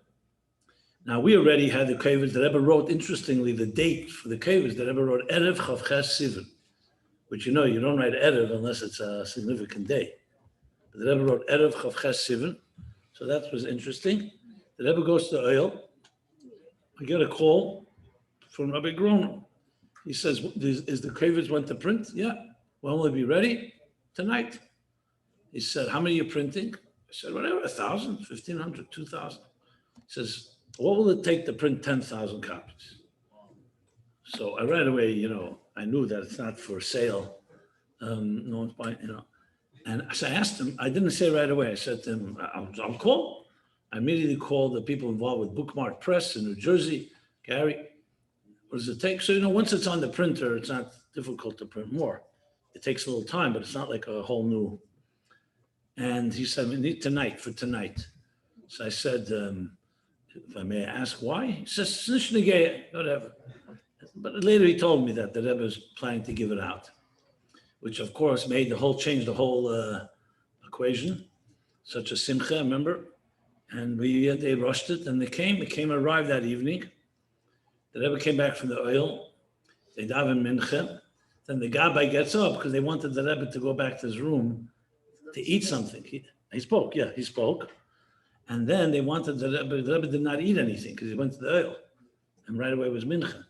Now we already had the Kavos. The Rebbe wrote, interestingly, the date for the Kavos. The Rebbe wrote Erev Chof Ches Sivan, which you don't write Erev unless it's a significant day. But the Rebbe wrote Erev Chof Ches Sivan, so that was interesting. The Rebbe goes to the oil. I get a call from Rabbi Groner. He says, is the Kavos went to print? Yeah. When will it be ready? Tonight. He said, how many are you printing? I said, whatever, 1,000, 1,500, 2,000. He says, what will it take to print 10,000 copies? So I right away, I knew that it's not for sale. No one's buying, And so I asked him, I didn't say right away. I said to him, I'll call. I immediately called the people involved with Bookmark Press in New Jersey. Gary, what does it take? So, once it's on the printer, it's not difficult to print more. It takes a little time, but it's not like a whole new. And he said, we need for tonight. So I said, if I may ask why? He says, whatever. But later he told me that the Rebbe was planning to give it out, which of course changed the whole equation. Such a simcha, remember? And they rushed it, and it arrived that evening. The Rebbe came back from the oil. They daven mincha. Then the gabbai gets up because they wanted the Rebbe to go back to his room to eat something. He spoke. And then they wanted the Rebbe did not eat anything because he went to the oil. And right away was mincha.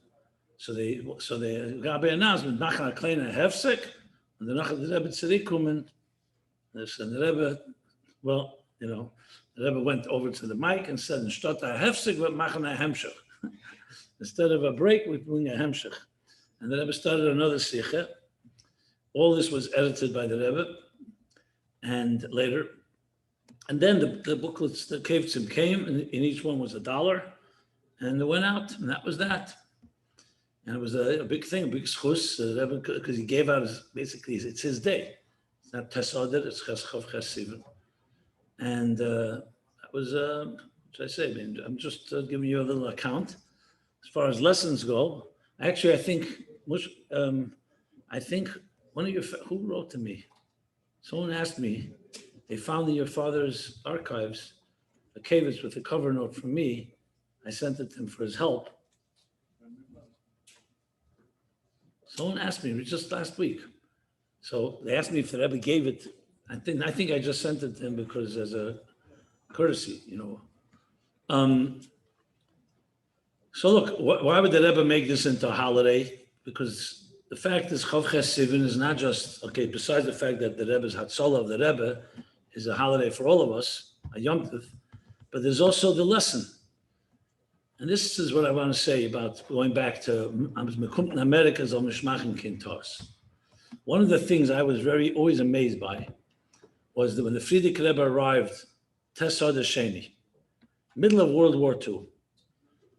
So the gabbai announced, nachar kleiner hefsek, and the nachar the Rebbe tzirikum, and the Rebbe, the Rebbe went over to the mic and said, "Instead of a hefsek, we machen a hemshech." Instead of a break, we bring a hemshech. And the Rebbe started another sicha. All this was edited by the Rebbe, and later. And then the booklets, the kavtzim came, and in each one was $1, and it went out, and that was that. And it was a big thing, a big schus, because he gave out basically, it's his day. It's not Tes Oder, it's Chof Ches Sivan. And that was, what should I say? I mean, I'm just giving you a little account. As far as lessons go, actually, I think one of your, who wrote to me? Someone asked me, they found in your father's archives a kavitz with a cover note from me. I sent it to him for his help. Someone asked me just last week. So they asked me if the Rebbe gave it. I think I just sent it to him because as a courtesy, So look, why would the Rebbe make this into a holiday? Because the fact is, Chof Ches Sivan is not just, okay, besides the fact that the Rebbe's Hatzalah of the Rebbe is a holiday for all of us, a Yom Tov, but there's also the lesson. And this is what I want to say about going back to America's Mishmachim Kintos. One of the things I was always amazed by was that when the Frierdiker Rebbe arrived, Tes Oder Sheni, middle of World War II.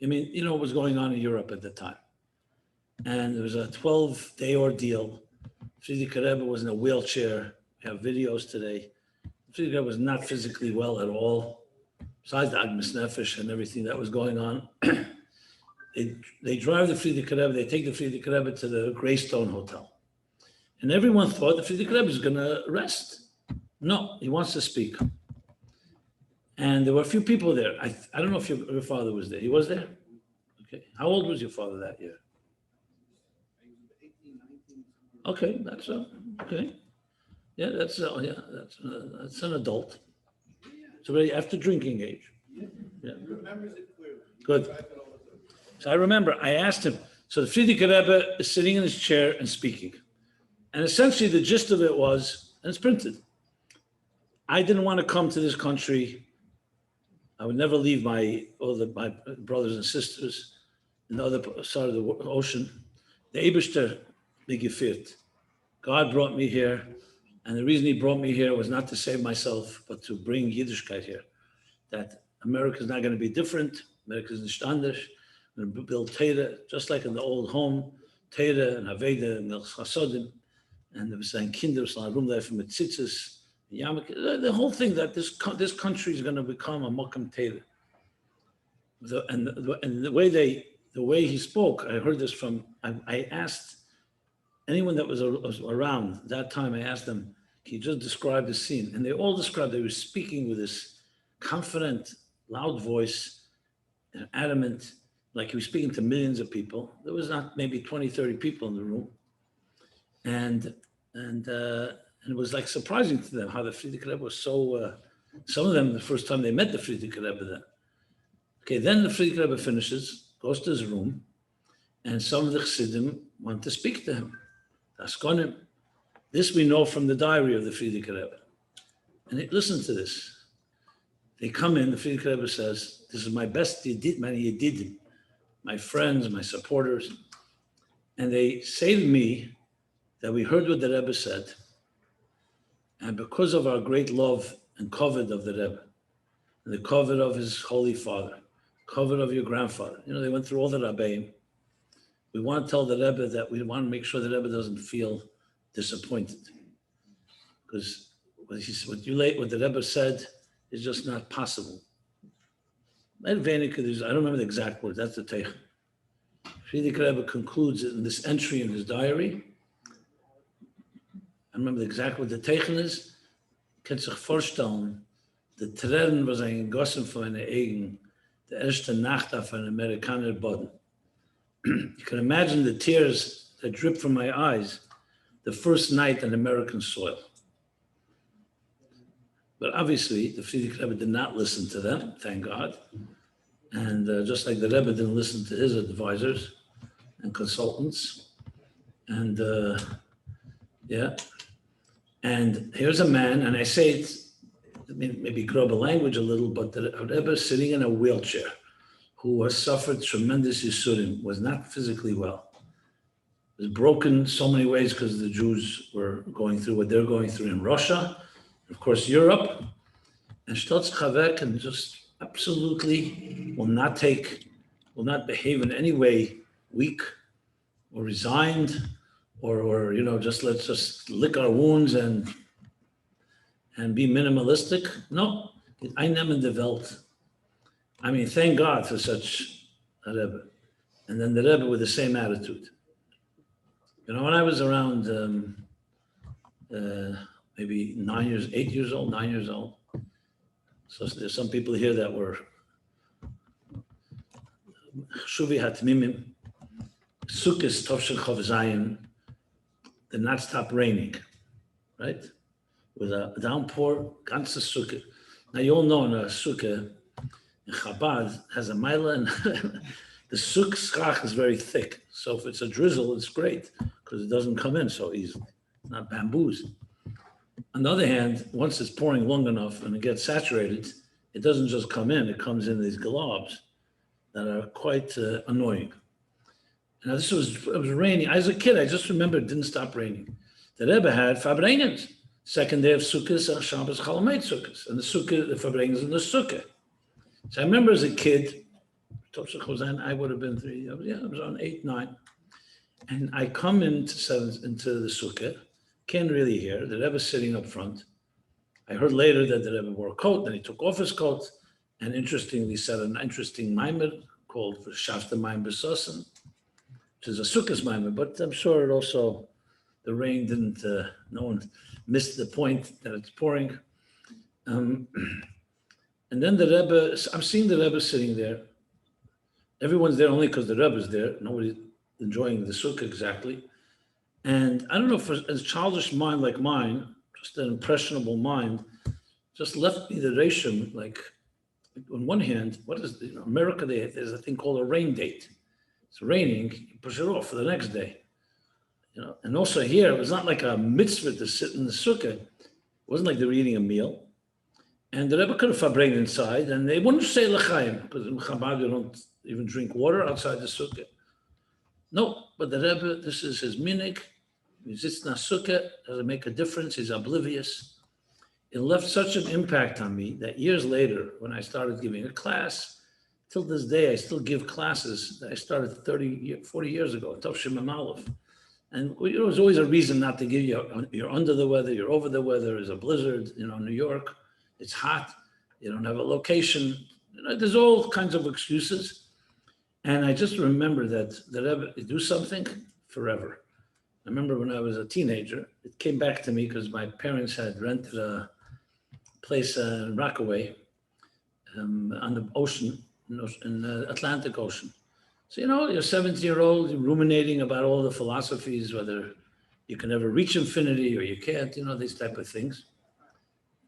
I mean, you know what was going on in Europe at the time. And there was a 12-day ordeal. Frierdiker Rebbe was in a wheelchair. We have videos today. Frierdiker Rebbe was not physically well at all. Besides the Agnes Nefesh and everything that was going on, they drive the Frierdiker Rebbe, they take the Frierdiker Rebbe to the Greystone Hotel. And everyone thought the Frierdiker Rebbe is going to rest. No, he wants to speak. And there were a few people there. I don't know if your father was there. He was there? Okay. How old was your father that year? Okay, that's okay. Yeah, that's an adult. It's already after drinking age. Yeah. Good. So I remember I asked him, so the Frierdiker Rebbe is sitting in his chair and speaking. And essentially the gist of it was, and it's printed, I didn't want to come to this country. I would never leave my brothers and sisters in the other side of the ocean. The Eibishter Megifit. God brought me here. And the reason he brought me here was not to save myself, but to bring Yiddishkeit here. That America is not going to be different. America is nicht anders. We're going to build Torah, just like in the old home, Torah and Haveda and Chasodim. And there was saying Kinder, mit tzitzis, the whole thing that this country is going to become a Mokum Torah. And the way he spoke, I heard this from, I asked anyone that was around that time, I asked them, can you just describe the scene? And they all described, they were speaking with this confident, loud voice, and adamant, like he was speaking to millions of people. There was not maybe 20, 30 people in the room. And it was like surprising to them how the Frierdiker Rebbe was so, some of them, the first time they met the Frierdiker Rebbe then. Okay, then the Frierdiker Rebbe finishes, goes to his room, and some of the Chassidim want to speak to him. Askonim. This we know from the diary of the Frierdiker Rebbe. And listen to this. They come in, the Frierdiker Rebbe says, this is my best yedidim, my friends, my supporters. And they say to me that we heard what the Rebbe said. And because of our great love and kavod of the Rebbe, and the kavod of his holy father, kavod of your grandfather, they went through all the Rabbeim. We want to tell the Rebbe that we want to make sure the Rebbe doesn't feel disappointed. Because what the Rebbe said is just not possible. I don't remember the exact words, that's the Teichen. Frierdiker Rebbe concludes in this entry in his diary. I remember exactly what the Teichen is. Kan sich vorstellen, the Tränen was gegossen von meinen Augen, the erste Nacht auf einem Amerikaner Boden. You can imagine the tears that dripped from my eyes the first night on American soil. But obviously, the Frierdiker Rebbe did not listen to them, thank God. And just like the Rebbe didn't listen to his advisors and consultants. And And here's a man, and I say it, maybe grow the language a little, but the Rebbe sitting in a wheelchair, who has suffered tremendous yisurim, was not physically well, was broken so many ways because the Jews were going through what they're going through in Russia, of course Europe, and Stotz Chavek, and just absolutely will not behave in any way weak, or resigned, or just let's just lick our wounds and be minimalistic. No, I never developed. I mean, thank God for such a Rebbe. And then the Rebbe with the same attitude. When I was around maybe 9 years old. So there's some people here that were Shuvi Hatmimim, Sukkis Tovshel Chof Zion, did not stop raining, right? With a downpour, ganze Sukkah. Now you all know in a Sukkah, in Chabad has a mila, and the Sukkah is very thick. So if it's a drizzle, it's great because it doesn't come in so easily. It's not bamboos. On the other hand, once it's pouring long enough and it gets saturated, it doesn't just come in, it comes in these globs that are quite annoying. Now it was raining. As a kid, I just remember it didn't stop raining. The Rebbe had farbrengen, second day of Sukkot, Shabbos Chalamayit Sukkot, and the Sukkot, the farbrengen in the Sukkot. So I remember as a kid, I would have been 3 years, I was on 8, 9, and I come into the Sukkot, can't really hear, the Rebbe sitting up front. I heard later that the Rebbe wore a coat, then he took off his coat, and interestingly said an interesting mimer called Shafta Maim Besosen, which is a Sukkot mimer, but I'm sure it also, the rain didn't, no one missed the point that it's pouring. And then the Rebbe, I'm seeing the Rebbe sitting there. Everyone's there only because the Rebbe's there. Nobody's enjoying the Sukkah exactly. And I don't know if a childish mind like mine, just an impressionable mind, just left me the reshim, like on one hand, what is, America, there's a thing called a rain date. It's raining, you push it off for the next day. And also here, it was not like a mitzvah to sit in the Sukkah. It wasn't like they were eating a meal. And the Rebbe could have farbrengen inside, and they wouldn't say l'chaim, because in Chabad you don't even drink water outside the Sukkah. No, but the Rebbe, this is his minig. He sits in a Sukkah, doesn't make a difference, he's oblivious. It left such an impact on me that years later, when I started giving a class, till this day, I still give classes that I started 40 years ago, Chof Ches Sivan. And it was always a reason not to give you, you're under the weather, you're over the weather, there's a blizzard, New York, it's hot, you don't have a location, there's all kinds of excuses. And I just remember that the Rebbe do something forever. I remember when I was a teenager, it came back to me because my parents had rented a place in Rockaway on the ocean, in the Atlantic Ocean. So, you're a 17-year-old, you're ruminating about all the philosophies, whether you can ever reach infinity or you can't, these type of things.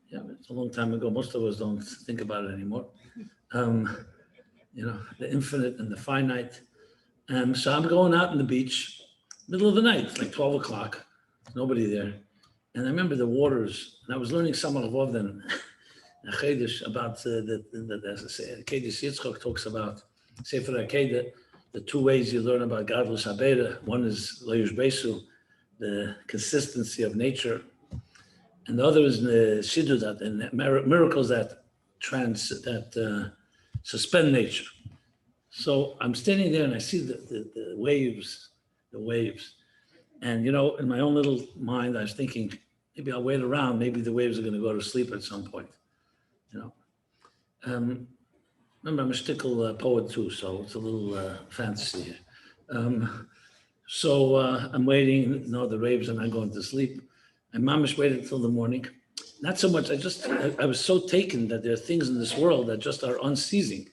Yeah, it's a long time ago. Most of us don't think about it anymore. The infinite and the finite. So I'm going out on the beach, middle of the night, it's like 12 o'clock, there's nobody there. And I remember the waters, and I was learning some of then about as I say, Kedesh Yitzchok talks about Sefer HaKedah, the two ways you learn about Gadlus HaBeira. One is Leiush Besu, the consistency of nature, and the other is the Shiddudat, and miracles that suspend nature. So I'm standing there and I see the waves. And, in my own little mind, I was thinking, maybe I'll wait around. Maybe the waves are going to go to sleep at some point, Remember, I'm a shtickle poet too, so it's a little fantasy here. So I'm waiting. No, the waves are not going to sleep. And mamish waited until the morning. Not so much. I was so taken that there are things in this world that just are unceasing.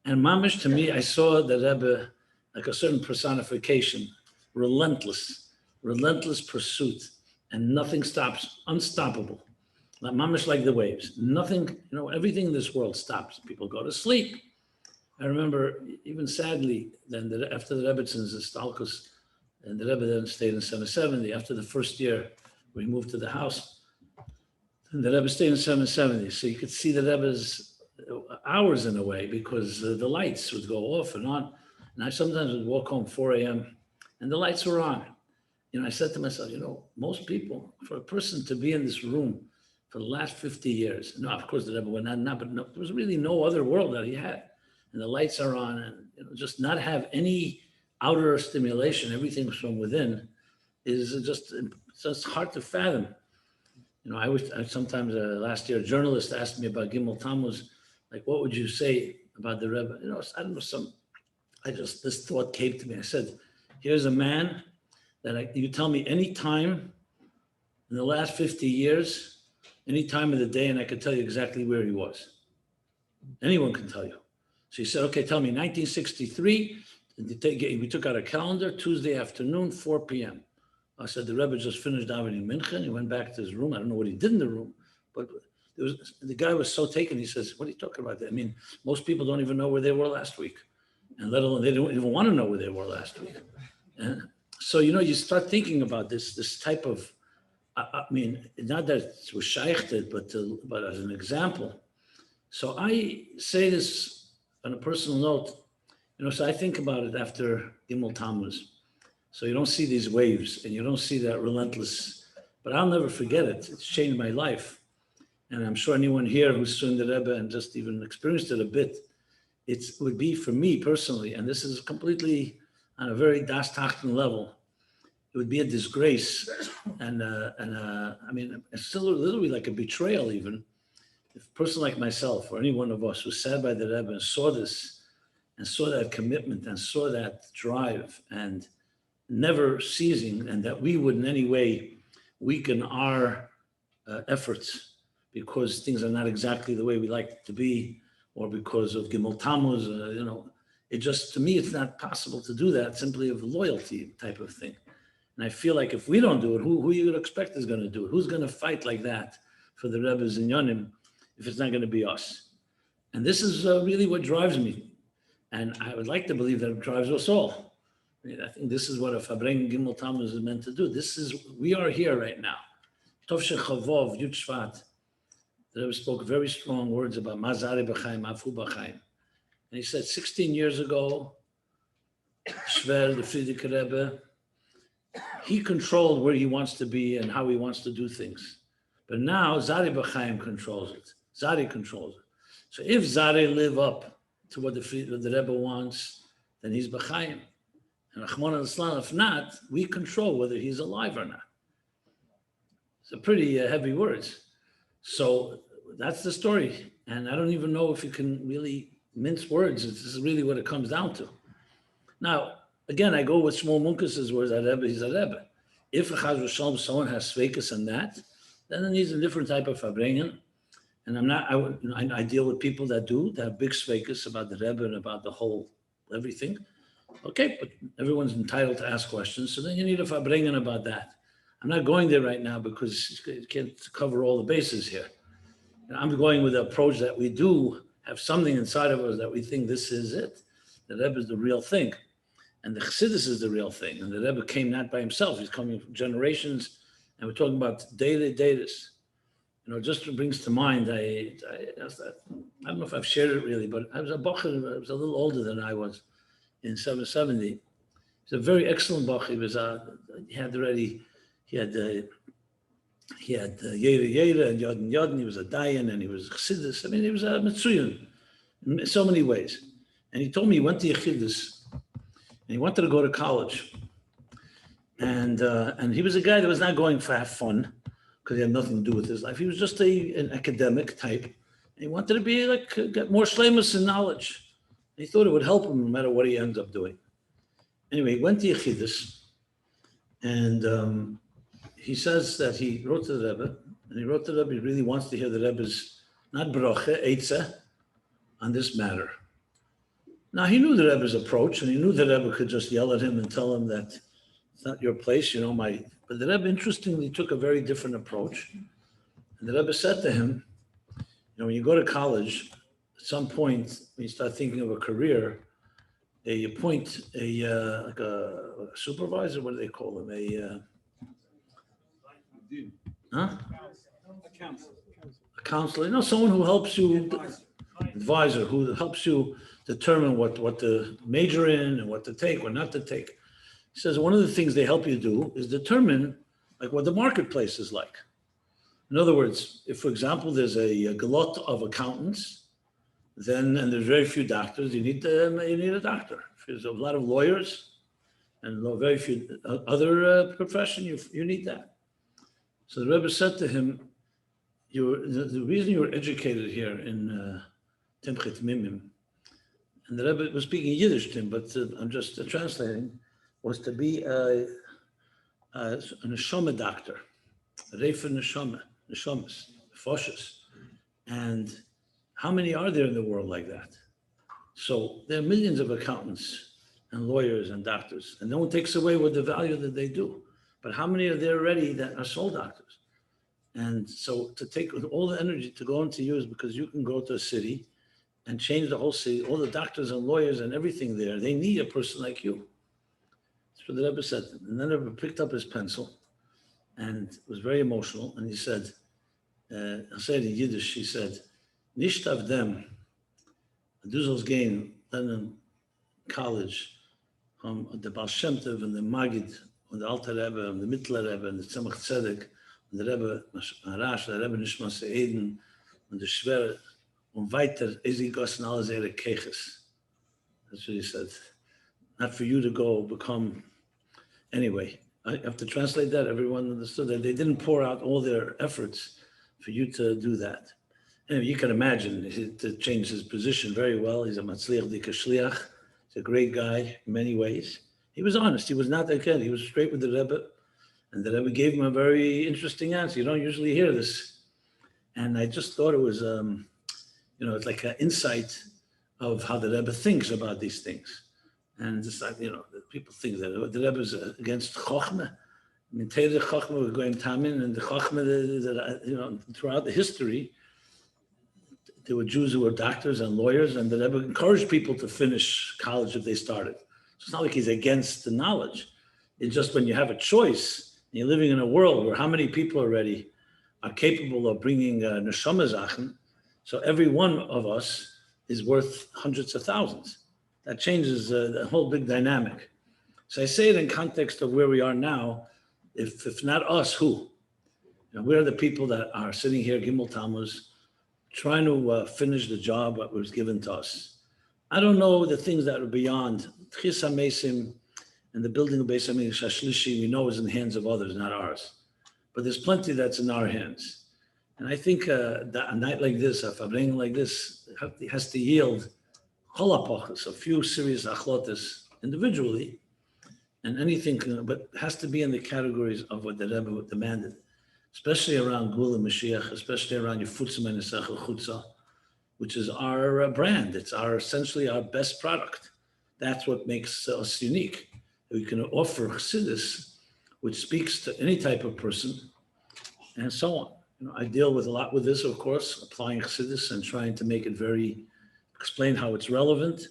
And mamish, to me, I saw the Rebbe like a certain personification, relentless pursuit, and nothing stops, unstoppable. Mamish like the waves. Nothing, everything in this world stops. People go to sleep. I remember, even sadly, then after the Rebbetzins, the Stalkus, and the Rebbe then stayed in 770. After the first year, we moved to the house. And the Rebbe stayed in 770. So you could see the Rebbe's hours in a way, because the lights would go off and on. And I sometimes would walk home 4 a.m. and the lights were on. I said to myself, most people, for a person to be in this room for the last 50 years, no, of course the Rebbe went on, but no, there was really no other world that he had. And the lights are on, and just not have any outer stimulation, everything from within, is just hard to fathom. I sometimes last year a journalist asked me about Gimmel Tammuz, like, what would you say about the Rebbe? I don't know, this thought came to me. I said, here's a man that you tell me any time in the last 50 years, any time of the day, and I could tell you exactly where he was. Anyone can tell you. So he said, okay, tell me, 1963, we took out a calendar, Tuesday afternoon, 4 p.m. I said, the Rebbe just finished davening Mincha. He went back to his room. I don't know what he did in the room, but the guy was so taken. He says, what are you talking about? I mean, most people don't even know where they were last week, and let alone they don't even want to know where they were last week. And so, you start thinking about this type of, I mean, not that it was shaykhted, but as an example. So I say this on a personal note, so I think about it after Gimmel Tammuz. So you don't see these waves and you don't see that relentless, but I'll never forget it. It's changed my life. And I'm sure anyone here who's seen the Rebbe and just even experienced it a bit, it would be for me personally, and this is completely on a very das tachten level, it would be a disgrace and I mean, it's still literally like a betrayal even. If a person like myself or any one of us was sat by the Rebbe and saw this and saw that commitment and saw that drive and never ceasing, and that we would in any way weaken our efforts because things are not exactly the way we like it to be, or because of Gimmel Tammuz, it just, to me, it's not possible to do that simply of loyalty type of thing. And I feel like if we don't do it, who you would expect is going to do it? Who's going to fight like that for the Rebbe's Inyanim if it's not going to be us? And this is really what drives me. And I would like to believe that it drives us all. I think this is what a farbrengen Gimmel Tammuz is meant to do. We are here right now. Chof Ches Sivan, Yud Shvat. The Rebbe spoke very strong words about Mazari b'chaim, Afu b'chaim. And he said 16 years ago, Shver, the Frierdiker Rebbe, he controlled where he wants to be and how he wants to do things. But now Zari b'chaim controls it. Zari controls it. So if Zari live up to what the Rebbe wants, then he's b'chaim. And Rahman al-Islam, if not, we control whether he's alive or not. It's a pretty heavy words. So that's the story. And I don't even know if you can really mince words. This is really what it comes down to. Now, again, I go with Shmuel Munkes' words, Rebbe, he's a Rebbe. If someone has svekas and that, then it needs a different type of farbrengen. And I deal with people that have big svekas about the Rebbe and about the whole everything. Okay, but everyone's entitled to ask questions, so then you need a farbrengen about that. I'm not going there right now because you can't cover all the bases here. I'm going with the approach that we do have something inside of us that we think this is it. The Rebbe is the real thing, and the Chassidus is the real thing. And the Rebbe came not by himself; he's coming from generations, and we're talking about daily datas. Just brings to mind. I don't know if I've shared it really, but I was a bocher. I was a little older than I was. In 770, he's a very excellent bach. He had Yera Yera and Yodin. He was a Dayan and he was a Chassidus. I mean, he was a Mitzuyan in so many ways. And he told me he went to Yechidus and he wanted to go to college. And he was a guy that was not going to have fun because he had nothing to do with his life. He was just an academic type. And he wanted to be get more shleimus in knowledge. He thought it would help him no matter what he ends up doing. Anyway, he went to Yechidus, and he says that he wrote to the Rebbe, and he wrote to the Rebbe, he really wants to hear the Rebbe's, not broche, eitzah, on this matter. Now, he knew the Rebbe's approach, and he knew the Rebbe could just yell at him and tell him that it's not your place, but the Rebbe, interestingly, took a very different approach. And the Rebbe said to him, when you go to college, at some point, when you start thinking of a career, you appoint like a supervisor. What do they call him? A counselor. Someone who helps you, advisor, who helps you determine what to major in and what to take, what not to take. He says one of the things they help you do is determine what the marketplace is like. In other words, if, for example, there's a glut of accountants, and there's very few doctors, you need a doctor. If there's a lot of lawyers, and very few other profession, you need that. So the Rebbe said to him, the reason you were educated here in Timchet Mimim, and the Rebbe was speaking Yiddish to him, but I'm just translating, was to be a neshama doctor, a refer neshamas, foshes. And how many are there in the world like that? So there are millions of accountants and lawyers and doctors, and no one takes away with the value that they do. But how many are there already that are soul doctors? And so to take all the energy to go into you is because you can go to a city and change the whole city. All the doctors and lawyers and everything there, they need a person like you. That's what the Rebbe said. And then the Rebbe picked up his pencil and was very emotional. And he said, I'll say it in Yiddish, he said, Nicht of them, du sollst gehen, then in college, the Baal Shem Tov and the Magid, and the Alter Rebbe, and the Mittler Rebbe, and the Tzemach Tzedek, and the Rebbe Marash, the Rebbe Nishmas Eden, and the Schwer, and weiter, Ezigossen alles ihre Keches. That's what he said. Not for you to go become, anyway, I have to translate that. Everyone understood that they didn't pour out all their efforts for you to do that. Anyway, you can imagine to change his position very well. He's a Matzliach Dikashliach. He's a great guy in many ways. He was honest. He was not that kid. He was straight with the Rebbe. And the Rebbe gave him a very interesting answer. You don't usually hear this. And I just thought it was, it's like an insight of how the Rebbe thinks about these things. And it's like, people think that the Rebbe is against Chochmah. I mean, Teire Chochmah was going Tamin, and the Chochmah, throughout the history, there were Jews who were doctors and lawyers, and the Rebbe encouraged people to finish college if they started. So it's not like he's against the knowledge. It's just when you have a choice, and you're living in a world where how many people already are capable of bringing neshama zachen, so every one of us is worth hundreds of thousands. That changes the whole big dynamic. So I say it in context of where we are now. If not us, who? We're the people that are sitting here, Gimmel Tammuz, trying to finish the job that was given to us. I don't know the things that are beyond Chis HaMesim and the building of Beis HaMikdash HaShlishi. We know is in the hands of others, not ours. But there's plenty that's in our hands. And I think that a night like this, a farbrengen like this, has to yield cholapochas, a few serious achlotas individually, and anything, but has to be in the categories of what the Rebbe demanded, especially around Gula Mashiach, especially around Yefutzim and Esechel Chutza, which is our brand. It's essentially our best product. That's what makes us unique. We can offer Chassidus, which speaks to any type of person, and so on. I deal with a lot with this, of course, applying Chassidus and trying to make it explain how it's relevant.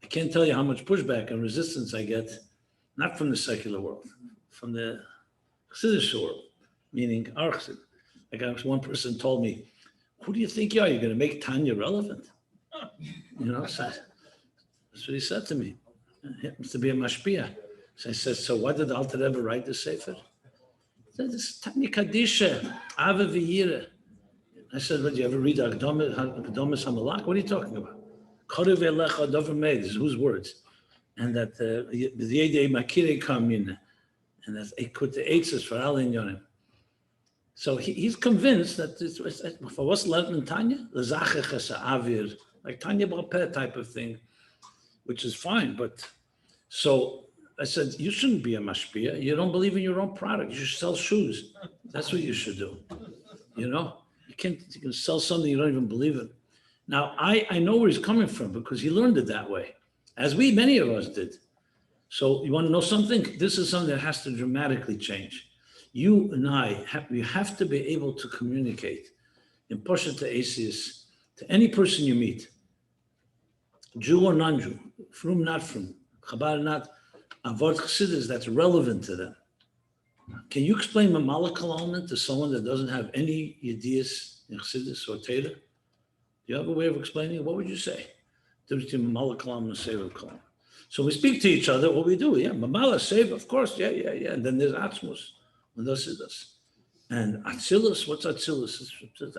I can't tell you how much pushback and resistance I get, not from the secular world, from the Chassidish world, meaning our Chassid. Like one person told me, who do you think you are? You're going to make Tanya relevant? So that's what he said to me. He happens to be a mashpia. So I said, so why did the Alter Rebbe write the Sefer? He said, this is Tanya Kadisha, Ave V'yire. I said, but you ever read Akdomis HaMalach? What are you talking about? Korev Elecha Dover Made, this is whose words? And that the Yedei Makire Kamin, and that Ekut the Eitzes for Al Inyonim. So he's convinced that for what's left in Tanya, the Zache Chesa Avir, like Tanya Balpeh type of thing, which is fine. But so I said, you shouldn't be a mashpia. You don't believe in your own product. You should sell shoes. That's what you should do. You can sell something you don't even believe in. Now, I know where he's coming from because he learned it that way, as many of us did. So you want to know something? This is something that has to dramatically change. You and I, we have to be able to communicate in Poshet Asius to any person you meet, Jew or non-Jew, from not from, Chabad not, Avot Chassidus that's relevant to them. Can you explain a malakal element to someone that doesn't have any ideas in Chassidus or Torah? Do you have a way of explaining it? What would you say? Between malakal element and seva kalam. So we speak to each other. What we do? Yeah, mamala seva, of course. Yeah. And then there's atzmus. And this. And atzilus, what's atzilus?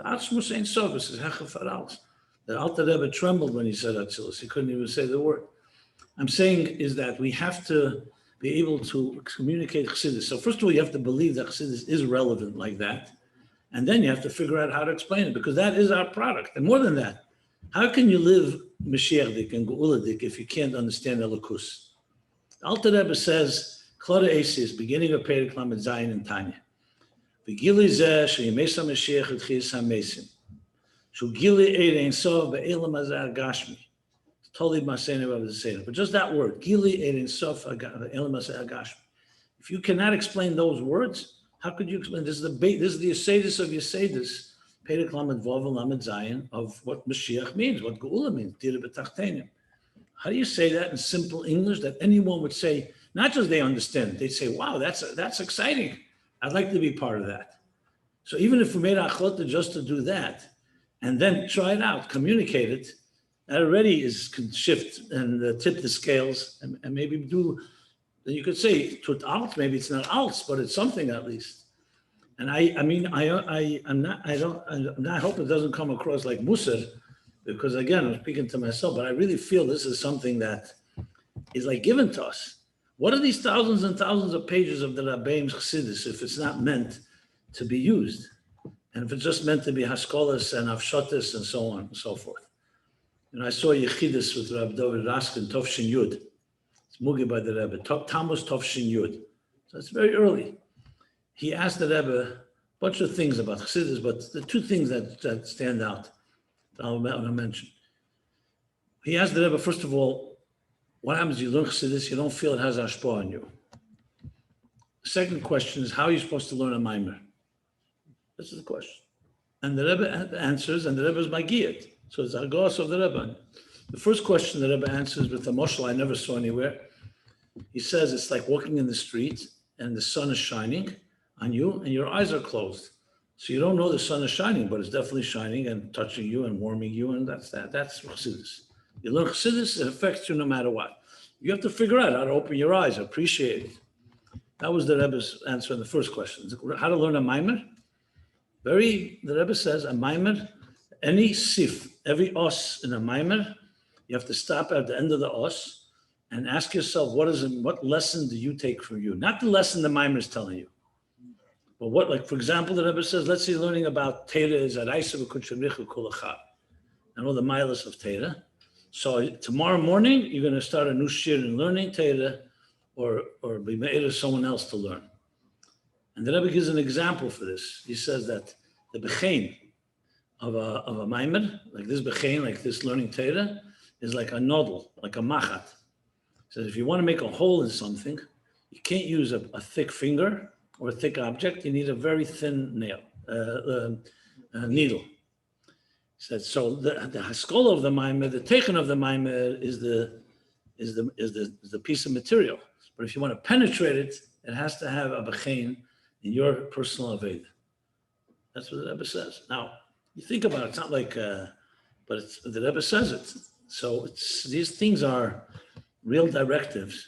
Atzmus ain't so. This is hechaf aralos. The Alter Rebbe trembled when he said atzilus. He couldn't even say the word. I'm saying is that we have to be able to communicate Chassidus. So first of all, you have to believe that Chassidus is relevant like that. And then you have to figure out how to explain it, because that is our product. And more than that, how can you live Mashiachdik and Geuladik if you can't understand Elokus? Alter Rebbe says, Klada Esis, beginning of Perek Lamed Zayin and Tanya. V'gili zeh sheyimesa Mashiach et chiyas hamesim. Shugili eid ein sof be'elam hazar gashmi. Totally masene of the seder. But just that word, Gili eid ein sof be'elam hazar gashmi. If you cannot explain those words, how could you explain? This is the Yesedus of Yesedus, Perek Lamed Vav and Lamed Zayin, of what Mashiach means, what Geula means, Tira b'tachtenim. How do you say that in simple English that anyone would say, not just they understand, they'd say, wow, that's exciting. I'd like to be part of that. So even if we made achlota just to do that, and then try it out, communicate it, that already can shift and tip the scales and maybe do. Then you could say tut alt, maybe it's not alts, but it's something at least. And I hope it doesn't come across like musar, because again, I'm speaking to myself, but I really feel this is something that is like given to us. What are these thousands and thousands of pages of the Rabbeim's Chassidus if it's not meant to be used? And if it's just meant to be haskolas and avshotis and so on and so forth. And I saw Yechidus with Rabbi David Raskin, Tovshin Yud. Mugi by the Rebbe, Tammuz Tovshin Yud. So it's very early. He asked the Rebbe a bunch of things about Chassidus, but the two things that stand out that I'll mention. He asked the Rebbe, first of all, what happens you learn Chassidus, you don't feel it has ashpah on you? The second question is, how are you supposed to learn a mimer? This is the question. And the Rebbe answers, and the Rebbe is Magiyat. So it's Agos of the Rebbe. The first question the Rebbe answers with a moshel I never saw anywhere. He says it's like walking in the street and the sun is shining on you and your eyes are closed. So you don't know the sun is shining, but it's definitely shining and touching you and warming you, and that's that. That's Chassidus. You learn Chassidus, it affects you no matter what. You have to figure out how to open your eyes, appreciate it. That was the Rebbe's answer in the first question. How to learn a mimer? The Rebbe says a mimer, any sif, every os in a mimer, you have to stop at the end of the os and ask yourself, what lesson do you take from you? Not the lesson the mimer is telling you. But what, like, for example, the Rebbe says, let's say you're learning about Torah is Araisa v'kudshamrichu kulachar, and all the milas of Torah. So tomorrow morning, you're going to start a new shir in learning Torah or be made of someone else to learn. And the Rebbe gives an example for this. He says that the bechein of a mimer, like this bechein, like this learning Torah, is like a nodel, like a machat. So if you want to make a hole in something, you can't use a thick finger or a thick object. You need a very thin needle. So the haskola of the mimer, the techen of the mimer is the piece of material. But if you want to penetrate it, it has to have a bechein in your personal aved. That's what the Rebbe says. Now you think about it. It's not like, but the Rebbe says it. So these things are real directives.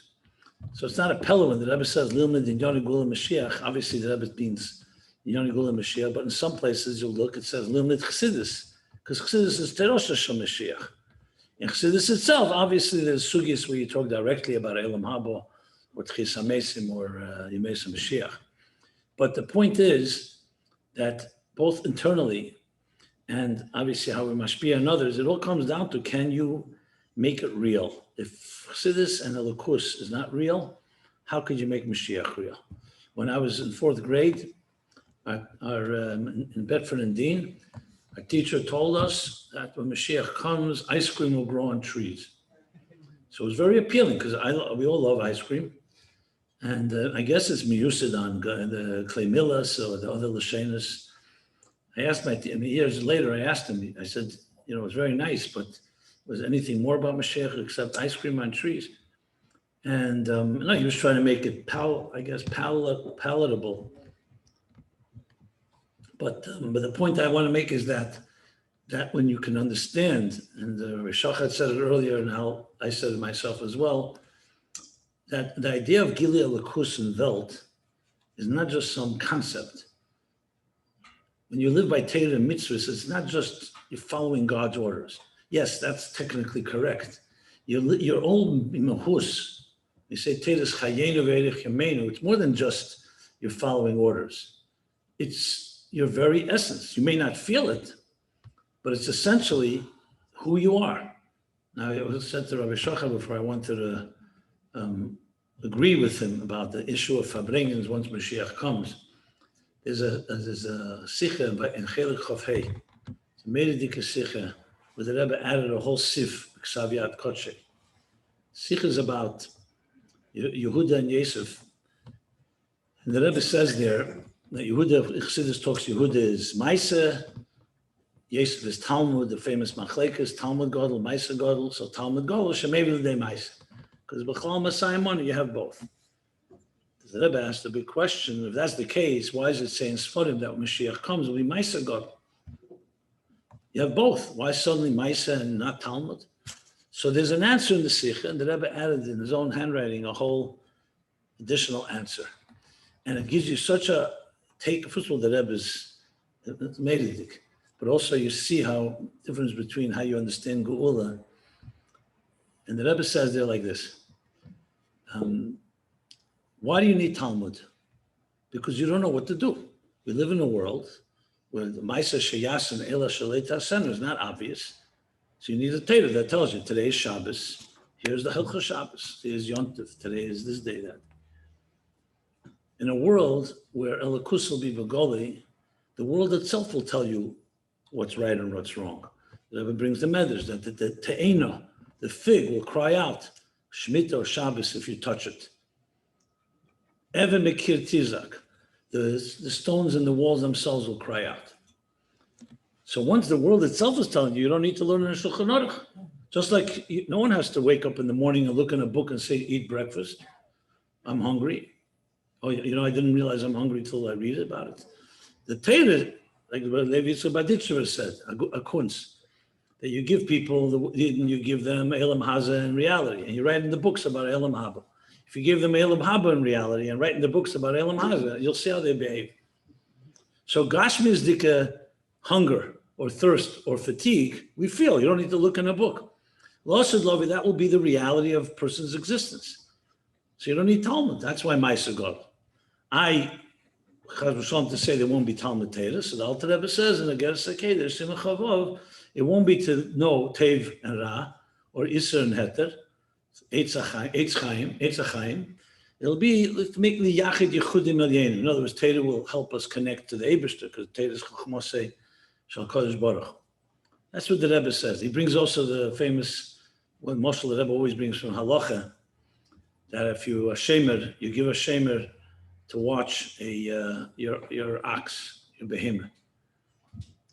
So it's not a pillow when the Rebbe says Lilmid in Yoni Gula Mashiach. Obviously, the Rebbe means Yoni Gula Mashiach, but in some places you'll look, it says Lilmid Chassidus, because Chassidus is Terosha Shel Mashiach. In Chassidus itself, obviously, there's sugis where you talk directly about Elam Habo or Tchis HaMesim or Yemesa Mashiach. But the point is that both internally and obviously how we mashpia on others, it all comes down to, can you make it real? If Chassidus and Elokus is not real, how could you make Mashiach real? When I was in fourth grade, in Bedford and Dean, our teacher told us that when Mashiach comes, ice cream will grow on trees. So it was very appealing because we all love ice cream. And I guess it's miyusad on the clay milas or the other lashenas. I asked years later, I asked him, I said, it was very nice, but was anything more about Mashiach except ice cream on trees? And no, he was trying to make it, palatable. But the point I want to make is that when you can understand, and Rishach said it earlier, and I said it myself as well, that the idea of Gilia Lakus and Welt is not just some concept. When you live by Torah and mitzvahs, it's not just you're following God's orders. Yes, that's technically correct. Your own mahus, You say Teres Chayenu Ve'erich Yameinu, it's more than just you're following orders. It's your very essence. You may not feel it, but it's essentially who you are. Now, I was said to Rabbi Shachar before I wanted to agree with him about the issue of farbrengen once Mashiach comes. There's a sicha in Chof Ches Sivan. It's a medidika sicha where the Rebbe added a whole sif, Ksaviyat Kodshe. Sicha is about Yehuda and Yosef. And the Rebbe says there that Yehuda, Chassidus talks, Yehuda is Maisa, Yosef is Talmud, the famous Machlekes, Talmud Gadol, Maisa Gadol. So Talmud Gadol, Shemevi L'dei Maisa. Because B'chal Masayim Money, you have both. The Rebbe asked a big question. If that's the case, why is it saying Sforim that when Mashiach comes, will be Maisa Gadol? You have both. Why suddenly Maisa and not Talmud? So there's an answer in the Sicha, and the Rebbe added in his own handwriting a whole additional answer. And it gives you such a take. First of all, the Rebbe is Meridik, but also you see how difference between how you understand Geula. And the Rebbe says there like this. Why do you need Talmud? Because you don't know what to do. We live in a world where the Maisa Sheyas and Ela Shaleta Center is not obvious. So you need a Torah that tells you today is Shabbos. Here's the Hilchah Shabbos. Here's Yom Tov. Today is this day, that. In a world where Elikus will be V'goli, the world itself will tell you what's right and what's wrong. The Rebbe brings the medrash that the te'ena, the fig, will cry out, Shemitah or Shabbos if you touch it. Even Mekir Tizak, the stones in the walls themselves will cry out. So once the world itself is telling you, you don't need to learn in a Shulchan Aruch. Just like no one has to wake up in the morning and look in a book and say, eat breakfast. I'm hungry. Oh, I didn't realize I'm hungry till I read about it. The Torah, like what Levi Baditcher said, a kunz, that you give people, you give them Elam Haza in reality, and you write in the books about Elam Haba. If you give them Elam Haba in reality and write in the books about Elam Haza, you'll see how they behave. So Gashmi is dika hunger or thirst or fatigue, we feel. You don't need to look in a book. L'asad Lavi, that will be the reality of a person's existence. So you don't need Talmud. That's why Maisa God. I to say there won't be Talmud Torah. So the Alter Rebbe says in the Geras HaKeder, Simcha Chavov, it won't be to know Tev and Ra or Isser and Heter, Eitz Chaim. It'll be to make the Yachid Yechudim Elyenim. In other words, Torah will help us connect to the Eibishter because Torah is Chachmosei Shal Kodesh Baruch. That's what the Rebbe says. He brings also the famous, what Moshe the Rebbe always brings from Halacha, that if you give a shemer to watch your ox, your behemoth,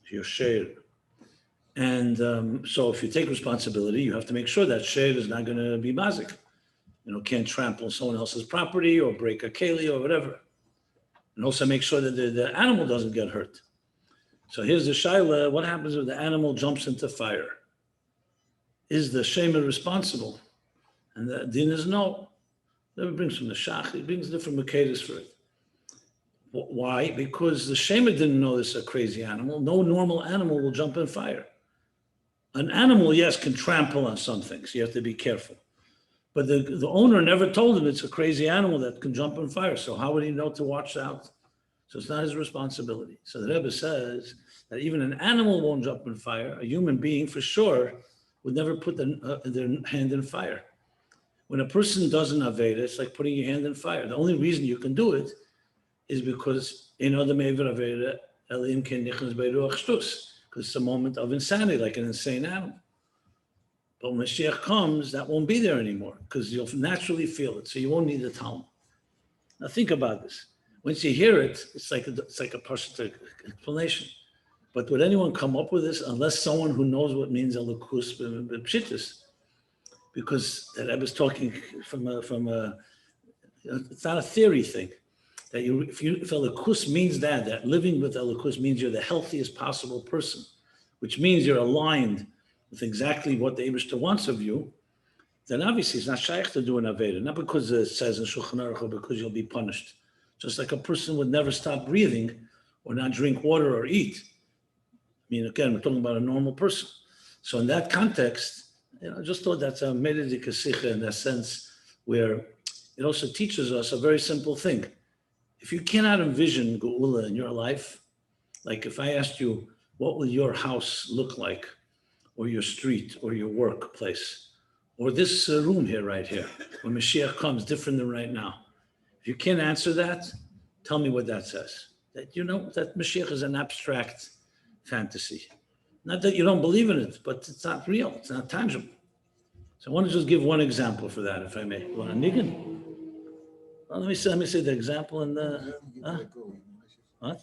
your sheir. And so if you take responsibility, you have to make sure that sheir is not going to be mazik. Can't trample someone else's property or break a keli or whatever. And also make sure that the animal doesn't get hurt. So here's the shaila, what happens if the animal jumps into fire? Is the shemer responsible? And the din is no. Never brings from the shach, he brings different makedas for it. Why? Because the shemer didn't know this is a crazy animal. No normal animal will jump in fire. An animal, yes, can trample on some things. You have to be careful. But the owner never told him it's a crazy animal that can jump in fire. So how would he know to watch out? So it's not his responsibility. So the Rebbe says that even an animal won't jump in fire. A human being, for sure, would never put their hand in fire. When a person does an aveda, it's like putting your hand in fire. The only reason you can do it is because because it's a moment of insanity, like an insane animal. But when Mashiach comes, that won't be there anymore because you'll naturally feel it. So you won't need a Talmud. Now think about this. Once you hear it, it's like a partial explanation. But would anyone come up with this unless someone who knows what means elokus b'pshitus? Because the Rebbe is talking from a it's not a theory thing. That if elokus means that living with elokus means you're the healthiest possible person, which means you're aligned with exactly what the Eibishter wants of you, then obviously it's not shaykh to do an aveda, not because it says in Shulchan Aruch or because you'll be punished. Just like a person would never stop breathing or not drink water or eat. I mean, again, we're talking about a normal person. So in that context, I just thought that's a medidika sicha in that sense where it also teaches us a very simple thing. If you cannot envision Geula in your life, like if I asked you, what will your house look like, or your street, or your workplace, or this room here, right here, when Mashiach comes, different than right now. If you can't answer that, tell me what that says. That you know that Mashiach is an abstract fantasy. Not that you don't believe in it, but it's not real, it's not tangible. So I want to just give one example for that, if I may. You want a niggin? Well, let me say the example in the. What?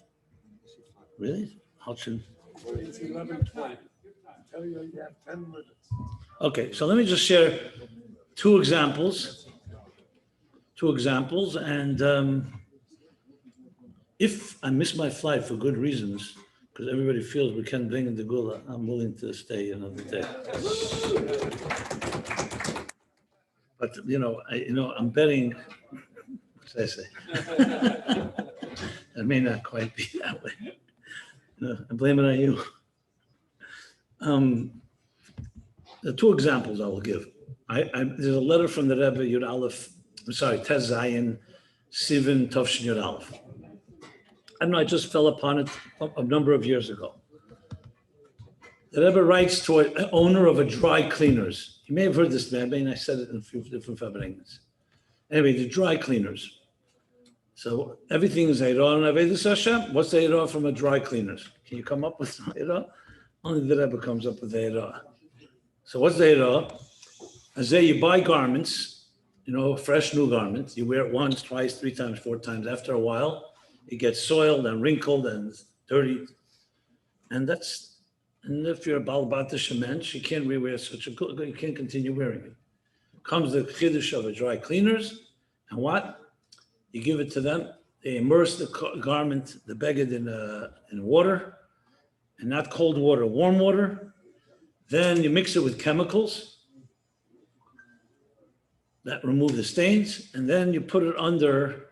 Really? How should? It's 11:20. Tell you you have 10 minutes. Okay, so let me just share two examples. And if I miss my flight for good reasons, because everybody feels we can bring in the gula, I'm willing to stay another day. But I'm betting. What should I say? It may not quite be that way. I blame it on you. The two examples I will give. There's a letter from the Rebbe Yud Aleph. Tes Zayin Sivan Tovshin Yud Aleph. I don't know. I just fell upon it a number of years ago. The Rebbe writes to an owner of a dry cleaners. You may have heard this, Rebbe, and I said it in a few different farbrengens. Anyway, the dry cleaners. So everything is Eirah and Avedis Hashem. What's the Eirah from a dry cleaners? Can you come up with Eirah? Only the Rebbe comes up with Eirah. So what's the Eirah? As you buy garments, fresh new garments. You wear it once, twice, 3 times, 4 times. After a while, it gets soiled and wrinkled and dirty. And if you're a Baal Batish mensch, you can't rewear such a good, you can't continue wearing it. Comes the chiddush of a dry cleaners, and what? You give it to them. They immerse the garment, the beged in water, and not cold water, warm water. Then you mix it with chemicals that remove the stains, and then you put it under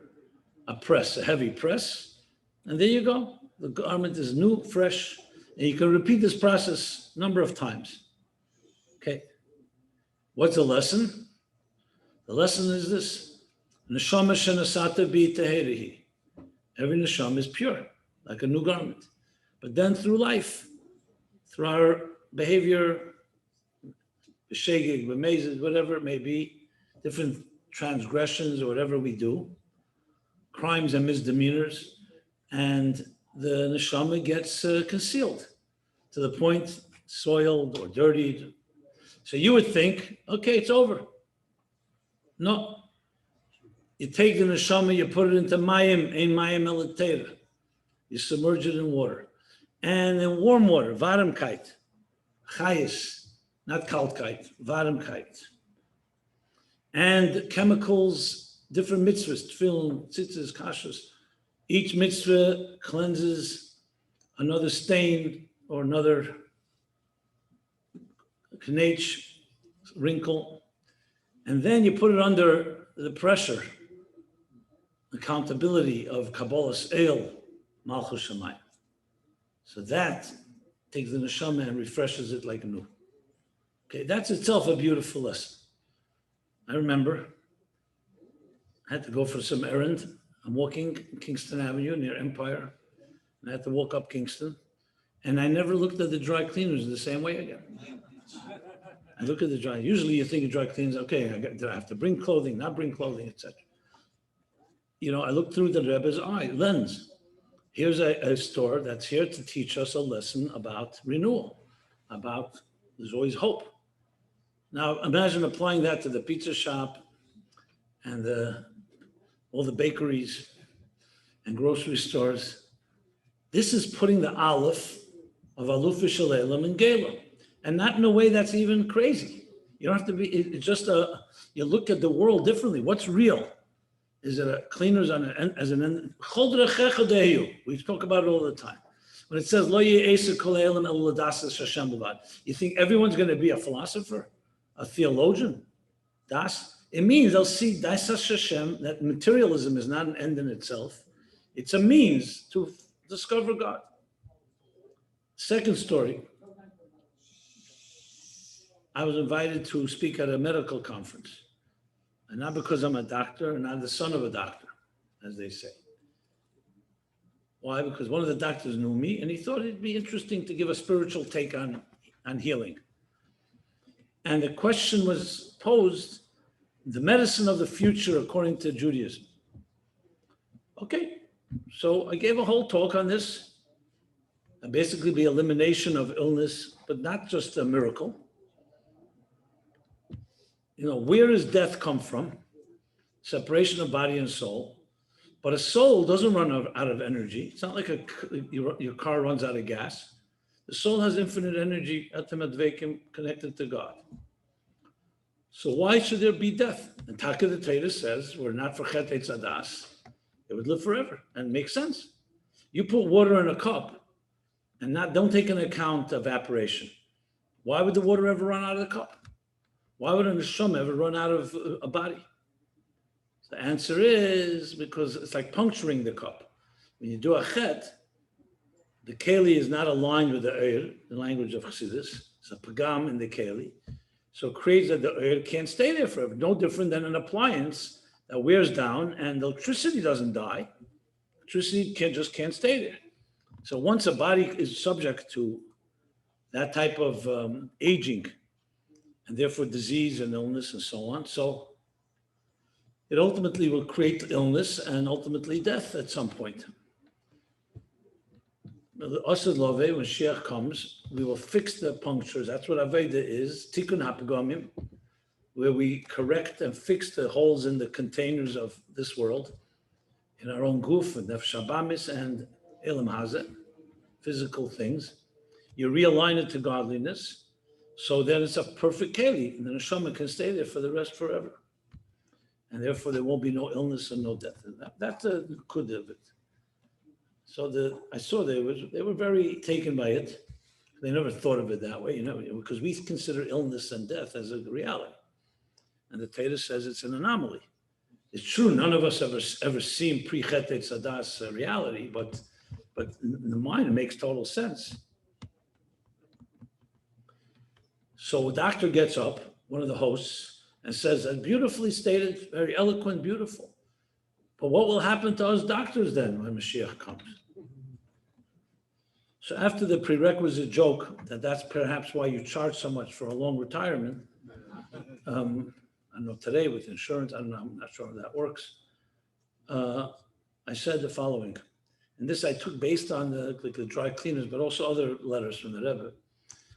a press, a heavy press, and there you go. The garment is new, fresh, and you can repeat this process a number of times. Okay. What's the lesson? The lesson is this. Neshama shenasata bi teherihi. Every neshama is pure, like a new garment. But then through life, through our behavior, b'shegeg, b'mezid, whatever it may be, different transgressions or whatever we do, crimes and misdemeanors, and the neshama gets concealed to the point soiled or dirtied. So you would think, okay, it's over. No. You take the neshama, you put it into mayim, ein mayim elatera. You submerge it in water. And in warm water, varmkeit, chayis, not kaltkeit, varmkeit. And chemicals, different mitzvahs, tefillin, tzitzis, kashas. Each mitzvah cleanses another stain or another knetch, wrinkle. And then you put it under the pressure, accountability of Kabbalah's El, Malchus Shamayim. So that takes the neshama and refreshes it like new. Okay, that's itself a beautiful lesson. I remember I had to go for some errand. I'm walking Kingston Avenue near Empire, and I had to walk up Kingston, and I never looked at the dry cleaners the same way again. I look at the dry. Usually, you think of dry cleaners. Okay, do I have to bring clothing? Not bring clothing, etc. I looked through the Rebbe's lens. Here's a store that's here to teach us a lesson about renewal, about there's always hope. Now, imagine applying that to the pizza shop and all the bakeries and grocery stores. This is putting the aleph of Aluf Shalem in Gela, and not in a way that's even crazy. You don't have to be, it's just you look at the world differently. What's real? Is it a cleaners as an end? We talk about it all the time. When it says, you think everyone's going to be a philosopher, a theologian? It means they'll see that materialism is not an end in itself. It's a means to discover God. Second story. I was invited to speak at a medical conference. And not because I'm a doctor and not the son of a doctor, as they say. Why? Because one of the doctors knew me and he thought it'd be interesting to give a spiritual take on healing. And the question was posed, the medicine of the future according to Judaism. Okay, so I gave a whole talk on this. And basically the elimination of illness, but not just a miracle. Where does death come from? Separation of body and soul. But a soul doesn't run out of energy. It's not like your car runs out of gas. The soul has infinite energy, connected to God. So why should there be death? And Taka the Torah says, we're not for chet etzadas. It would live forever and makes sense. You put water in a cup and don't take into account evaporation. Why would the water ever run out of the cup? Why would a neshama ever run out of a body? The answer is because it's like puncturing the cup. When you do a chet, the keli is not aligned with the oir, the language of Chassidus. It's a pagam in the keli. So it creates that the oil can't stay there forever. No different than an appliance that wears down and the electricity doesn't die. Electricity can't stay there. So once a body is subject to that type of aging and therefore disease and illness and so on, so it ultimately will create illness and ultimately death at some point. The Asad Love, when Sheikh comes, we will fix the punctures. That's what Aveda is, Tikkun HaPagamim, where we correct and fix the holes in the containers of this world, in our own guf, and Nefesh Habamis and Elam Hazeh, physical things. You realign it to godliness, so then it's a perfect keli, and the neshama can stay there for the rest forever. And therefore there won't be no illness and no death. That's a good of it. So I saw they were very taken by it. They never thought of it that way, because we consider illness and death as a reality. And the Torah says it's an anomaly. It's true, none of us ever seen pre-chet etzadas reality, but in the mind it makes total sense. So a doctor gets up, one of the hosts, and says, beautifully stated, very eloquent, beautiful. But what will happen to us doctors then when Mashiach comes? So after the prerequisite joke that's perhaps why you charge so much for a long retirement, I don't know, today with insurance, I don't know, I'm not sure how that works. I said the following, and this I took based on the dry cleaners, but also other letters from the Rebbe.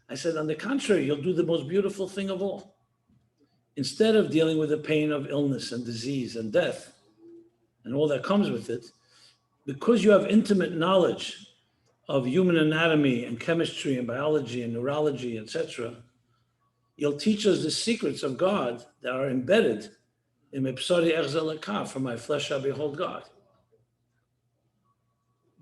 I said, on the contrary, you'll do the most beautiful thing of all. Instead of dealing with the pain of illness and disease and death and all that comes with it, because you have intimate knowledge of human anatomy and chemistry and biology and neurology, etc., you'll teach us the secrets of God that are embedded in Mepsari Erzelaka, for my flesh shall behold God.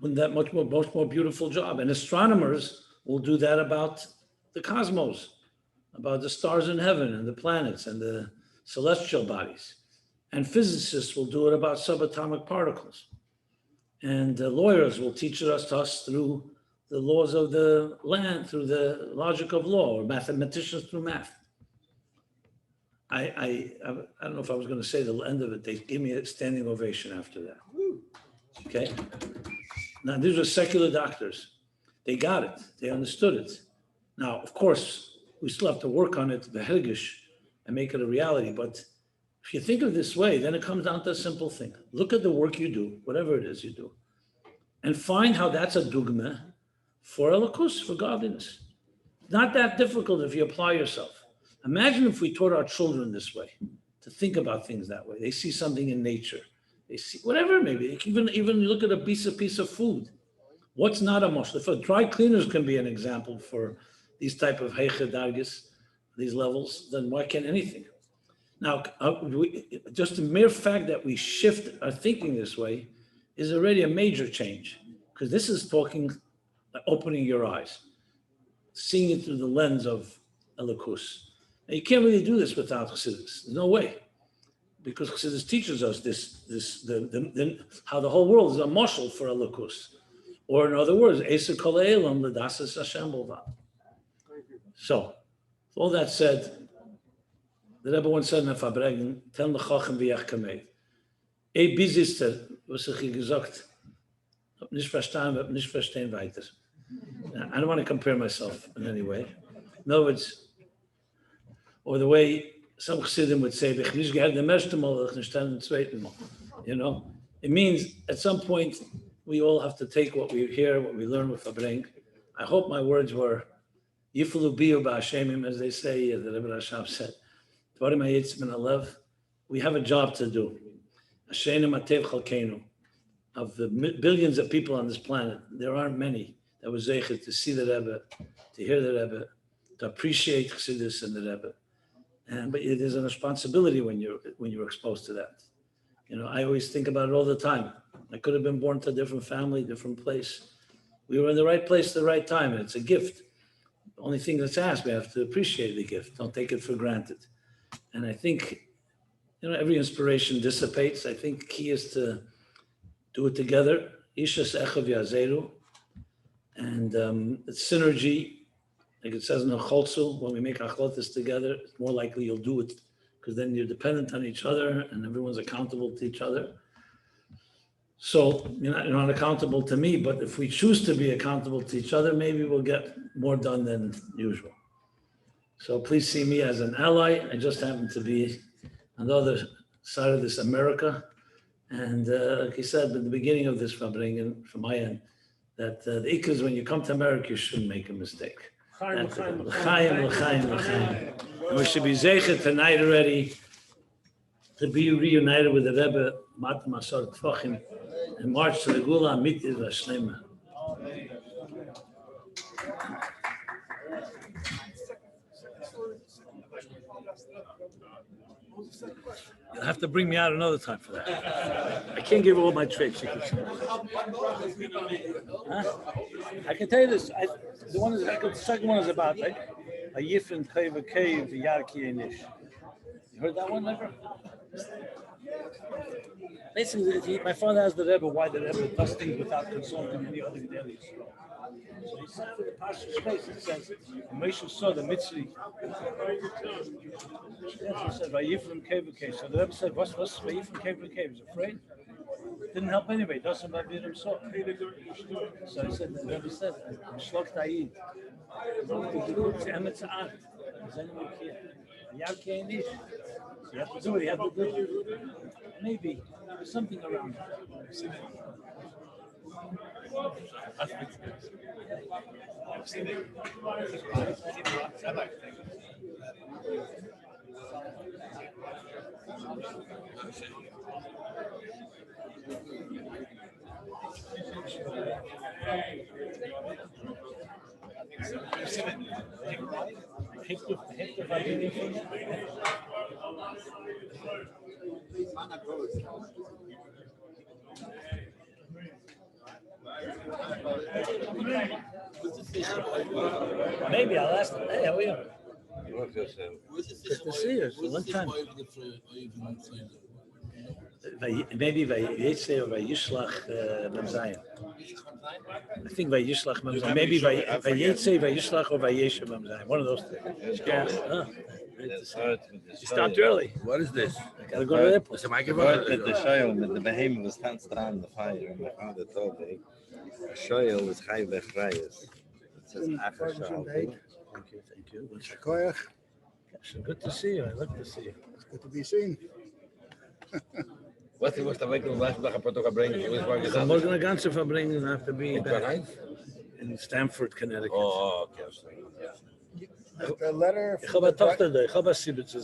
Wouldn't that much more beautiful job? And astronomers will do that about the cosmos, about the stars in heaven and the planets and the celestial bodies. And physicists will do it about subatomic particles. And lawyers will teach it to us through the laws of the land, through the logic of law, or mathematicians through math. I don't know if I was going to say the end of it. They gave me a standing ovation after that. Okay. Now, these were secular doctors. They got it. They understood it. Now, of course, we still have to work on it, the hergish, and make it a reality. But if you think of this way, then it comes down to a simple thing. Look at the work you do, whatever it is you do, and find how that's a dugma for elikus, for godliness. Not that difficult if you apply yourself. Imagine if we taught our children this way, to think about things that way. They see something in nature. They see whatever, maybe. Even look at a piece of food. What's not a mushal? If dry cleaners can be an example for these type of heiche dargis, these levels, then why can't anything? Now, just the mere fact that we shift our thinking this way is already a major change, because this is talking, opening your eyes, seeing it through the lens of elikus. Now, you can't really do this without Chassidus. There's no way, because Chassidus teaches us how the whole world is a mashal for elikus, or in other words, Eser Kol Elam L'Dasas Hashem Bolvad. So, all that said, The Rebbe once said in the farbrengen, tell the Chochem wie ich kamei. Biziste, was ich gesagt, hab nicht verstehen weiter. I don't want to compare myself in any way. In other words, or the way some Chassidim would say, you know, it means at some point we all have to take what we hear, what we learn with farbrengen. I hope my words were Yiflu biyu ba'ashemim, as they say, the Rebbe Rashab said. We have a job to do. Of the billions of people on this planet, there aren't many that was zeichet to see the Rebbe, to hear the Rebbe, to appreciate Chassidus and the Rebbe. But it is a responsibility when you're exposed to that. You know, I always think about it all the time. I could have been born to a different family, different place. We were in the right place at the right time, and it's a gift. The only thing that's asked, we have to appreciate the gift. Don't take it for granted. And I think, you know, every inspiration dissipates. I think key is to do it together. Ishas echav yazeru. And it's synergy. Like it says in the Cholzu, when we make achlotas together, it's more likely you'll do it because then you're dependent on each other and everyone's accountable to each other. So you're not accountable to me, but if we choose to be accountable to each other, maybe we'll get more done than usual. So please see me as an ally. I just happen to be on the other side of this America. And like he said at the beginning of this farbrengen, from my end, that the ikr is when you come to America, you shouldn't make a mistake. And we should be zeichet tonight already to be reunited with the Rebbe, Mat Masor Tfachim, and march to the Gula Amitiv Vashlema. You'll have to bring me out another time for that. I can't give all my trade secrets. Huh? I can tell you this. The second one is about a yifin kaiva cave yarki enish. You heard that one never? Basically, my father asked the Rebbe why the Rebbe does things without consulting any other daily. So he said for the Pasha's space, it says, Moshe saw the Mitzri. Yes, he said, Vayifrim Keva Cave. So the Rebbe said, what's Vayifrim Keva Cave? He's afraid? Didn't help anyway. Doesn't matter himself. So he said, the Rebbe said, Shlok Ta'id. So you have to do what you have to do. Maybe there's something around it. Maybe I'll ask them. Hey, how are you? Good to see you. It's a long time. Maybe Vayetze or Vayishlach Mamzayim. I think Vayishlach Mamzayim. Maybe Vayetze, Vayishlach or Vayesha Mamzayim. One of those things. Yeah. You stopped early. What is this? I gotta go to the airport. It's a microphone. The shoyl with the behemoth was stands around the fire, and my father told me a shoyl is chai vechrayes. It says acher shoyl. Thank you. Good to see you. I love to see you. It's good to be seen. Was the week of last dag Portugal brengen? I'm not going to ganze farbrengen. I have to be back in Stamford, Connecticut. Oh, okay. The letter. Ich habe eine Tochter da. Ich habe eine Sibitz.